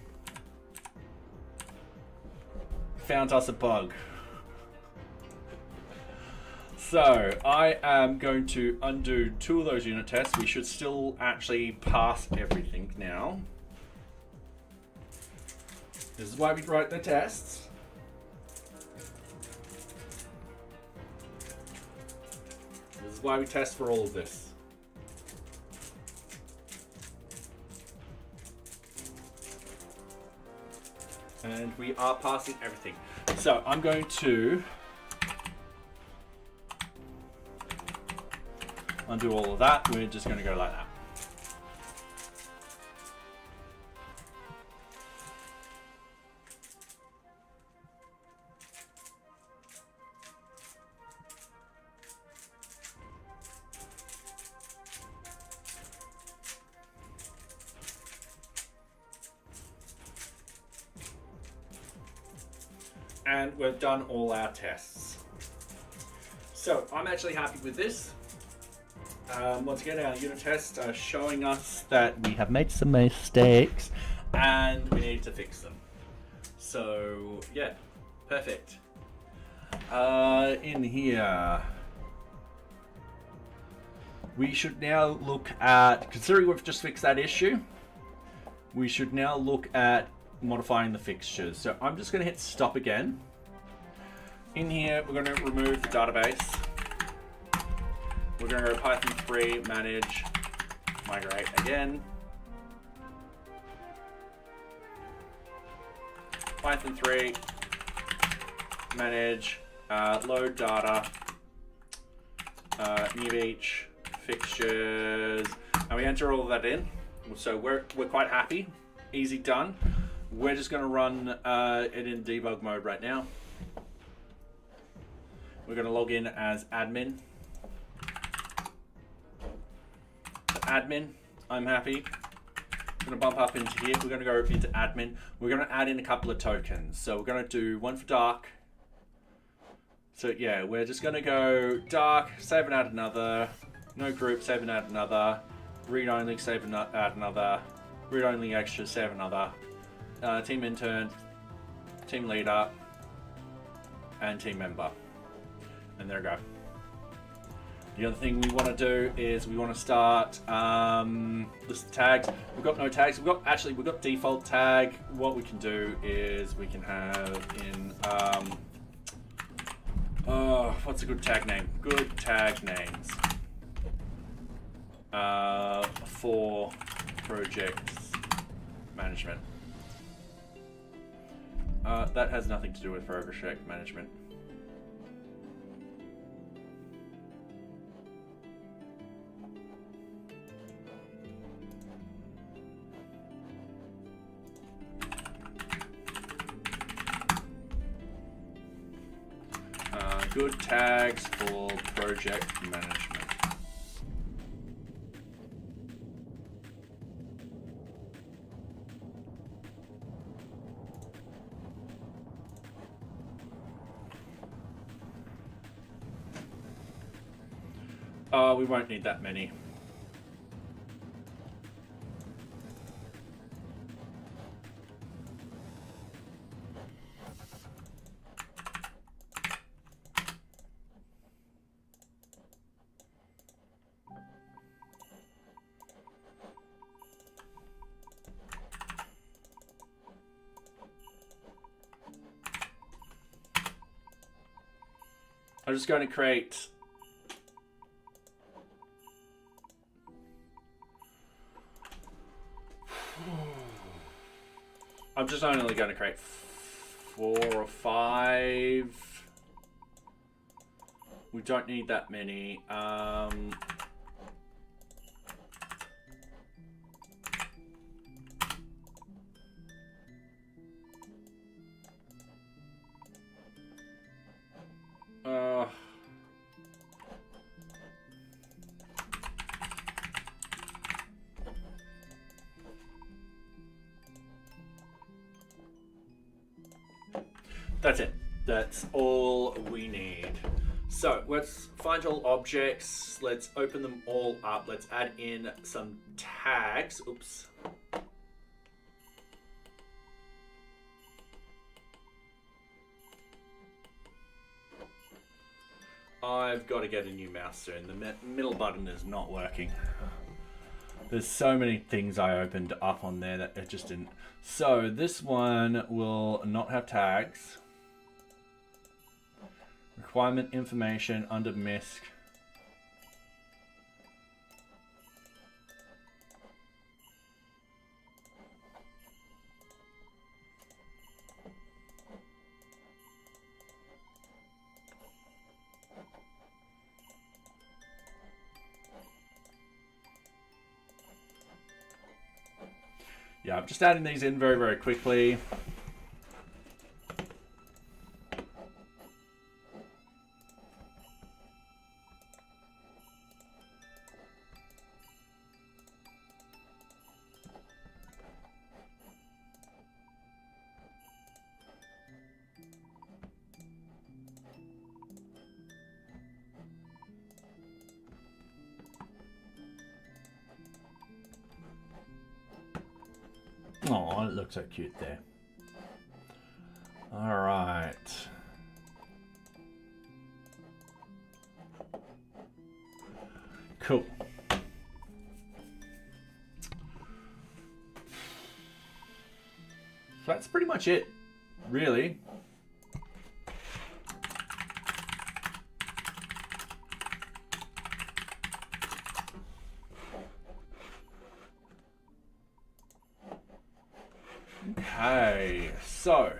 found us a bug. So I am going to undo 2 of those unit tests. We should still actually pass everything now. This is why we write the tests. This is why we test for all of this. And we are passing everything. So I'm going to undo all of that. We're just going to go like that. And we've done all our tests. So I'm actually happy with this. Once again, our unit tests are showing us that we have made some mistakes and we need to fix them. So yeah, perfect. In here, we should now look at, considering we've just fixed that issue, we should now look at modifying the fixtures. So I'm just going to hit stop again. In here, we're going to remove the database. We're going to go Python 3, manage, migrate again. Python 3, manage, load data, NearBeach, fixtures, and we enter all of that in. So we're quite happy. Easy done. We're just going to run it in debug mode right now. We're going to log in as admin. Admin, I'm happy. I'm going to bump up into here. We're going to go into admin. We're going to add in a couple of tokens. So we're going to do one for dark. So yeah, we're just going to go dark, save and add another. No group, save and add another. Read only, save and add another. Read only extra, save another. Team intern, team leader, and team member. And there we go. The other thing we want to do is we want to start list of tags. We've got no tags. We've got default tag. What we can do is we can have in what's a good tag name? Good tag names for projects management. That has nothing to do with project management. Good tags for project management. We won't need that many. I'm just going to create I'm just only going to create 4 or 5. We don't need that many. That's it. That's all we need. So let's find all objects. Let's open them all up. Let's add in some tags. Oops. I've got to get a new mouse soon. The middle button is not working. There's so many things I opened up on there that it just didn't. So this one will not have tags. Requirement information under MISC. Yeah, I'm just adding these in very, very quickly. Oh, it looks so cute there. All right. Cool. So that's pretty much it, really. Okay, so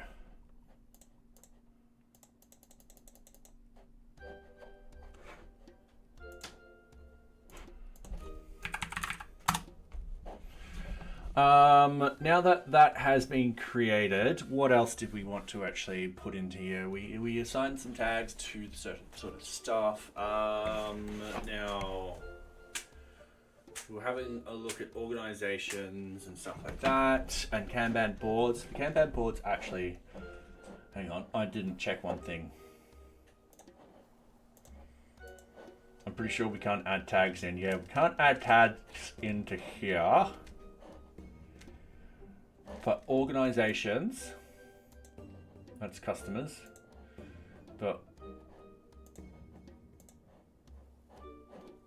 now that that has been created, what else did we want to actually put into here? We assigned some tags to the certain sort of stuff. Now we're having a look at organizations and stuff like that, and Kanban boards. The Kanban boards actually, hang on, I didn't check one thing. I'm pretty sure we can't add tags in. Yeah, we can't add tags into here. For organizations, that's customers, but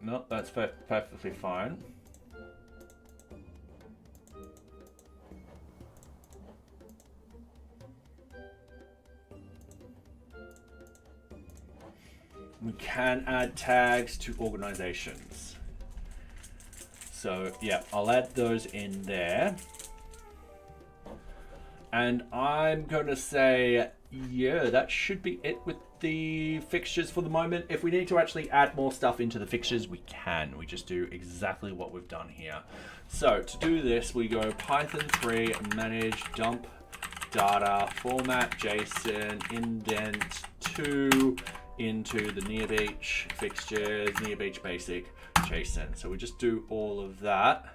no, that's perfectly fine. We can add tags to organizations. So yeah, I'll add those in there. And I'm going to say, yeah, that should be it with the fixtures for the moment. If we need to actually add more stuff into the fixtures, we can. We just do exactly what we've done here. So to do this, we go Python 3, manage, dump data, format, JSON, indent 2 into the NearBeach fixtures, NearBeach basic, JSON. So we just do all of that.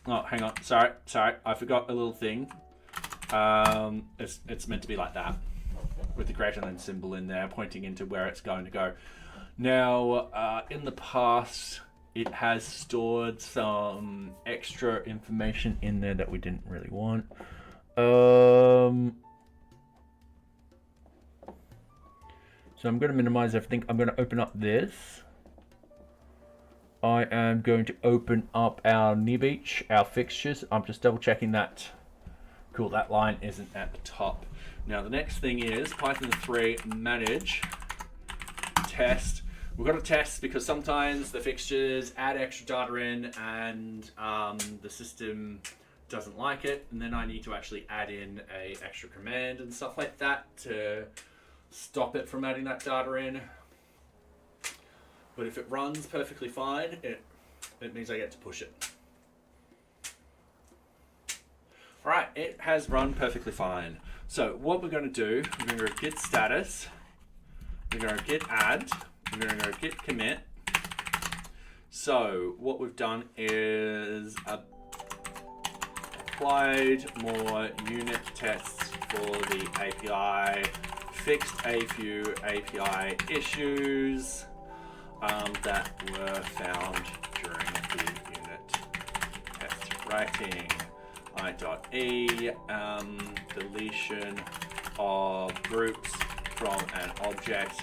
Oh, hang on. Sorry. I forgot a little thing. It's meant to be like that. with the greater than symbol in there, pointing into where it's going to go. Now, in the past, it has stored some extra information in there that we didn't really want. So I'm going to minimize everything. I'm going to open up this. I am going to open up our NearBeach, our fixtures. I'm just double checking that. Cool, that line isn't at the top. Now the next thing is Python 3 manage test. We've got to test because sometimes the fixtures add extra data in and the system doesn't like it, and then I need to actually add in a extra command and stuff like that to stop it from adding that data in. But if it runs perfectly fine, it means I get to push it. All right, it has run perfectly fine. So what we're going to do, we're going to go git status, we're going to git add, we're going to go git commit. So what we've done is applied more unit tests for the API, fixed a few API issues that were found during the unit test writing. I.e, deletion of groups from an object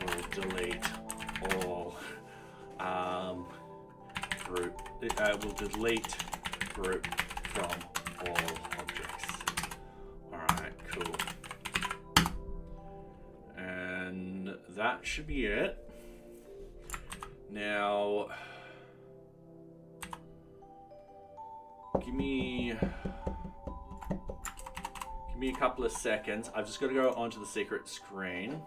will delete all will delete group from all objects. Alright, cool. And that should be it. Now, give me a couple of seconds. I've just got to go onto the secret screen.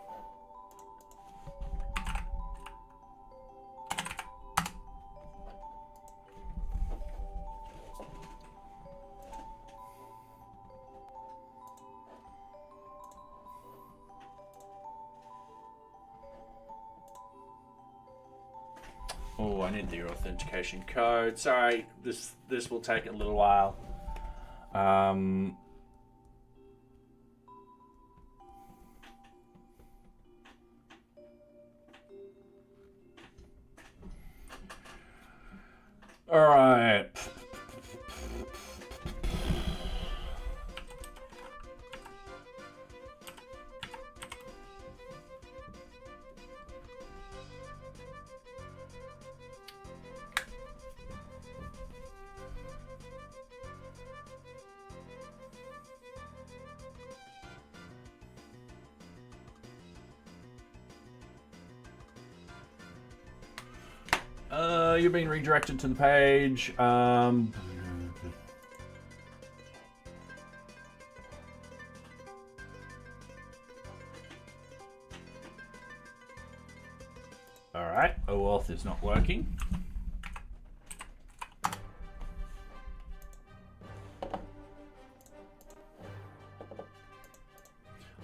Oh, I need the authentication code. Sorry, this will take a little while. All right. You're being redirected to the page. Alright, OAuth is not working.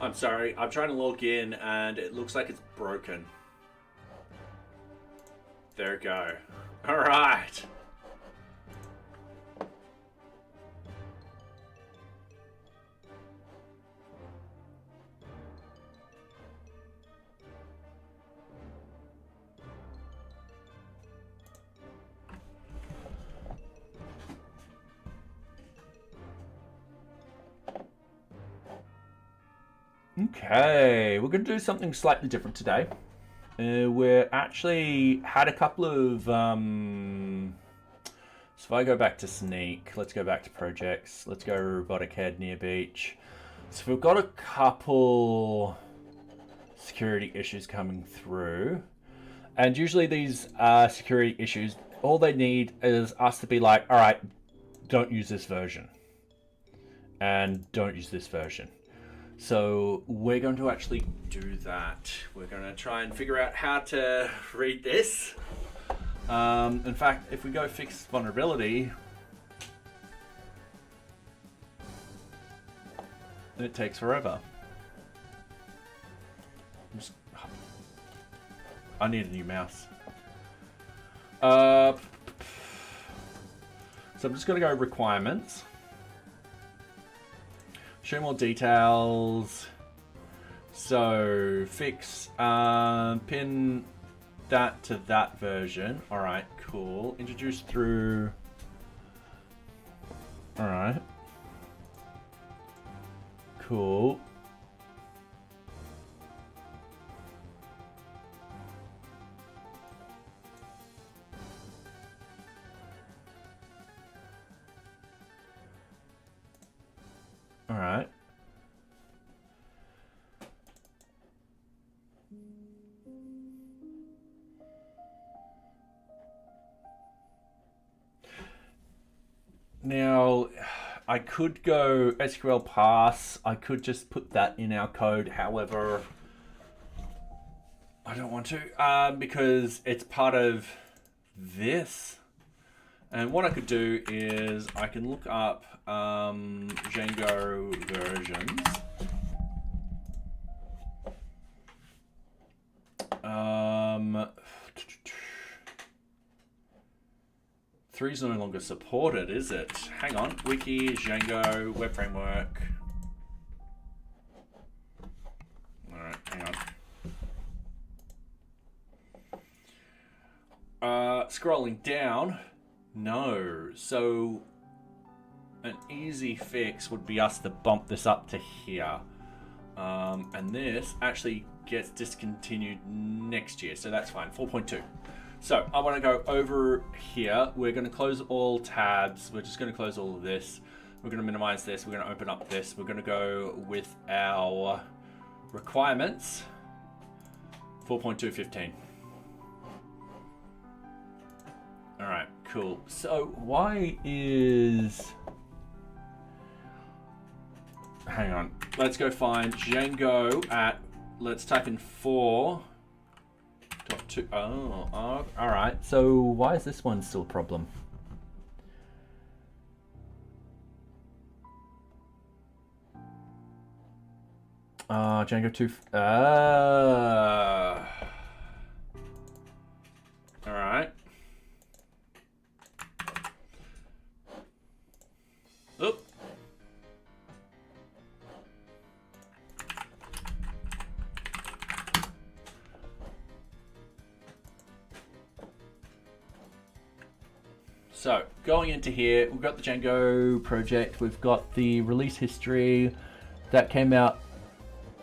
I'm sorry, I'm trying to log in and it looks like it's broken. There we go. All right. Okay, we're going to do something slightly different today. We're actually had a couple of, so if I go back to Sneak, let's go back to projects, let's go robotic head NearBeach. So we've got a couple security issues coming through, and usually these security issues, all they need is us to be like, all right, don't use this version, and don't use this version. So we're going to actually do that. We're going to try and figure out how to read this. In fact, if we go fix vulnerability, it takes forever. I need a new mouse. So I'm just going to go requirements. Show more details. So fix, pin that to that version. All right, cool. Introduce through. All right. Cool. All right. Now, I could go SQL parse. I could just put that in our code. However, I don't want to because it's part of this. And what I could do is I can look up Django versions. Three is no longer supported, is it? Hang on. Wiki, Django, web framework. All right, hang on. Scrolling down. No. So an easy fix would be us to bump this up to here. And this actually gets discontinued next year, so that's fine. 4.2. So I want to go over here. We're going to close all tabs. We're just going to close all of this. We're going to minimize this. We're going to open up this. We're going to go with our requirements. 4.215. All right, cool. So why is... Hang on. Let's go find Django at... Let's type in 4. Oh, all right. So why is this one still a problem? Django 2. All right. Oop. So going into here, we've got the Django project. We've got the release history that came out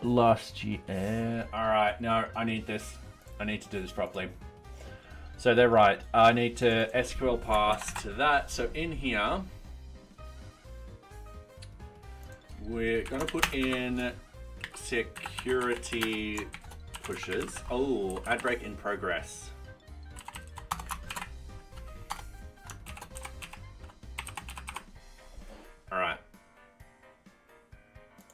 last year. All right, no, I need this. I need to do this properly. So they're right. I need to SQL parse to that. So in here, we're gonna put in security pushes. Oh, ad break in progress. All right.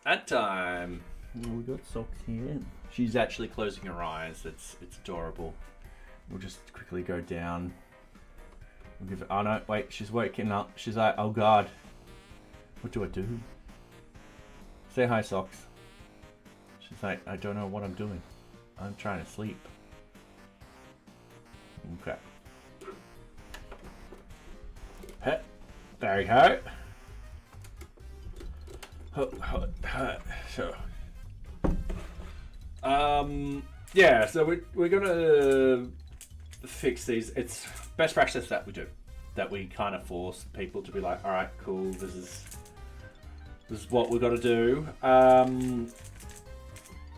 At time. We got socks here. She's actually closing her eyes. It's adorable. We'll just quickly go down. We'll give it. Oh no! Wait, she's waking up. She's like, oh god. What do I do? Say hi, socks. She's like, I don't know what I'm doing. I'm trying to sleep. Okay. Hey, there you go. So, yeah, so we're gonna fix these. It's best practice that we do, that we kind of force people to be like, all right, cool, this is what we've got to do.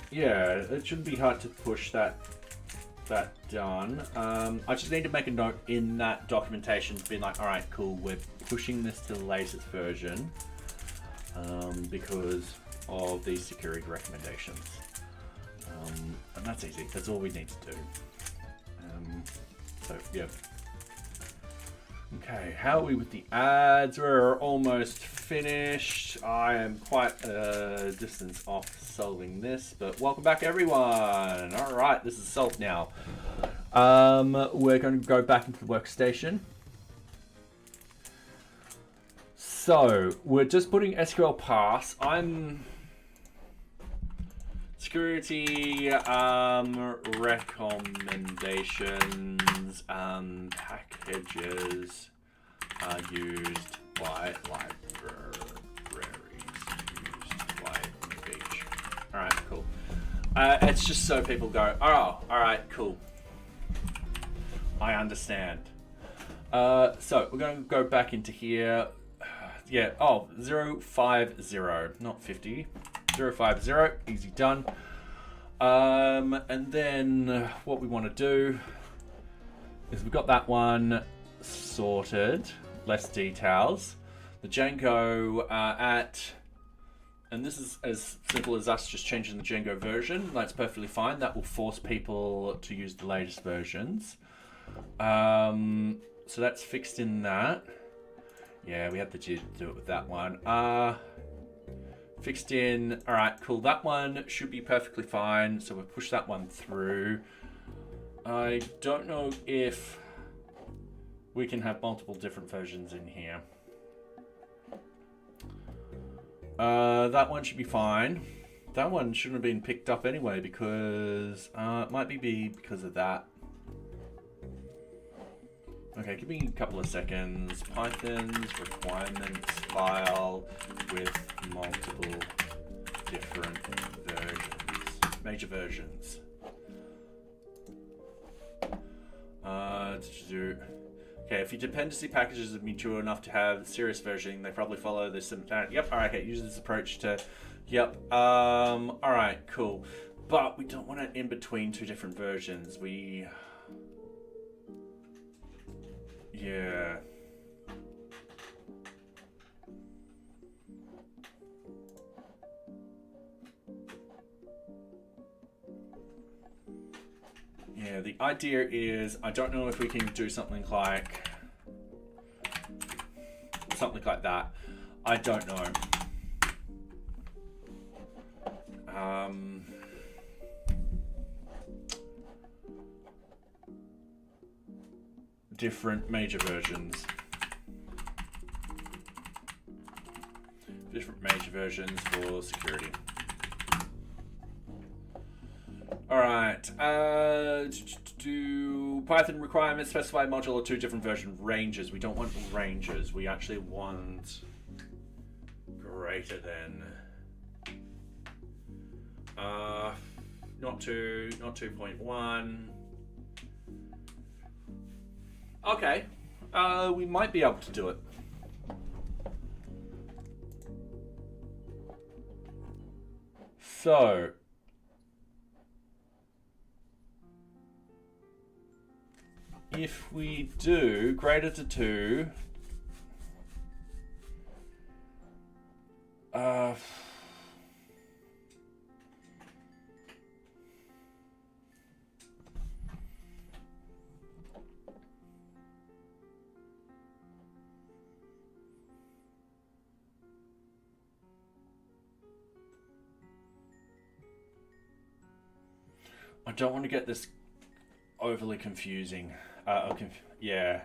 Yeah, it shouldn't be hard to push that done. I just need to make a note in that documentation to be like, all right, cool, we're pushing this to the latest version. Because of these security recommendations. And that's easy. That's all we need to do. So, yeah. Okay, how are we with the ads? We're almost finished. I am quite a distance off solving this, but welcome back, everyone. All right, this is solved now. We're going to go back into the workstation. So we're just putting SQL parse. I'm security recommendations packages are used by libraries used by NearBeach. All right, cool. It's just so people go, oh, all right, cool. I understand. So we're going to go back into here. Yeah, 050, not 50. 050, easy done. And then what we want to do is we've got that one sorted, less details. The Django and this is as simple as us just changing the Django version. That's perfectly fine. That will force people to use the latest versions. So that's fixed in that. Yeah, we have to do it with that one. Fixed in. All right, cool. That one should be perfectly fine. So we'll push that one through. I don't know if we can have multiple different versions in here. That one should be fine. That one shouldn't have been picked up anyway because it might be because of that. Okay, give me a couple of seconds. Python's requirements file with multiple different versions, major versions. Okay, if your dependency packages are mature enough to have serious versioning, they probably follow this simultaneous. Yep, alright, okay, use this approach to, yep, alright, cool. But we don't want it in between two different versions. Yeah. Yeah, the idea is, I don't know if we can do something like that. I don't know. Different major versions. Different major versions for security. Alright, do Python requirements specify module or two different version ranges. We don't want ranges, we actually want greater than. Not 2.1. Okay, we might be able to do it. So, if we do greater to 2, I don't want to get this overly confusing. Yeah.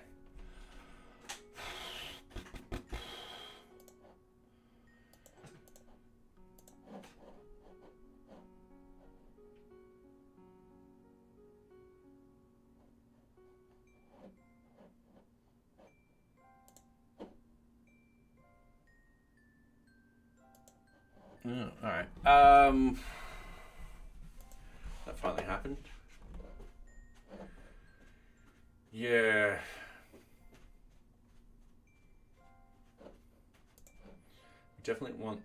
All right. That finally happened. Yeah. We definitely want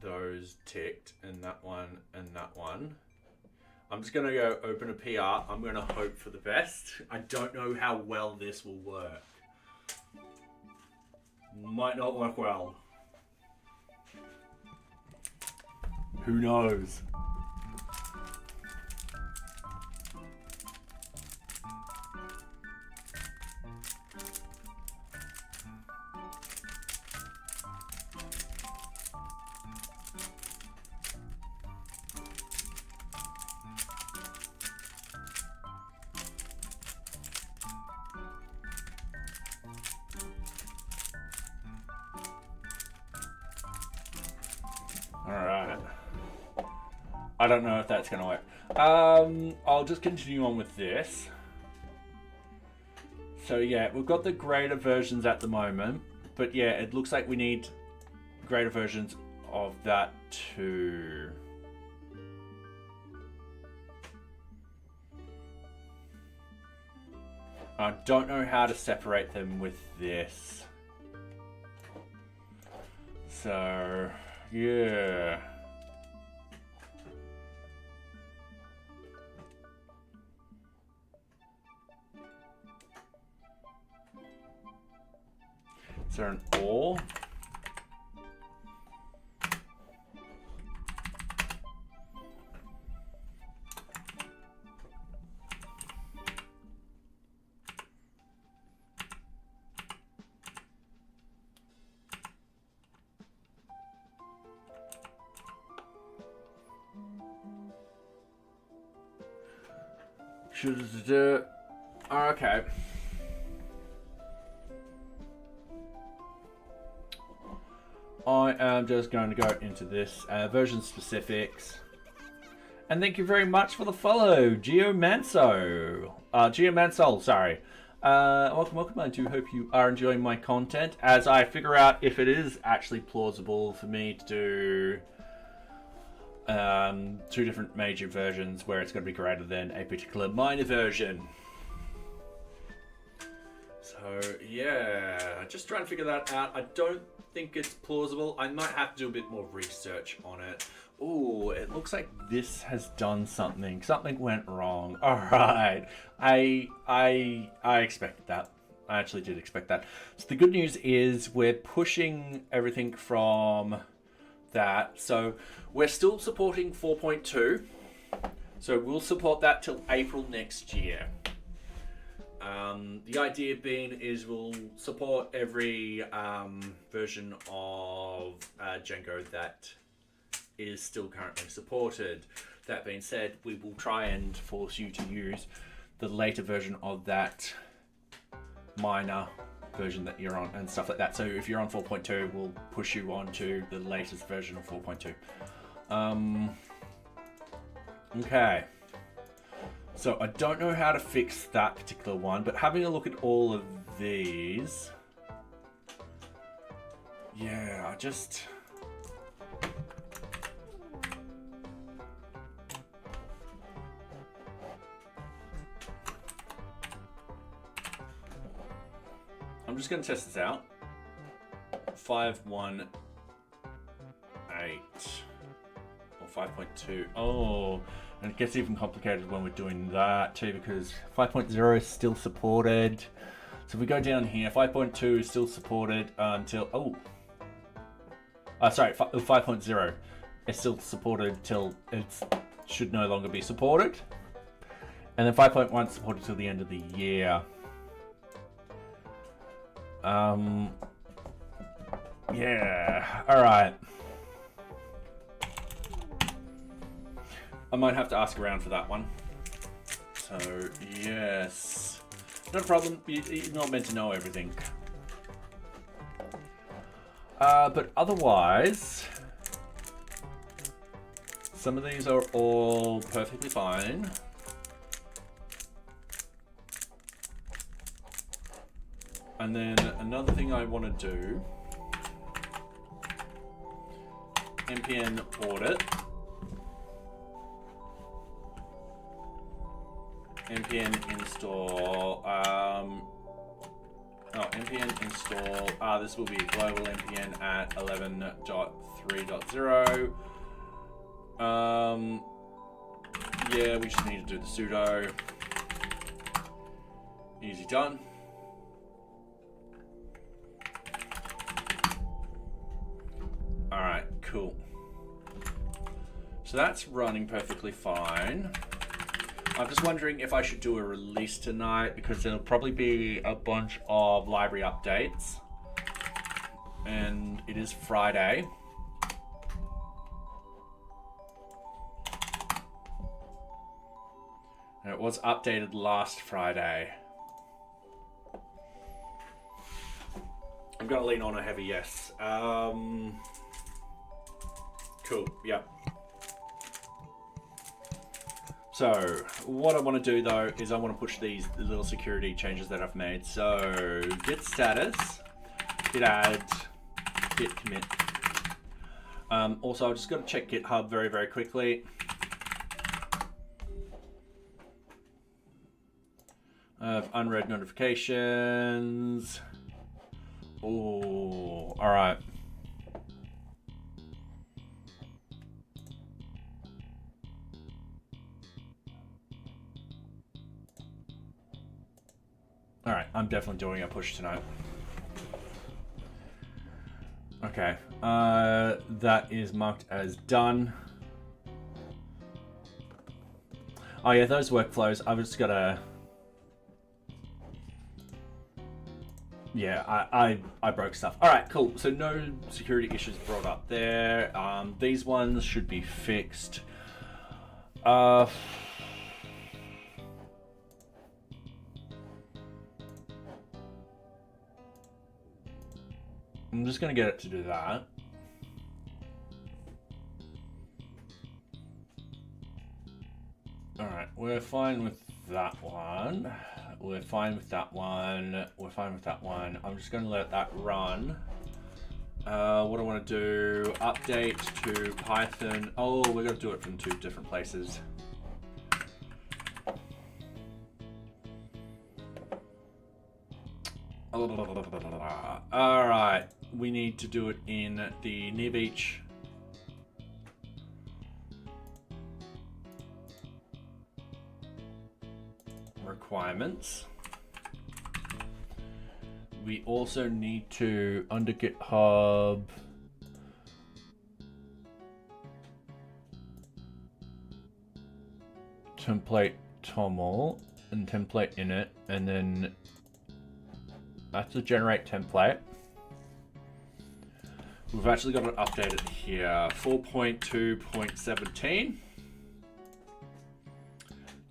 those ticked, and that one and that one. I'm just gonna go open a PR. I'm gonna hope for the best. I don't know how well this will work. Might not work well. Who knows? Alright. I don't know if that's going to work. I'll just continue on with this. So yeah, we've got the greater versions at the moment. But yeah, it looks like we need greater versions of that too. I don't know how to separate them with this. So, yeah. Is there an or? Okay. I am just going to go into this version specifics. And thank you very much for the follow, Geomansol, sorry. Welcome. I do hope you are enjoying my content as I figure out if it is actually plausible for me to do 2 different major versions where it's going to be greater than a particular minor version. So yeah, just trying to figure that out. I don't think it's plausible. I might have to do a bit more research on it. Oh, it looks like this has done something. Something went wrong. All right, I expected that. I actually did expect that. So the good news is we're pushing everything from that. So we're still supporting 4.2. So we'll support that till April next year. The idea being is we'll support every version of Django that is still currently supported. That being said, we will try and force you to use the later version of that minor version that you're on and stuff like that. So if you're on 4.2, we'll push you on to the latest version of 4.2. Okay. So I don't know how to fix that particular one, but having a look at all of these, yeah, I'm just going to test this out. 5.1.8 or 5.2. Oh, and it gets even complicated when we're doing that too, because 5.0 is still supported. So if we go down here, 5.2 is still supported until 5.0 is still supported till it should no longer be supported, and then 5.1 supported till the end of the year. Yeah, all right. I might have to ask around for that one. So, yes. Not a problem. You're not meant to know everything. But otherwise, some of these are all perfectly fine. And then another thing I want to do, npm audit, npm install, npm install, this will be a global npm at 11.3.0. Yeah, we just need to do the sudo. Easy done. Alright, cool. So that's running perfectly fine. I'm just wondering if I should do a release tonight, because there'll probably be a bunch of library updates. And it is Friday. And it was updated last Friday. I'm going to lean on a heavy yes. Cool, yeah. So what I want to do though is I want to push these little security changes that I've made. So git status, git add, git commit. Also, I've just got to check GitHub very, very quickly. of unread notifications. Oh, all right. All right, I'm definitely doing a push tonight. Okay, that is marked as done. Oh yeah, those workflows, I've just gotta... Yeah, I broke stuff. All right, cool. So no security issues brought up there. These ones should be fixed. I'm just gonna get it to do that. All right, we're fine with that one. We're fine with that one. We're fine with that one. I'm just gonna let that run. What I want to do, update to Python. Oh, we're gonna do it from 2 different places. All right, we need to do it in the NearBeach. Requirements. We also need to, under GitHub, template toml and template init, and then that's a generate template. We've actually got it updated here, 4.2.17.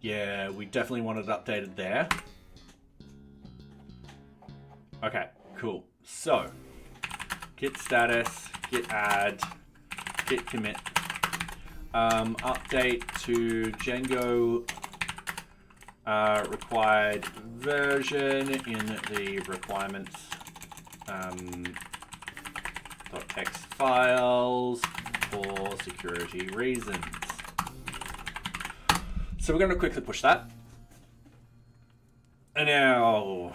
Yeah, we definitely want it updated there. Okay, cool. So, git status, git add, git commit, update to Django required version in the requirements .txt files for security reasons. So we're going to quickly push that. And now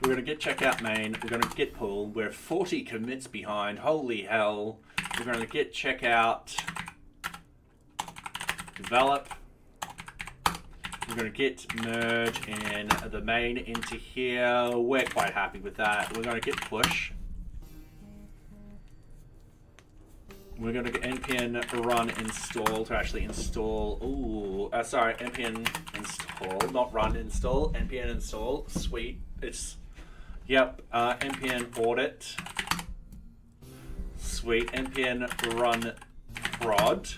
we're going to git checkout main. We're going to git pull. We're 40 commits behind. Holy hell. We're going to git checkout develop. We're going to git merge in the main into here. We're quite happy with that. We're going to git push. We're going to get npm run install to actually install. Npm install, not run install. Npm install. Sweet. It's npm audit. Sweet. Npm run prod.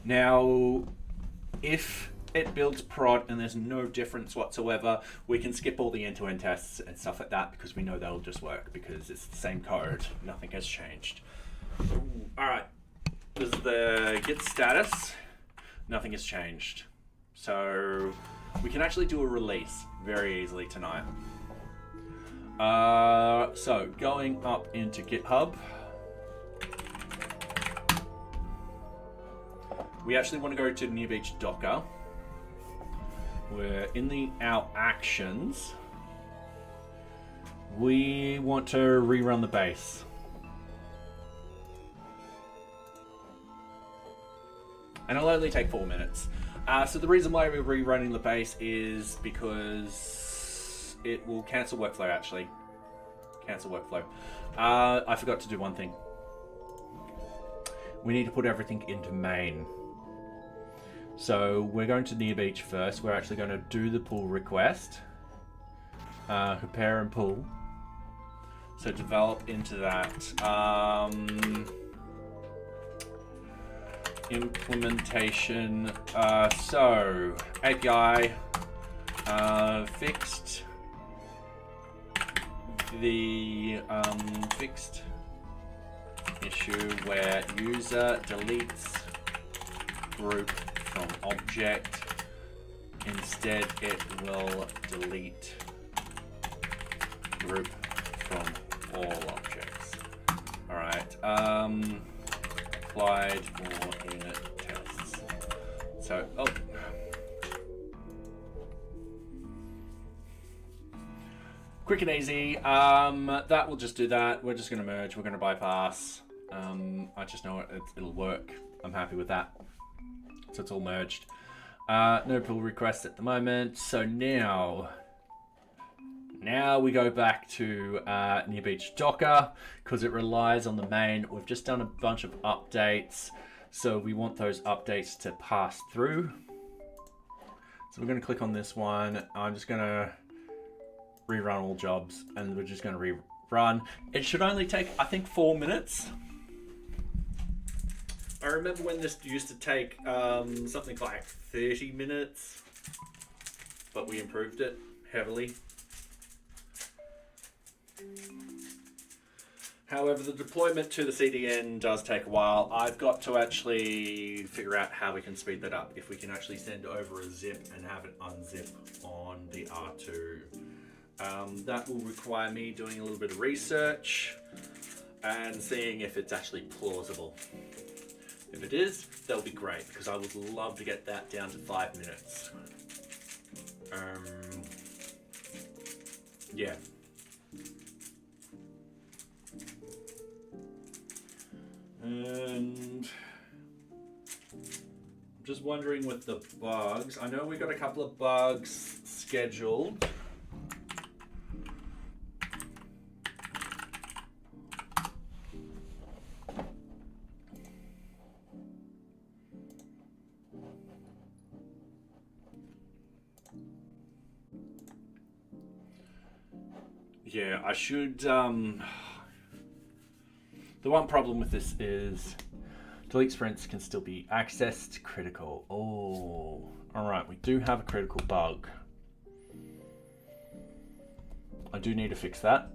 Now, if it builds prod and there's no difference whatsoever, we can skip all the end-to-end tests and stuff like that because we know they'll just work because it's the same code. Nothing has changed. All right, this is the git status. Nothing has changed. So we can actually do a release very easily tonight. So going up into GitHub, we actually want to go to NearBeach Docker. We're in our actions. We want to rerun the base. And it'll only take 4 minutes. So the reason why we're rerunning the base is because it will cancel workflow actually. Cancel workflow. I forgot to do one thing. We need to put everything into main. So we're going to NearBeach first. We're actually going to do the pull request, compare and pull. So develop into that. Implementation. So API fixed. The fixed issue where user deletes group from object. Instead, it will delete group from all objects. All right. applied for unit tests. So, quick and easy. That will just do that. We're just going to merge. We're going to bypass. I just know it'll work. I'm happy with that. So it's all merged. No pull requests at the moment. So now we go back to NearBeach Docker because it relies on the main. We've just done a bunch of updates. So we want those updates to pass through. So we're going to click on this one. I'm just going to rerun all jobs, and we're just going to rerun. It should only take, I think, 4 minutes. I remember when this used to take something like 30 minutes, but we improved it heavily. However, the deployment to the CDN does take a while. I've got to actually figure out how we can speed that up. If we can actually send over a zip and have it unzip on the R2. That will require me doing a little bit of research and seeing if it's actually plausible. If it is, that'll be great because I would love to get that down to 5 minutes. Yeah. And I'm just wondering with the bugs. I know we got a couple of bugs scheduled. Yeah, I should. The one problem with this is delete sprints can still be accessed critical. Oh, all right. We do have a critical bug. I do need to fix that.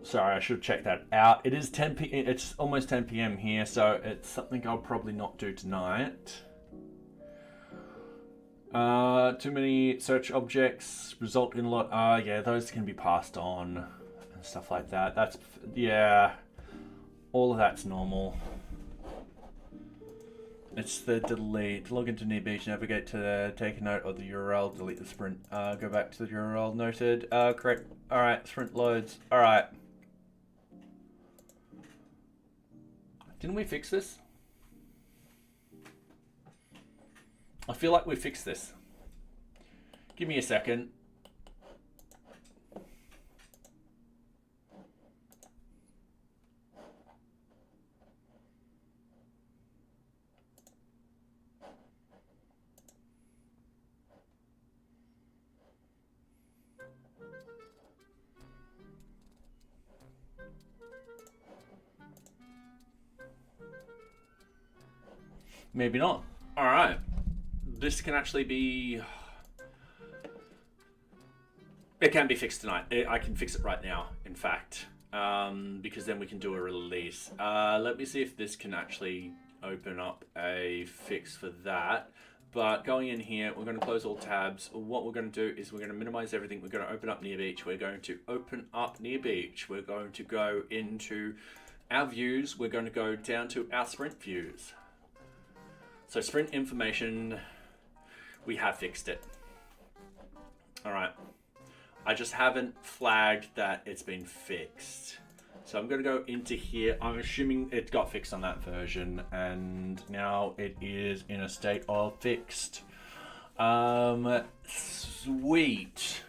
Sorry, I should check that out. It is 10 p.m. It's almost 10 p.m. here, so it's something I'll probably not do tonight. Too many search objects result in a lot. Yeah, those can be passed on and stuff like that. That's, yeah, all of that's normal. It's the delete. Log into NearBeach, navigate to take a note of the URL, delete the sprint. Go back to the URL noted. Correct. All right, sprint loads. All right. Didn't we fix this? I feel like we fixed this. Give me a second. Maybe not. All right. This can actually be... It can be fixed tonight. I can fix it right now, in fact, because then we can do a release. Let me see if this can actually open up a fix for that. But going in here, we're going to close all tabs. What we're going to do is we're going to minimize everything. We're going to open up NearBeach. We're going to open up NearBeach. We're going to go into our views. We're going to go down to our sprint views. So sprint information, we have fixed it. All right. I just haven't flagged that it's been fixed. So I'm going to go into here. I'm assuming it got fixed on that version, and now it is in a state of fixed. Sweet.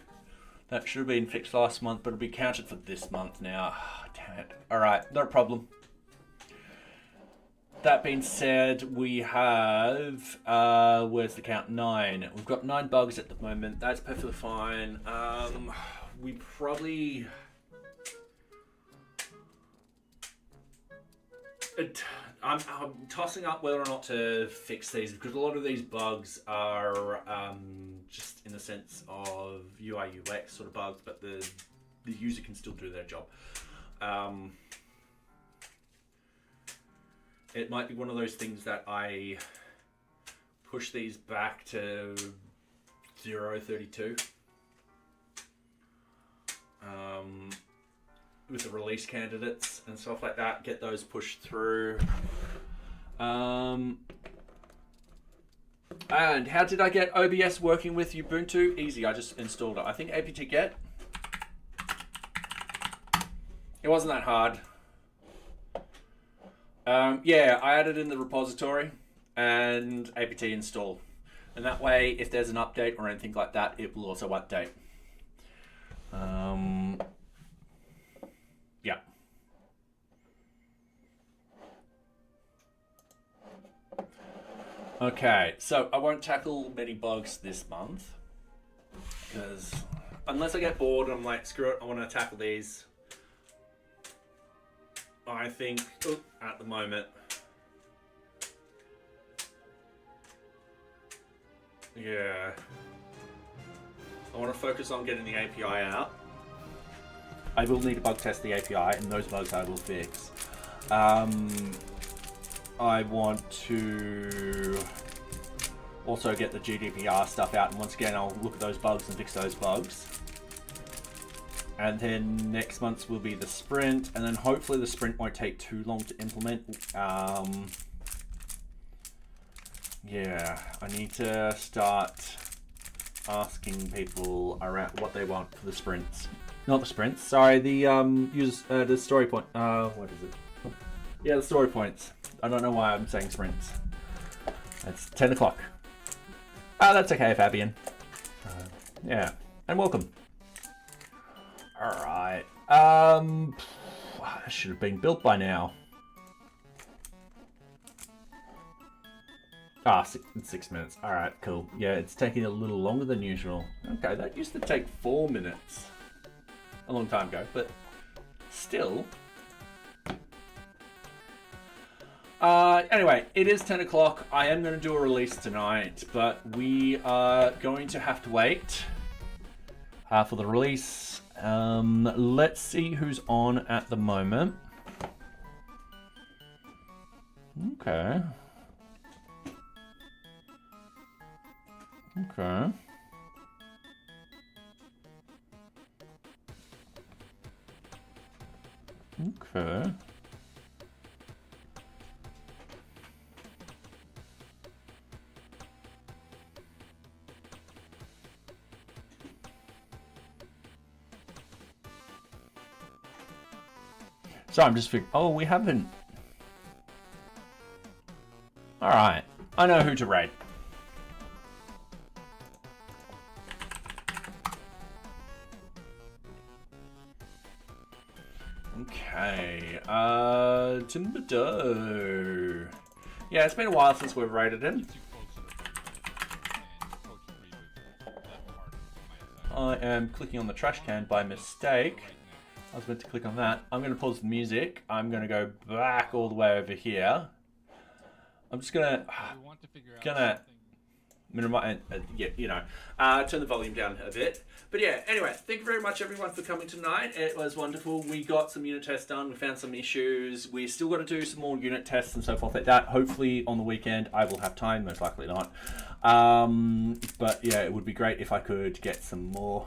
That should have been fixed last month, but it'll be counted for this month now. Oh, damn it. All right, no problem. That being said, we have, where's the count? 9. We've got 9 bugs at the moment. That's perfectly fine. We probably... I'm tossing up whether or not to fix these because a lot of these bugs are just in the sense of UI UX sort of bugs, but the user can still do their job. It might be one of those things that I push these back to 0.32 with the release candidates and stuff like that, get those pushed through. And how did I get OBS working with Ubuntu? Easy, I just installed it. I think apt-get. It wasn't that hard. Yeah, I added in the repository and apt install. And that way, if there's an update or anything like that, it will also update. Yeah. Okay, so I won't tackle many bugs this month because unless I get bored, I'm like, screw it, I want to tackle these. I think at the moment, yeah, I want to focus on getting the API out. I will need to bug test the API, and those bugs I will fix. I want to also get the GDPR stuff out, and once again I'll look at those bugs and fix those bugs. And then next month will be the sprint, and then hopefully the sprint won't take too long to implement. Yeah, I need to start asking people around what they want for the sprints. Not the sprints, sorry, the the story point. What is it? Yeah, the story points. I don't know why I'm saying sprints. It's 10 o'clock. Oh, that's okay, Fabian. Yeah, and welcome. All right. It should have been built by now. It's 6 minutes. All right, cool. Yeah, it's taking a little longer than usual. Okay, that used to take 4 minutes a long time ago, but still. Anyway, it is 10 o'clock. I am going to do a release tonight, but we are going to have to wait for the release. Let's see who's on at the moment. Okay. Okay. Okay. So I'm just figuring, oh, we haven't. All right, I know who to raid. Okay, Timberdoe. Yeah, it's been a while since we've raided him. I am clicking on the trash can by mistake. I was meant to click on that. I'm going to pause the music. I'm going to go back all the way over here. I'm just going to minimize, yeah, you know, turn the volume down a bit. But yeah, anyway, thank you very much everyone for coming tonight. It was wonderful. We got some unit tests done. We found some issues. We still got to do some more unit tests and so forth like that. Hopefully on the weekend I will have time, most likely not. But yeah, it would be great if I could get some more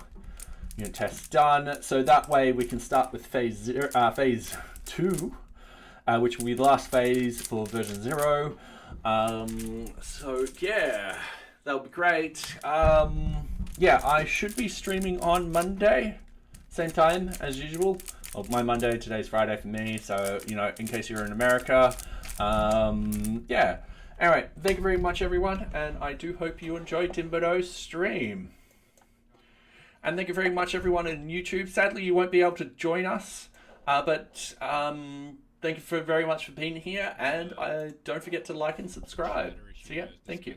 unit tests done, so that way we can start with phase 2, which will be the last phase for version 0. So yeah, that'll be great. Yeah, I should be streaming on Monday, same time as usual. Well, my Monday, today's Friday for me, so you know, in case you're in America. Yeah. Anyway, thank you very much everyone, and I do hope you enjoyed Timberdoe's stream. And thank you very much everyone on YouTube. Sadly, you won't be able to join us, but thank you very much for being here, and don't forget to like and subscribe. So yeah, thank you.